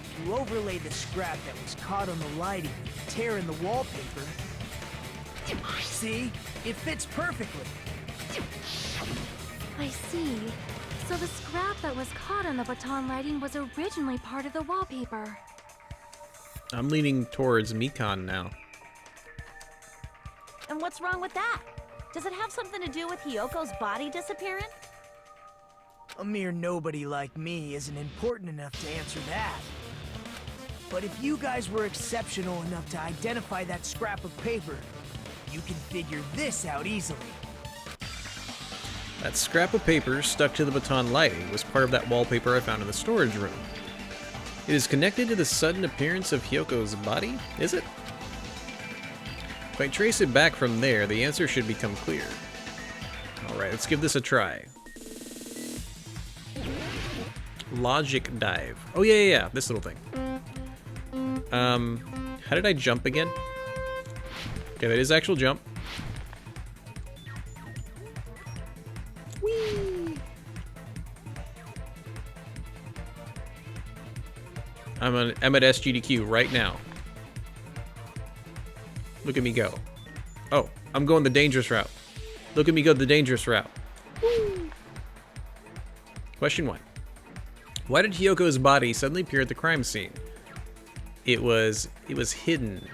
[SPEAKER 5] If you overlay the scrap that was caught on the lighting with the tear in the wallpaper... See? It fits perfectly.
[SPEAKER 2] I see. So the scrap that was caught on the baton lighting was originally part of the wallpaper.
[SPEAKER 1] I'm leaning towards Mikan now.
[SPEAKER 12] And what's wrong with that? Does it have something to do with Hyoko's body disappearing?
[SPEAKER 5] A mere nobody like me isn't important enough to answer that. But if you guys were exceptional enough to identify that scrap of paper, you can figure this out easily.
[SPEAKER 1] That scrap of paper stuck to the baton lighting was part of that wallpaper I found in the storage room. It is connected to the sudden appearance of Hyoko's body, is it? If I trace it back from there, the answer should become clear. Alright, let's give this a try. Logic dive. Oh yeah, this little thing. How did I jump again? Okay, that is actual jump. Whee! I'm at SGDQ right now. Look at me go. Oh, I'm going the dangerous route. Look at me go the dangerous route. Woo. Question 1. Why did Hyoko's body suddenly appear at the crime scene? It was hidden.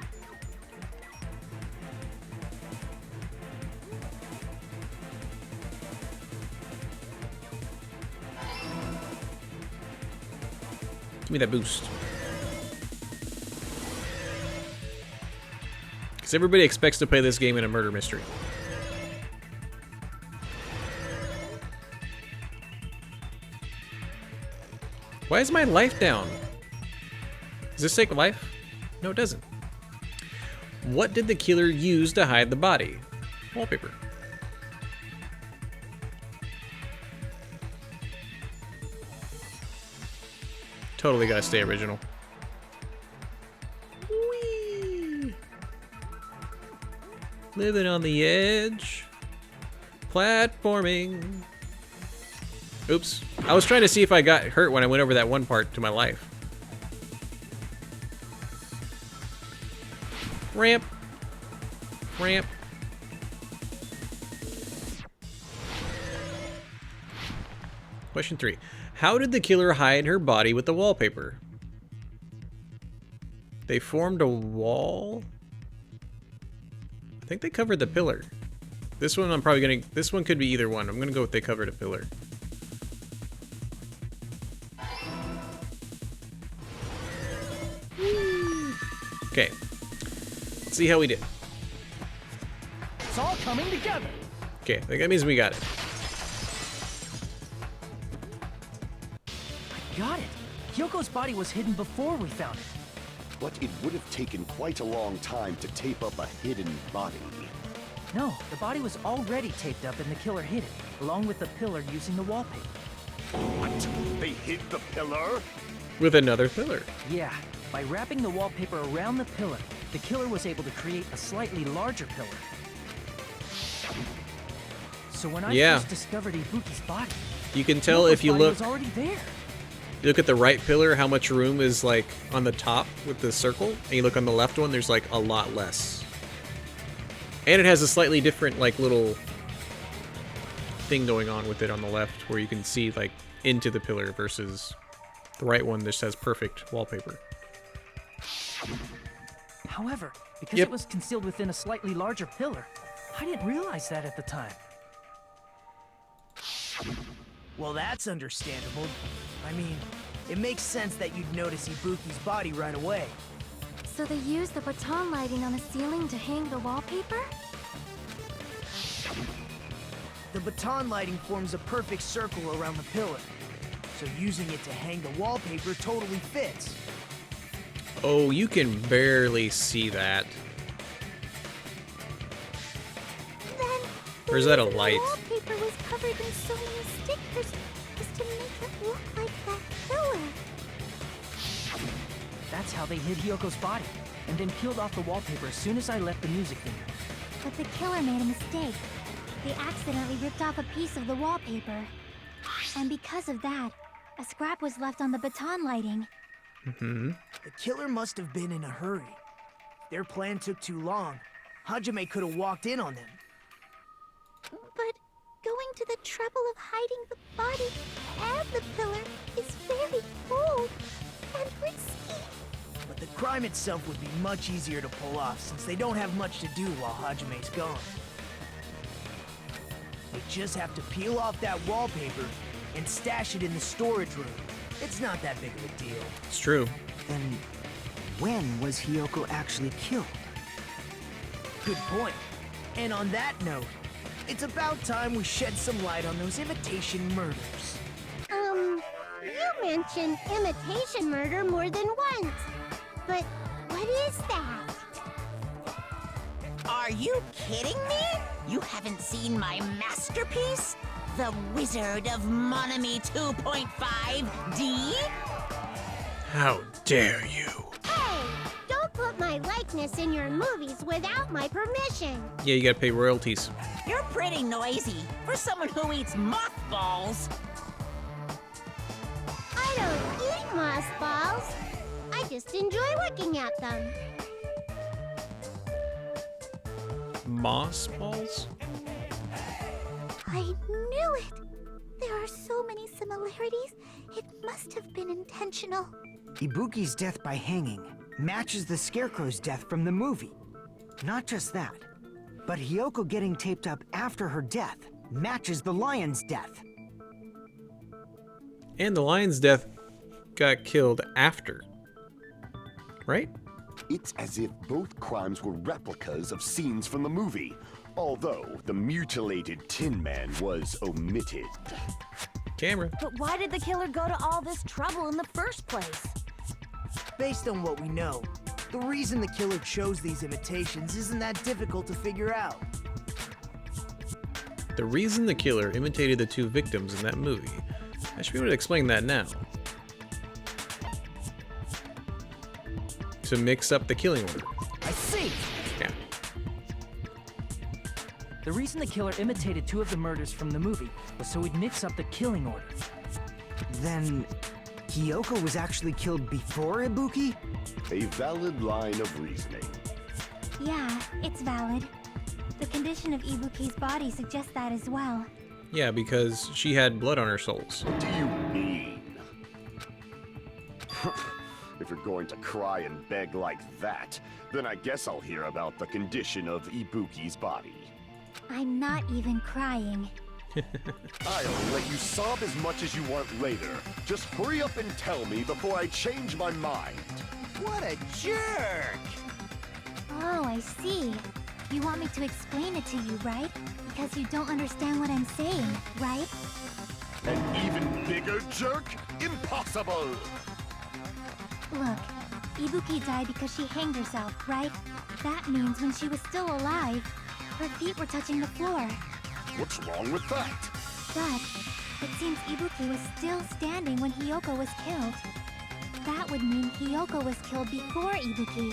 [SPEAKER 1] Give me that boost. Because everybody expects to play this game in a murder mystery. Why is my life down? Does this take life? No, it doesn't. What did the killer use to hide the body? Wallpaper. Totally gotta stay original. Whee! Living on the edge. Platforming. Oops. I was trying to see if I got hurt when I went over that one part to my life. Ramp. Ramp. Question 3. How did the killer hide her body with the wallpaper? They formed a wall? I think they covered the pillar. This one I'm probably gonna... This one could be either one. I'm gonna go with they covered a pillar. Okay. Let's see how we did.
[SPEAKER 10] it's all coming together.
[SPEAKER 1] Okay, that means we got it.
[SPEAKER 10] Got it. Hyoko's body was hidden before we found it.
[SPEAKER 3] But it would have taken quite a long time to tape up a hidden body.
[SPEAKER 10] No, the body was already taped up and the killer hid it, along with the pillar using the wallpaper.
[SPEAKER 3] What? They hid the pillar?
[SPEAKER 1] With another pillar.
[SPEAKER 10] Yeah, by wrapping the wallpaper around the pillar, the killer was able to create a slightly larger pillar. So when I first discovered Ibuki's body,
[SPEAKER 1] you can tell if you look.
[SPEAKER 10] Was already there.
[SPEAKER 1] You look at the right pillar, how much room is like on the top with the circle, and you look on the left one, there's like a lot less. And it has a slightly different like little thing going on with it on the left, where you can see like into the pillar versus the right one that says perfect wallpaper.
[SPEAKER 10] However, because it was concealed within a slightly larger pillar, I didn't realize that at the time.
[SPEAKER 5] Well, that's understandable. I mean, it makes sense that you'd notice Ibuki's body right away.
[SPEAKER 2] So they used the baton lighting on the ceiling to hang the wallpaper?
[SPEAKER 5] The baton lighting forms a perfect circle around the pillar, so using it to hang the wallpaper totally fits.
[SPEAKER 1] Oh, you can barely see that.
[SPEAKER 2] Then
[SPEAKER 1] or is that a light?
[SPEAKER 2] The wallpaper was covered in so many stickers just to make it look like that pillar.
[SPEAKER 10] That's how they hid Hyoko's body, and then peeled off the wallpaper as soon as I left the music venue.
[SPEAKER 2] But the killer made a mistake. They accidentally ripped off a piece of the wallpaper. And because of that, a scrap was left on the baton lighting.
[SPEAKER 5] The killer must have been in a hurry. If their plan took too long, Hajime could have walked in on them.
[SPEAKER 2] But going to the trouble of hiding the body and the pillar is very bold and risky.
[SPEAKER 5] But the crime itself would be much easier to pull off since they don't have much to do while Hajime's gone. They just have to peel off that wallpaper and stash it in the storage room. It's not that big of a deal.
[SPEAKER 1] It's true.
[SPEAKER 11] Then, when was Hyoko actually killed?
[SPEAKER 5] Good point. And on that note, it's about time we shed some light on those imitation murders.
[SPEAKER 4] You mentioned imitation murder more than once. But what is that?
[SPEAKER 8] Are you kidding me? You haven't seen my masterpiece? The Wizard of Monami 2.5D?
[SPEAKER 1] How dare you?
[SPEAKER 4] Hey, don't put my likeness in your movies without my permission.
[SPEAKER 1] Yeah, you gotta pay royalties.
[SPEAKER 8] You're pretty noisy for someone who eats mothballs.
[SPEAKER 4] I don't eat mothballs. I just enjoy looking at them.
[SPEAKER 1] Moss balls?
[SPEAKER 2] I knew it! There are so many similarities. It must have been intentional.
[SPEAKER 11] Ibuki's death by hanging matches the Scarecrow's death from the movie. Not just that, but Hyoko getting taped up after her death matches the lion's death.
[SPEAKER 1] And the lion's death got killed after. Right?
[SPEAKER 3] It's as if both crimes were replicas of scenes from the movie, although the mutilated Tin Man was omitted.
[SPEAKER 1] Camera.
[SPEAKER 12] But why did the killer go to all this trouble in the first place?
[SPEAKER 5] Based on what we know, the reason the killer chose these imitations isn't that difficult to figure out.
[SPEAKER 1] The reason the killer imitated the two victims in that movie. I should be able to explain that now. To mix up the killing order.
[SPEAKER 5] I see!
[SPEAKER 1] Yeah.
[SPEAKER 10] The reason the killer imitated two of the murders from the movie was so he'd mix up the killing order.
[SPEAKER 11] Then, Hyoko was actually killed before Ibuki?
[SPEAKER 3] A valid line of reasoning.
[SPEAKER 2] Yeah, it's valid. The condition of Ibuki's body suggests that as well.
[SPEAKER 1] Yeah, because she had blood on her soles.
[SPEAKER 3] What do you mean? If you're going to cry and beg like that, then I guess I'll hear about the condition of Ibuki's body.
[SPEAKER 2] I'm not even crying.
[SPEAKER 3] I'll let you sob as much as you want later. Just hurry up and tell me before I change my mind.
[SPEAKER 5] What a jerk!
[SPEAKER 2] Oh, I see. You want me to explain it to you, right? Because you don't understand what I'm saying, right?
[SPEAKER 3] An even bigger jerk? Impossible!
[SPEAKER 2] Look, Ibuki died because she hanged herself, right? That means when she was still alive, her feet were touching the floor.
[SPEAKER 3] What's wrong with that?
[SPEAKER 2] But It seems Ibuki was still standing when Hiyoko was killed. That would mean Hiyoko was killed before Ibuki.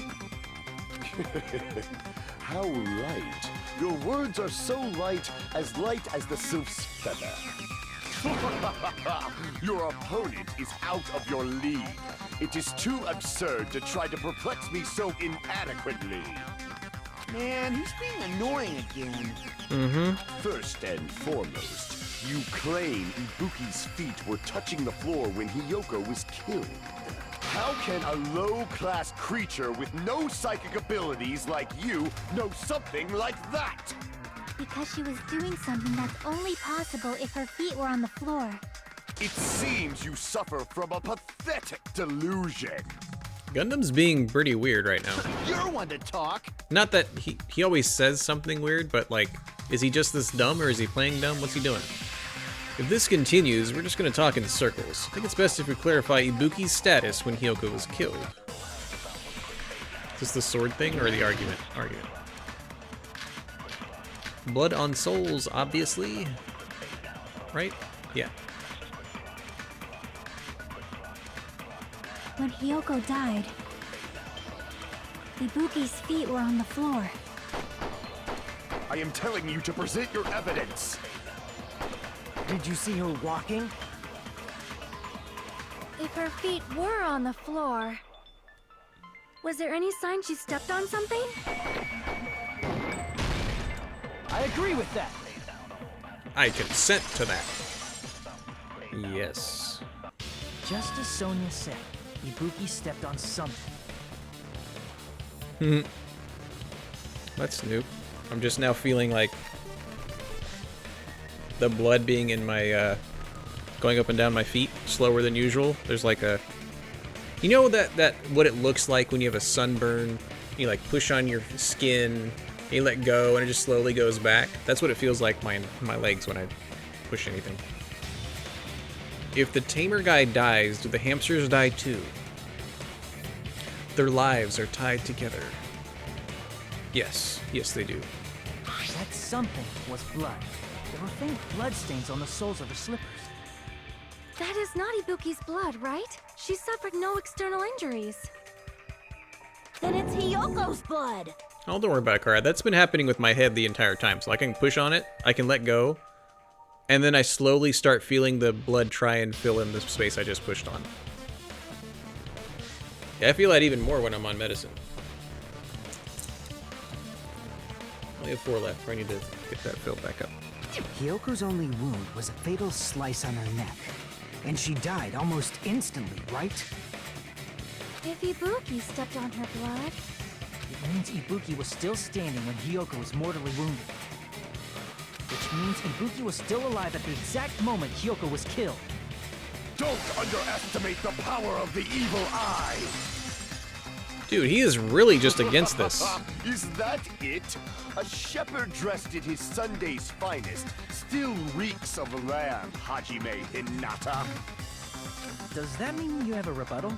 [SPEAKER 3] How light. Your words are so light as the sylph's feather. Your opponent is out of your league. It is too absurd to try to perplex me so inadequately.
[SPEAKER 5] Man, he's being annoying again.
[SPEAKER 3] First and foremost, you claim Ibuki's feet were touching the floor when Hiyoko was killed. How can a low-class creature with no psychic abilities like you know something like that?
[SPEAKER 2] Because she was doing something that's only possible if her feet were on the floor.
[SPEAKER 3] It seems you suffer from a pathetic delusion.
[SPEAKER 1] Gundam's being pretty weird right now.
[SPEAKER 5] You're one to talk.
[SPEAKER 1] Not that he always says something weird, but like, is he just this dumb or is he playing dumb? What's he doing? If this continues, we're just gonna talk in circles. I think it's best if we clarify Ibuki's status when Hiyoko was killed. Is this the sword thing or the argument? Argument. Blood on souls, obviously. Right? Yeah.
[SPEAKER 2] When Hiyoko died, Ibuki's feet were on the floor.
[SPEAKER 3] I am telling you to present your evidence.
[SPEAKER 11] Did you see her walking?
[SPEAKER 2] If her feet were on the floor, was there any sign she stepped on something?
[SPEAKER 10] I agree with that.
[SPEAKER 1] I consent to that. Yes.
[SPEAKER 10] Just as Sonia said, Ibuki stepped on something.
[SPEAKER 1] That's new. I'm just now feeling like the blood being in my, going up and down my feet slower than usual. There's like a, you know that what it looks like when you have a sunburn, you like push on your skin, you let go and it just slowly goes back. That's what it feels like my legs when I push anything. If the tamer guy dies, do the hamsters die too? Their lives are tied together. Yes, yes they do.
[SPEAKER 10] That something was blood. There were faint blood stains on the soles of her slippers.
[SPEAKER 2] That is not Ibuki's blood, right? She suffered no external injuries.
[SPEAKER 12] Then it's Hiyoko's blood.
[SPEAKER 1] Oh, don't worry about it, Kara. That's been happening with my head the entire time. So I can push on it, I can let go, and then I slowly start feeling the blood try and fill in the space I just pushed on. Yeah, I feel that even more when I'm on medicine. I only have 4 left. I need to get that filled back up.
[SPEAKER 11] Hiyoko's only wound was a fatal slice on her neck. And she died almost instantly, right?
[SPEAKER 2] If Ibuki stepped on her blood...
[SPEAKER 10] It means Ibuki was still standing when Hiyoko was mortally wounded. Which means Ibuki was still alive at the exact moment Hiyoko was killed.
[SPEAKER 3] Don't underestimate the power of the evil eye!
[SPEAKER 1] Dude, he is really just against this.
[SPEAKER 3] Is that it? A shepherd dressed in his Sunday's finest still reeks of lamb, Hajime Hinata.
[SPEAKER 10] Does that mean you have a rebuttal?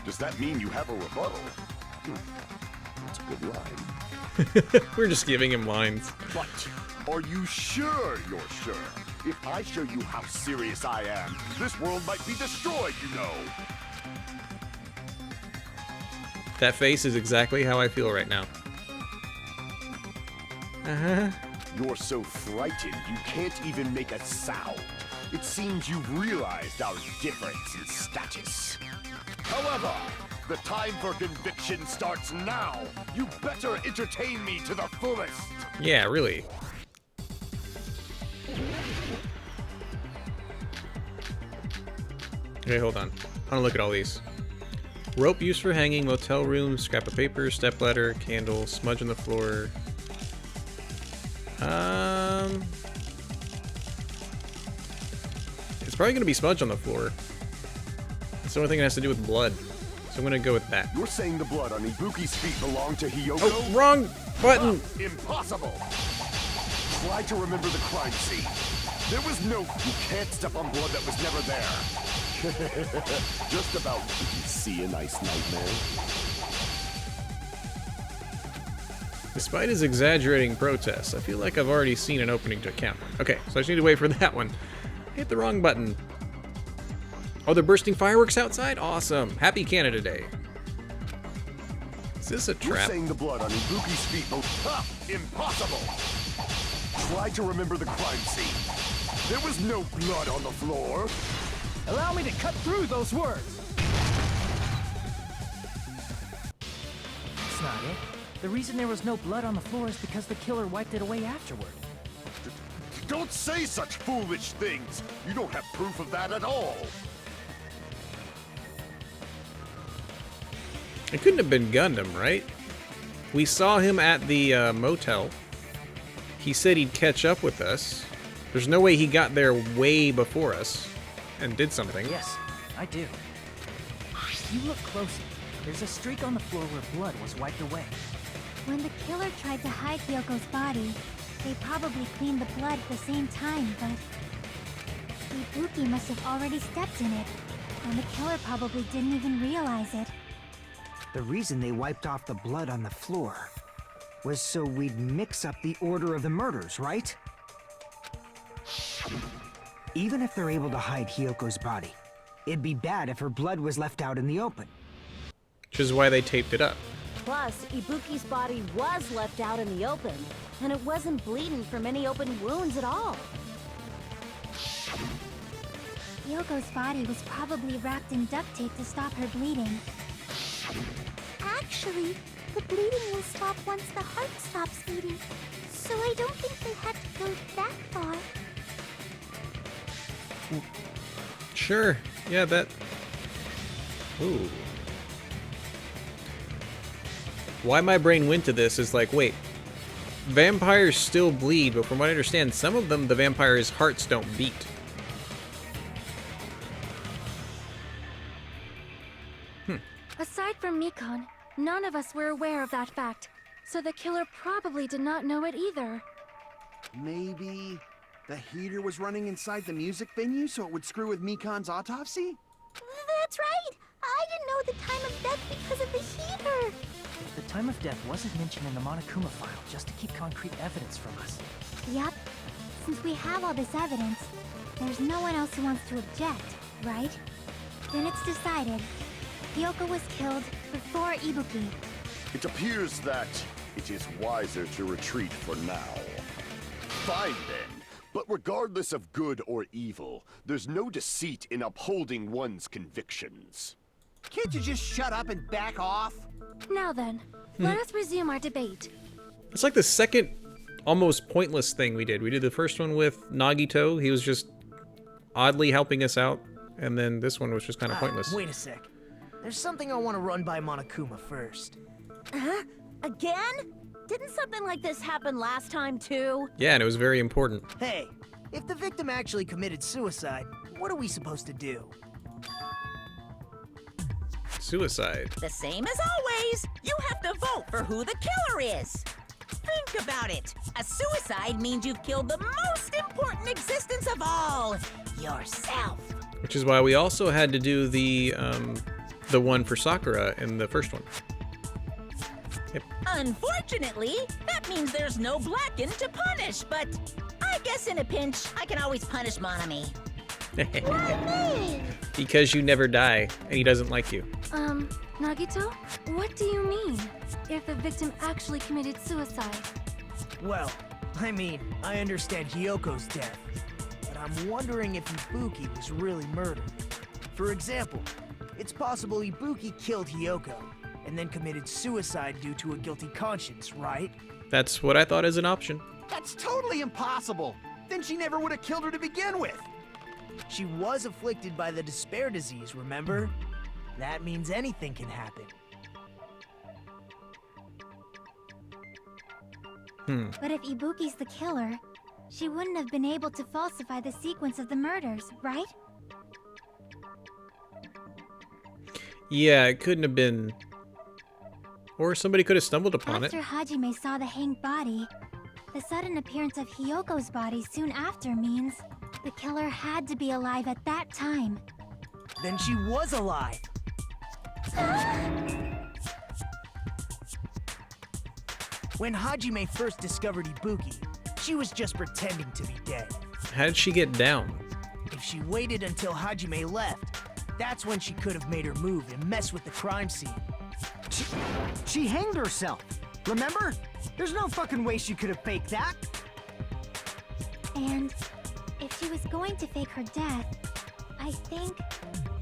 [SPEAKER 3] Does that mean you have a rebuttal? That's a good line.
[SPEAKER 1] We're just giving him lines.
[SPEAKER 3] But are you sure you're sure? If I show you how serious I am, this world might be destroyed, you know.
[SPEAKER 1] That face is exactly how I feel right now.
[SPEAKER 3] You're so frightened you can't even make a sound. It seems you've realized our difference in status. However, the time for conviction starts now. You better entertain me to the fullest.
[SPEAKER 1] Yeah, really. Okay, hold on. I want to look at all these. Rope used for hanging, motel room, scrap of paper, stepladder, candle, smudge on the floor. It's probably gonna be smudge on the floor. It's the only thing that has to do with blood. So I'm gonna go with that.
[SPEAKER 3] You're saying the blood on Ibuki's feet belonged to Hiyoko?
[SPEAKER 1] Oh, wrong button!
[SPEAKER 3] Impossible! Try to remember the crime scene. There was no... You can't step on blood that was never there. Just about. Did you see a nice nightmare?
[SPEAKER 1] Despite his exaggerating protests, I feel like I've already seen an opening to account. Okay, so I just need to wait for that one. Hit the wrong button. Oh, they're bursting fireworks outside? Awesome. Happy Canada Day. Is this a
[SPEAKER 3] You're
[SPEAKER 1] trap?
[SPEAKER 3] saying the blood on Ibuki's feet. Oh, impossible! Try to remember the crime scene. There was no blood on the floor.
[SPEAKER 10] Allow me to cut through those words. That's not it. The reason there was no blood on the floor is because the killer wiped it away afterward.
[SPEAKER 3] Don't say such foolish things. You don't have proof of that at all.
[SPEAKER 1] It couldn't have been Gundam, right? We saw him at the motel. He said he'd catch up with us. There's no way he got there way before us and did something.
[SPEAKER 10] Yes, I do. If you look closely, there's a streak on the floor where blood was wiped away.
[SPEAKER 2] When the killer tried to hide Hyoko's body, they probably cleaned the blood at the same time, but Ibuki must have already stepped in it, and the killer probably didn't even realize it.
[SPEAKER 11] The reason they wiped off the blood on the floor was so we'd mix up the order of the murders, right? Even if they're able to hide Hyoko's body, it'd be bad if her blood was left out in the open.
[SPEAKER 1] Which is why they taped it up.
[SPEAKER 12] Plus, Ibuki's body was left out in the open, and it wasn't bleeding from any open wounds at all.
[SPEAKER 2] Hyoko's body was probably wrapped in duct tape to stop her bleeding. Actually, the bleeding will stop once the heart stops beating, so I don't think they had to go that far.
[SPEAKER 1] Sure. Yeah, that... Ooh. Why my brain went to this is like, wait, vampires still bleed, but from what I understand, some of them, the vampires' hearts don't beat.
[SPEAKER 13] Aside from Mikon, none of us were aware of that fact, so the killer probably did not know it either.
[SPEAKER 9] Maybe the heater was running inside the music venue so it would screw with Mikon's autopsy?
[SPEAKER 2] That's right! I didn't know the time of death because of the heater!
[SPEAKER 10] The time of death wasn't mentioned in the Monokuma file just to keep concrete evidence from us.
[SPEAKER 2] Yup. Since we have all this evidence, there's no one else who wants to object, right? Then it's decided. Hyoko was killed before Ibuki.
[SPEAKER 3] It appears that it is wiser to retreat for now. Fine then, but regardless of good or evil, there's no deceit in upholding one's convictions.
[SPEAKER 9] Can't you just shut up and back off?
[SPEAKER 13] Now then, let us resume our debate.
[SPEAKER 1] It's like the second almost pointless thing we did. We did the first one with Nagito. He was just oddly helping us out. And then this one was just kind of pointless.
[SPEAKER 5] Wait a sec. There's something I want to run by Monokuma first.
[SPEAKER 12] Huh? Again? Didn't something like this happen last time too?
[SPEAKER 1] Yeah, and it was very important.
[SPEAKER 5] Hey, if the victim actually committed suicide, what are we supposed to do?
[SPEAKER 1] Suicide.
[SPEAKER 8] The same as always. You have to vote for who the killer is. Think about it. A suicide means you've killed the most important existence of all, yourself.
[SPEAKER 1] Which is why we also had to do the one for Sakura in the first one. Yep.
[SPEAKER 8] Unfortunately, that means there's no Blacken to punish, but I guess in a pinch, I can always punish Monami.
[SPEAKER 1] Because you never die, and he doesn't like you.
[SPEAKER 13] Nagito? What do you mean? If the victim actually committed suicide?
[SPEAKER 5] Well, I mean, I understand Hyoko's death, but I'm wondering if Ibuki was really murdered. For example, it's possible Ibuki killed Hyoko, and then committed suicide due to a guilty conscience, right?
[SPEAKER 1] That's what I thought as an option.
[SPEAKER 9] That's totally impossible. Then she never would have killed her to begin with.
[SPEAKER 5] She was afflicted by the despair disease, remember? That means anything can happen.
[SPEAKER 2] But if Ibuki's the killer, she wouldn't have been able to falsify the sequence of the murders, right?
[SPEAKER 1] Yeah, it couldn't have been... Or somebody could have stumbled upon
[SPEAKER 2] After
[SPEAKER 1] it.
[SPEAKER 2] Hajime saw the hanged body, the sudden appearance of Hyoko's body soon after means the killer had to be alive at that time.
[SPEAKER 5] Then she was alive! When Hajime first discovered Ibuki, she was just pretending to be dead.
[SPEAKER 1] How did she get down?
[SPEAKER 5] If she waited until Hajime left, that's when she could have made her move and messed with the crime scene.
[SPEAKER 11] She hanged herself. Remember? There's no fucking way she could have faked that.
[SPEAKER 2] And if she was going to fake her death, I think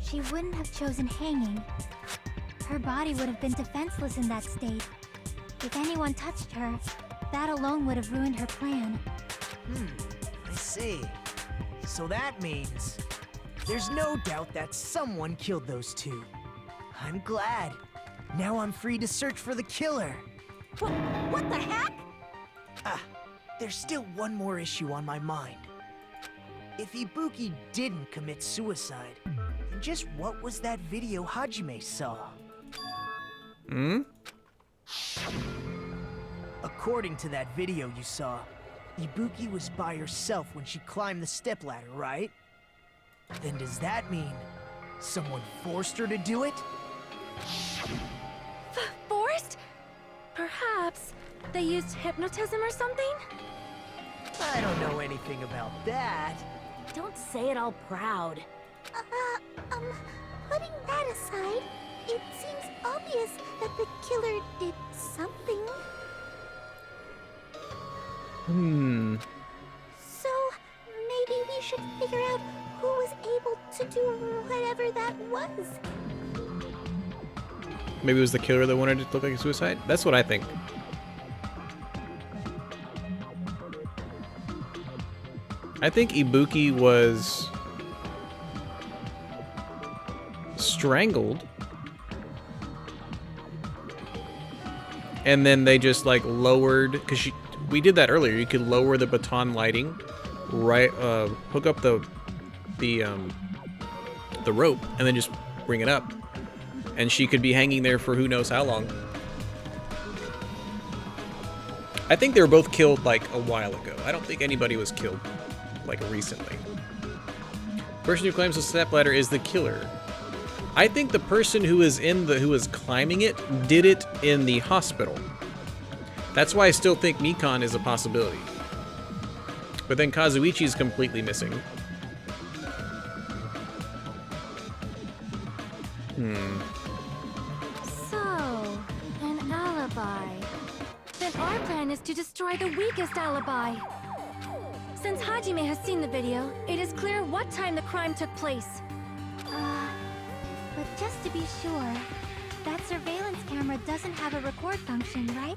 [SPEAKER 2] she wouldn't have chosen hanging. Her body would have been defenseless in that state. If anyone touched her, that alone would have ruined her plan.
[SPEAKER 5] I see. So that means there's no doubt that someone killed those two. I'm glad. Now I'm free to search for the killer.
[SPEAKER 12] What the heck?
[SPEAKER 5] There's still one more issue on my mind. If Ibuki didn't commit suicide, then just what was that video Hajime saw? According to that video you saw, Ibuki was by herself when she climbed the stepladder, right? Then does that mean someone forced her to do it?
[SPEAKER 13] Forced? Perhaps they used hypnotism or something?
[SPEAKER 5] I don't know anything about that.
[SPEAKER 12] Don't say it all proud.
[SPEAKER 2] Putting that aside, it seems obvious that the killer did something. So, maybe we should figure out who was able to do whatever that was.
[SPEAKER 1] Maybe it was the killer that wanted it to look like a suicide? That's what I think. I think Ibuki was strangled. And then they just like lowered, because we did that earlier. You could lower the baton lighting, right? Hook up the rope, and then just bring it up, and she could be hanging there for who knows how long. I think they were both killed like a while ago. I don't think anybody was killed like recently. The person who climbs the stepladder is the killer. I think the person who is climbing it did it in the hospital. That's why I still think Mikan is a possibility. But then Kazuichi's completely missing.
[SPEAKER 13] So, an alibi. Then our plan is to destroy the weakest alibi. Since Hajime has seen the video, it is clear what time the crime took place.
[SPEAKER 2] But just to be sure, that surveillance camera doesn't have a record function, right?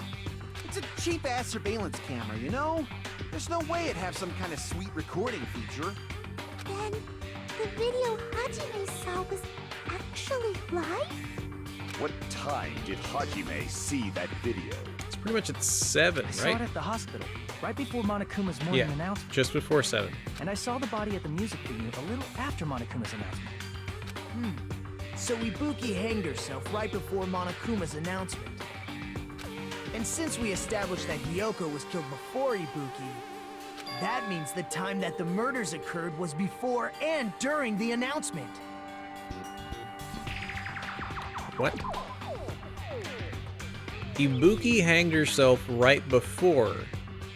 [SPEAKER 9] It's a cheap-ass surveillance camera, you know? There's no way it'd have some kind of sweet recording feature.
[SPEAKER 2] Then, the video Hajime saw was actually live?
[SPEAKER 3] What time did Hajime see that video?
[SPEAKER 1] It's pretty much at 7,
[SPEAKER 10] I
[SPEAKER 1] right?
[SPEAKER 10] saw it at the hospital, right before Monokuma's morning announcement.
[SPEAKER 1] Just before 7.
[SPEAKER 10] And I saw the body at the music venue a little after Monokuma's announcement.
[SPEAKER 5] So Ibuki hanged herself right before Monokuma's announcement. And since we established that Hyoko was killed before Ibuki, that means the time that the murders occurred was before and during the announcement.
[SPEAKER 1] What? Ibuki hanged herself right before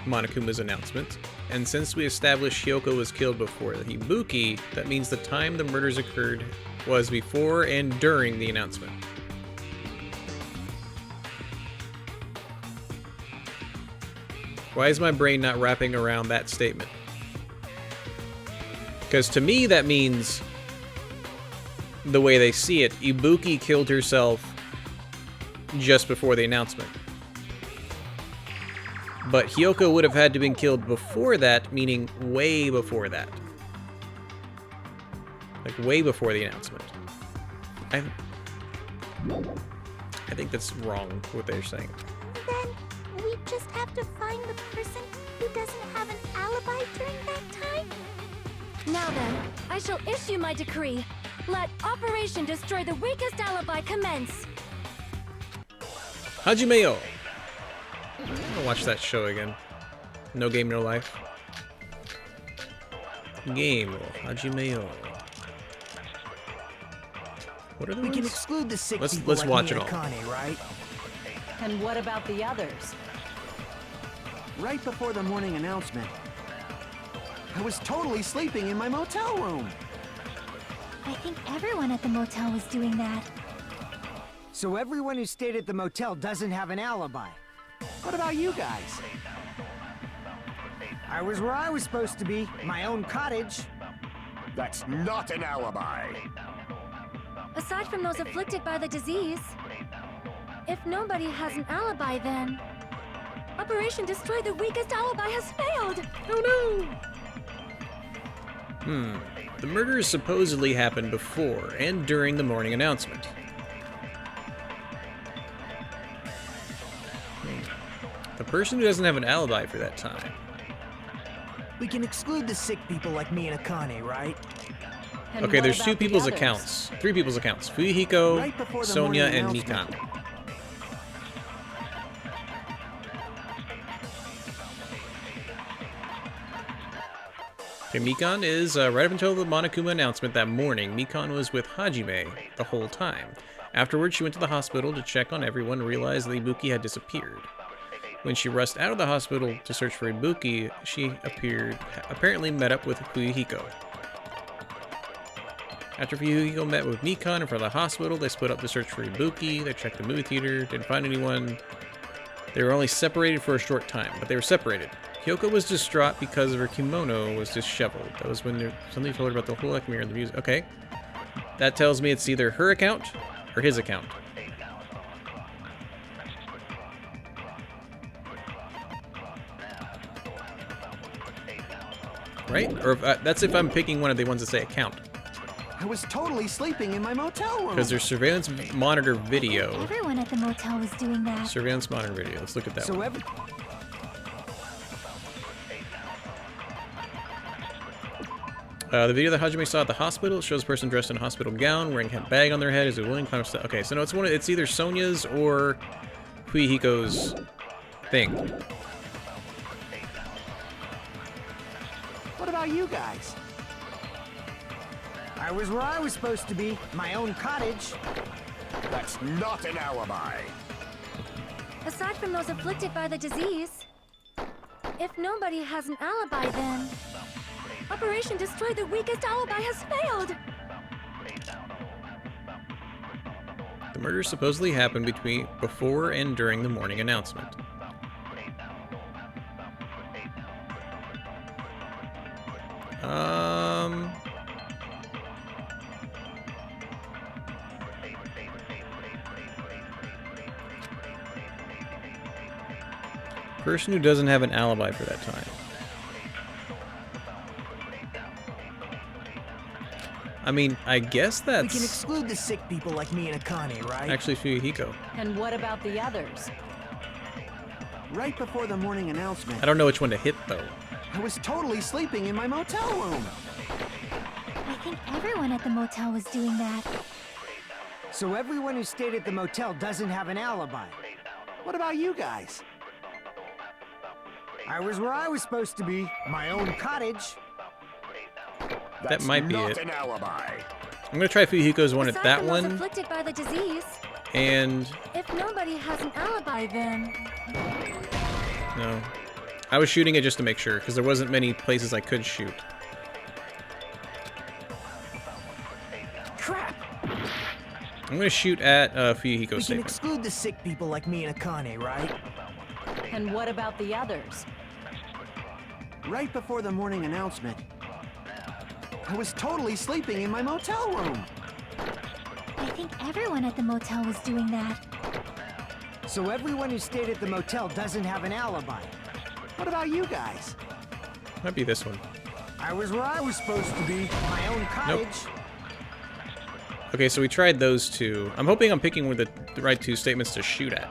[SPEAKER 1] Monokuma's announcement, and since we established Hyoko was killed before Ibuki, that means the time the murders occurred was before and during the announcement. Why is my brain not wrapping around that statement? Because to me that means, the way they see it, Ibuki killed herself just before the announcement. But Hyoko would have had to have been killed before that, meaning way before that. Like way before the announcement. I think that's wrong, what they're saying.
[SPEAKER 2] Then, we just have to find the person who doesn't have an alibi during that time?
[SPEAKER 13] Now then, I shall issue my decree. Let Operation Destroy the Weakest Alibi commence.
[SPEAKER 1] Hajime-o. I'm gonna watch that show again. No Game, No Life. Game, Hajime-o. What are the
[SPEAKER 5] We can
[SPEAKER 1] ones?
[SPEAKER 5] exclude the sick
[SPEAKER 1] Let's
[SPEAKER 5] people like
[SPEAKER 1] watch it all.
[SPEAKER 5] Miyakane, right?
[SPEAKER 8] And what about the others?
[SPEAKER 9] Right before the morning announcement, I was totally sleeping in my motel room.
[SPEAKER 2] I think everyone at the motel was doing that.
[SPEAKER 11] So everyone who stayed at the motel doesn't have an alibi.
[SPEAKER 9] What about you guys?
[SPEAKER 11] I was where I was supposed to be, my own cottage.
[SPEAKER 3] That's not an alibi.
[SPEAKER 13] Aside from those afflicted by the disease, if nobody has an alibi, then Operation Destroy the Weakest Alibi has failed. Oh no!
[SPEAKER 1] The murders supposedly happened before and during the morning announcement. The person who doesn't have an alibi for that time.
[SPEAKER 5] We can exclude the sick people like me and Akane, right?
[SPEAKER 8] And
[SPEAKER 1] Okay,
[SPEAKER 8] what
[SPEAKER 1] there's
[SPEAKER 8] about
[SPEAKER 1] two
[SPEAKER 8] the
[SPEAKER 1] people's
[SPEAKER 8] others?
[SPEAKER 1] accounts. Three people's accounts. Fuyuhiko,
[SPEAKER 9] Right before the
[SPEAKER 1] Sonia,
[SPEAKER 9] morning
[SPEAKER 1] and
[SPEAKER 9] announcement.
[SPEAKER 1] Mikan. Okay, Mikan is, right up until the Monokuma announcement that morning, Mikan was with Hajime the whole time. Afterwards, she went to the hospital to check on everyone and realized that Ibuki had disappeared. When she rushed out of the hospital to search for Ibuki, she apparently met up with Fuyuhiko. After Fuyuhiko met with Mikan in front of the hospital, they split up to search for Ibuki. They checked the movie theater, didn't find anyone. They were only separated for a short time, but they were separated. Kyoko was distraught because her kimono was disheveled. That was when somebody told her about the whole mirror and the music. Okay. That tells me it's either her account or his account. Right? Or if, that's if I'm picking one of the ones that say account.
[SPEAKER 9] I was totally sleeping in my motel room.
[SPEAKER 1] Because there's surveillance monitor video.
[SPEAKER 2] Everyone at the motel was doing that.
[SPEAKER 1] Surveillance monitor video. Let's look at that one. The video that Hajime saw at the hospital shows a person dressed in a hospital gown, wearing a bag on their head, is a willing climber. Okay, so no, it's either Sonia's or Fuyuhiko's thing.
[SPEAKER 9] What about you guys?
[SPEAKER 11] I was where I was supposed to be, my own cottage.
[SPEAKER 3] That's not an alibi.
[SPEAKER 13] Aside from those afflicted by the disease, if nobody has an alibi, then Operation Destroy the Weakest Alibi has failed.
[SPEAKER 1] The murder supposedly happened before and during the morning announcement. Person who doesn't have an alibi for that time. I mean, I guess that's...
[SPEAKER 5] We can exclude the sick people like me and Akane, right?
[SPEAKER 1] Actually, Fuyuhiko.
[SPEAKER 8] And what about the others?
[SPEAKER 9] Right before the morning announcement.
[SPEAKER 1] I don't know which one to hit, though.
[SPEAKER 9] I was totally sleeping in my motel room.
[SPEAKER 2] I think everyone at the motel was doing that.
[SPEAKER 11] So everyone who stayed at the motel doesn't have an alibi.
[SPEAKER 9] What about you guys?
[SPEAKER 11] I was where I was supposed to be, my own cottage.
[SPEAKER 1] That might be
[SPEAKER 3] not
[SPEAKER 1] it.
[SPEAKER 3] An alibi.
[SPEAKER 1] I'm gonna try Fuyuhiko's one at
[SPEAKER 13] Aside
[SPEAKER 1] that
[SPEAKER 13] from those
[SPEAKER 1] one,
[SPEAKER 13] afflicted by the disease,
[SPEAKER 1] and
[SPEAKER 13] if nobody has an alibi, then
[SPEAKER 1] no. I was shooting it just to make sure, because there wasn't many places I could shoot.
[SPEAKER 5] Crap!
[SPEAKER 1] I'm gonna shoot at Fuyuhiko's
[SPEAKER 5] We can
[SPEAKER 1] statement.
[SPEAKER 5] exclude the sick people like me and Akane, right?
[SPEAKER 8] And what about the others?
[SPEAKER 9] Right before the morning announcement. I was totally sleeping in my motel room.
[SPEAKER 2] I think everyone at the motel was doing that.
[SPEAKER 11] So everyone who stayed at the motel doesn't have an alibi.
[SPEAKER 9] What about you guys?
[SPEAKER 1] Might be this one.
[SPEAKER 11] I was where I was supposed to be, my own cottage.
[SPEAKER 1] Okay, so we tried those two. I'm hoping I'm picking one of the right two statements to shoot at.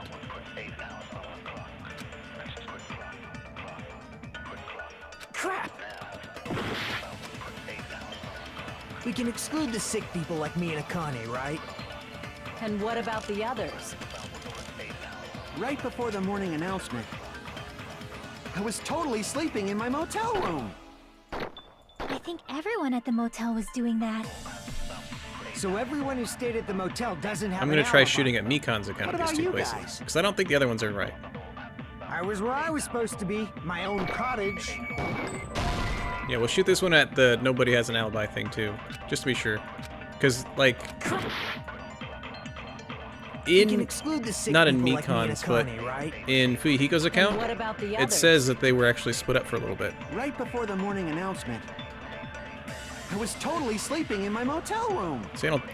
[SPEAKER 5] Crap! We can exclude the sick people like me and Akane, right?
[SPEAKER 8] And what about the others?
[SPEAKER 9] Right before the morning announcement. I was totally sleeping in my motel room.
[SPEAKER 2] I think everyone at the motel was doing that.
[SPEAKER 11] So everyone who stayed at the motel doesn't have
[SPEAKER 1] I'm
[SPEAKER 11] an
[SPEAKER 1] gonna try
[SPEAKER 11] alibi.
[SPEAKER 1] shooting at Mikan's account
[SPEAKER 9] What
[SPEAKER 1] of these
[SPEAKER 9] about
[SPEAKER 1] two
[SPEAKER 9] you
[SPEAKER 1] places.
[SPEAKER 9] guys?
[SPEAKER 1] Because I don't think the other ones are right.
[SPEAKER 11] I was where I was supposed to be, my own cottage.
[SPEAKER 1] Yeah, we'll shoot this one at the nobody has an alibi thing too, just to be sure. Because, like,
[SPEAKER 5] You can exclude the sick
[SPEAKER 1] not in
[SPEAKER 5] people like me and
[SPEAKER 1] Mikan's, but
[SPEAKER 5] Akane, right?
[SPEAKER 1] in Fuyuhiko's account,
[SPEAKER 12] what about the
[SPEAKER 1] it
[SPEAKER 12] others?
[SPEAKER 1] says that they were actually split up for a little bit.
[SPEAKER 9] Right before the morning announcement, I was totally sleeping in my motel room.
[SPEAKER 1] See, I don't,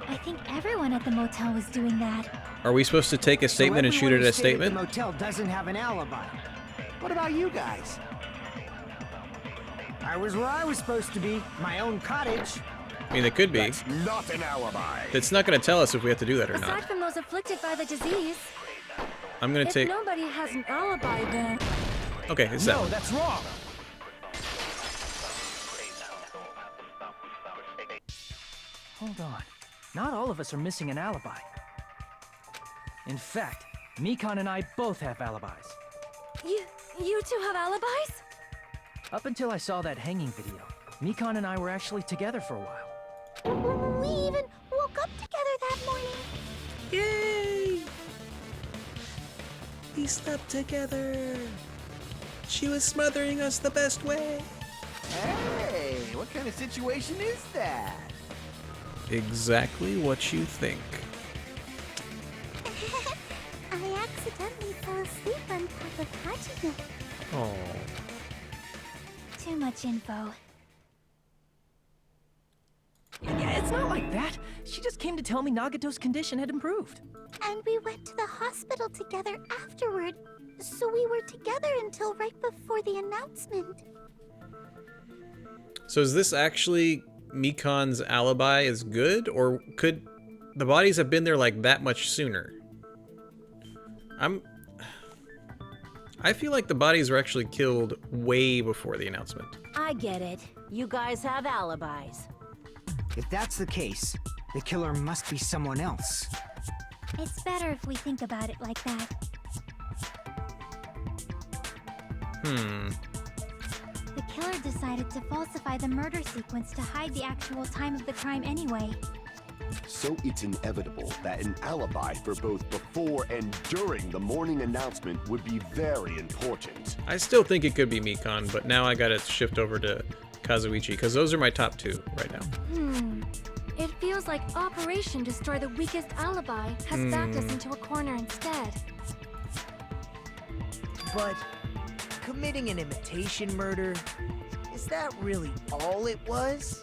[SPEAKER 2] I think everyone at the motel was doing that.
[SPEAKER 1] are we supposed to take a statement and shoot it
[SPEAKER 11] everyone who
[SPEAKER 1] as a
[SPEAKER 11] stayed at
[SPEAKER 1] statement?
[SPEAKER 11] The motel doesn't have an alibi.
[SPEAKER 9] What about you guys?
[SPEAKER 11] I was where I was supposed to be, my own cottage.
[SPEAKER 1] I mean, they could be.
[SPEAKER 3] That's not an alibi.
[SPEAKER 1] It's not going to tell us if we have to do that or
[SPEAKER 13] Aside
[SPEAKER 1] not.
[SPEAKER 13] from those afflicted by the disease,
[SPEAKER 1] I'm going to
[SPEAKER 13] if
[SPEAKER 1] take...
[SPEAKER 13] nobody has an alibi, then
[SPEAKER 1] Okay, it's that
[SPEAKER 11] No,
[SPEAKER 1] one.
[SPEAKER 11] that's wrong.
[SPEAKER 10] Hold on. Not all of us are missing an alibi. In fact, Mikan and I both have alibis.
[SPEAKER 13] you two have alibis?
[SPEAKER 10] Up until I saw that hanging video, Mikan and I were actually together for a while.
[SPEAKER 2] We even woke up together that morning.
[SPEAKER 1] Yay! We slept together. She was smothering us the best way.
[SPEAKER 5] Hey, what kind of situation is that?
[SPEAKER 1] Exactly what you think.
[SPEAKER 2] I accidentally fell asleep on top of Hajime.
[SPEAKER 1] Oh.
[SPEAKER 2] Too much info.
[SPEAKER 10] Yeah, it's not like that. She just came to tell me Nagato's condition had improved.
[SPEAKER 2] And we went to the hospital together afterward. So we were together until right before the announcement.
[SPEAKER 1] So is this actually Mikan's alibi is good, or could the bodies have been there like that much sooner? I feel like the bodies were actually killed way before the announcement.
[SPEAKER 12] I get it. You guys have alibis.
[SPEAKER 11] If that's the case, the killer must be someone else.
[SPEAKER 2] It's better if we think about it like that. The killer decided to falsify the murder sequence to hide the actual time of the crime anyway.
[SPEAKER 3] So it's inevitable that an alibi for both before and during the morning announcement would be very important.
[SPEAKER 1] I still think it could be Mikan, but now I gotta shift over to Kazuichi, because those are my top two right now.
[SPEAKER 13] It feels like Operation Destroy the Weakest Alibi has backed us into a corner instead.
[SPEAKER 5] But committing an imitation murder, is that really all it was?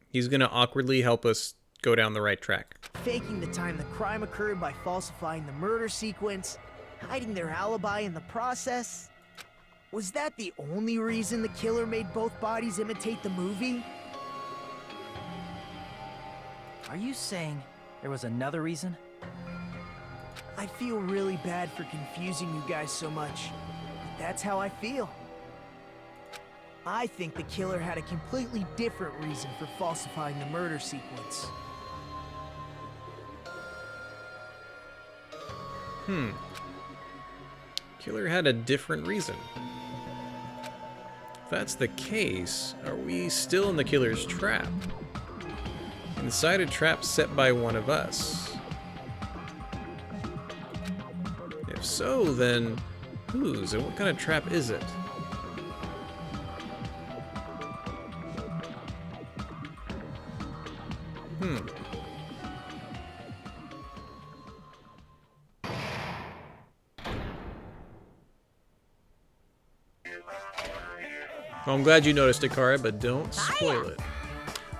[SPEAKER 1] He's gonna awkwardly help us go down the right track.
[SPEAKER 5] Faking the time the crime occurred by falsifying the murder sequence, hiding their alibi in the process? Was that the only reason the killer made both bodies imitate the movie?
[SPEAKER 10] Are you saying there was another reason?
[SPEAKER 5] I feel really bad for confusing you guys so much, but that's how I feel. I think the killer had a completely different reason for falsifying the murder sequence.
[SPEAKER 1] Killer had a different reason. If that's the case, are we still in the killer's trap? Inside a trap set by one of us? If so, then whose and what kind of trap is it? Well, I'm glad you noticed it, Kara, but don't spoil it.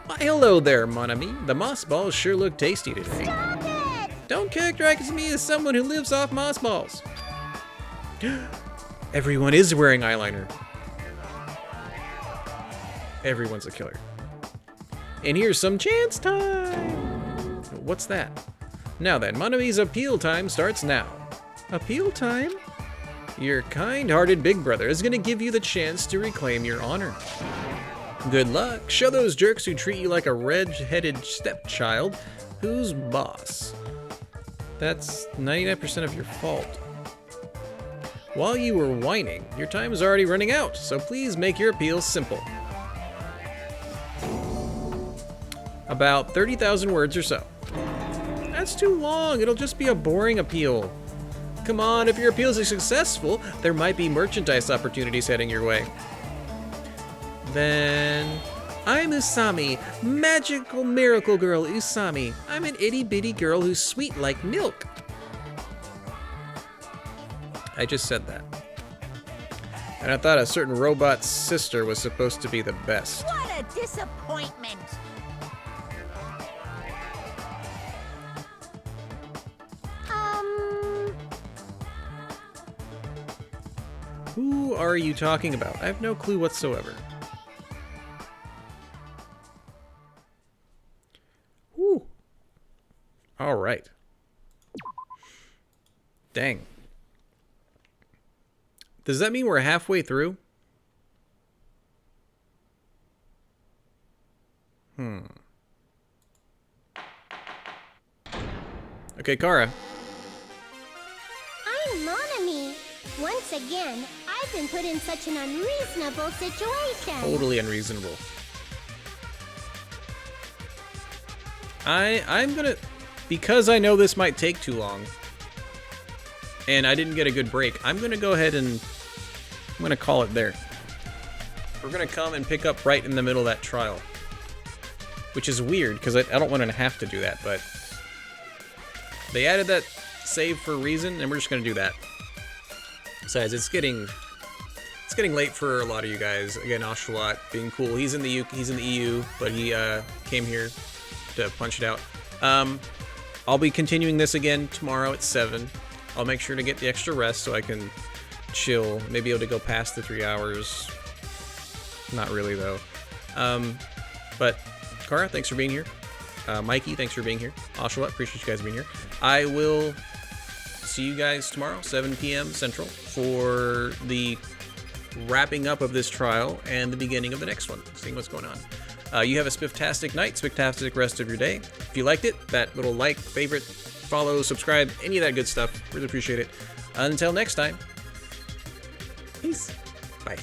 [SPEAKER 1] Why, hello there, mon ami. The moss balls sure look tasty today.
[SPEAKER 2] Stop it!
[SPEAKER 1] Don't characterize me as someone who lives off moss balls. Everyone is wearing eyeliner. Everyone's a killer. And here's some chance time. What's that? Now then, mon ami's appeal time starts now. Appeal time? Your kind-hearted big brother is gonna give you the chance to reclaim your honor. Good luck. Show those jerks who treat you like a red-headed stepchild who's boss. That's 99% of your fault. While you were whining, your time is already running out, so please make your appeal simple. About 30,000 words or so. That's too long. It'll just be a boring appeal. Come on, if your appeals are successful, there might be merchandise opportunities heading your way. Then... I'm Usami, magical miracle girl Usami. I'm an itty-bitty girl who's sweet like milk. I just said that. And I thought a certain robot's sister was supposed to be the best.
[SPEAKER 8] What a disappointment!
[SPEAKER 1] Who are you talking about? I have no clue whatsoever. Whew. All right. Dang. Does that mean we're halfway through? Okay, Kara.
[SPEAKER 4] I'm Monami. Once again, I've been put in such an unreasonable situation.
[SPEAKER 1] Totally unreasonable. I'm gonna... Because I know this might take too long, and I didn't get a good break, I'm gonna go ahead and... I'm gonna call it there. We're gonna come and pick up right in the middle of that trial. Which is weird, because I don't want to have to do that, but... They added that save for a reason, and we're just gonna do that. Besides, it's getting late for a lot of you guys. Again, Oshawott being cool. He's in the EU, but he came here to punch it out. I'll be continuing this again tomorrow at 7. I'll make sure to get the extra rest so I can chill. Maybe able to go past the 3 hours. Not really though. But Kara, thanks for being here. Mikey, thanks for being here. Oshawott, appreciate you guys being here. I will see you guys tomorrow, 7 p.m. Central, for the wrapping up of this trial and the beginning of the next one, seeing what's going on. You have a spifftastic night, spifftastic rest of your day. If you liked it, that little like, favorite, follow, subscribe, any of that good stuff, really appreciate it. Until next time, peace. Bye.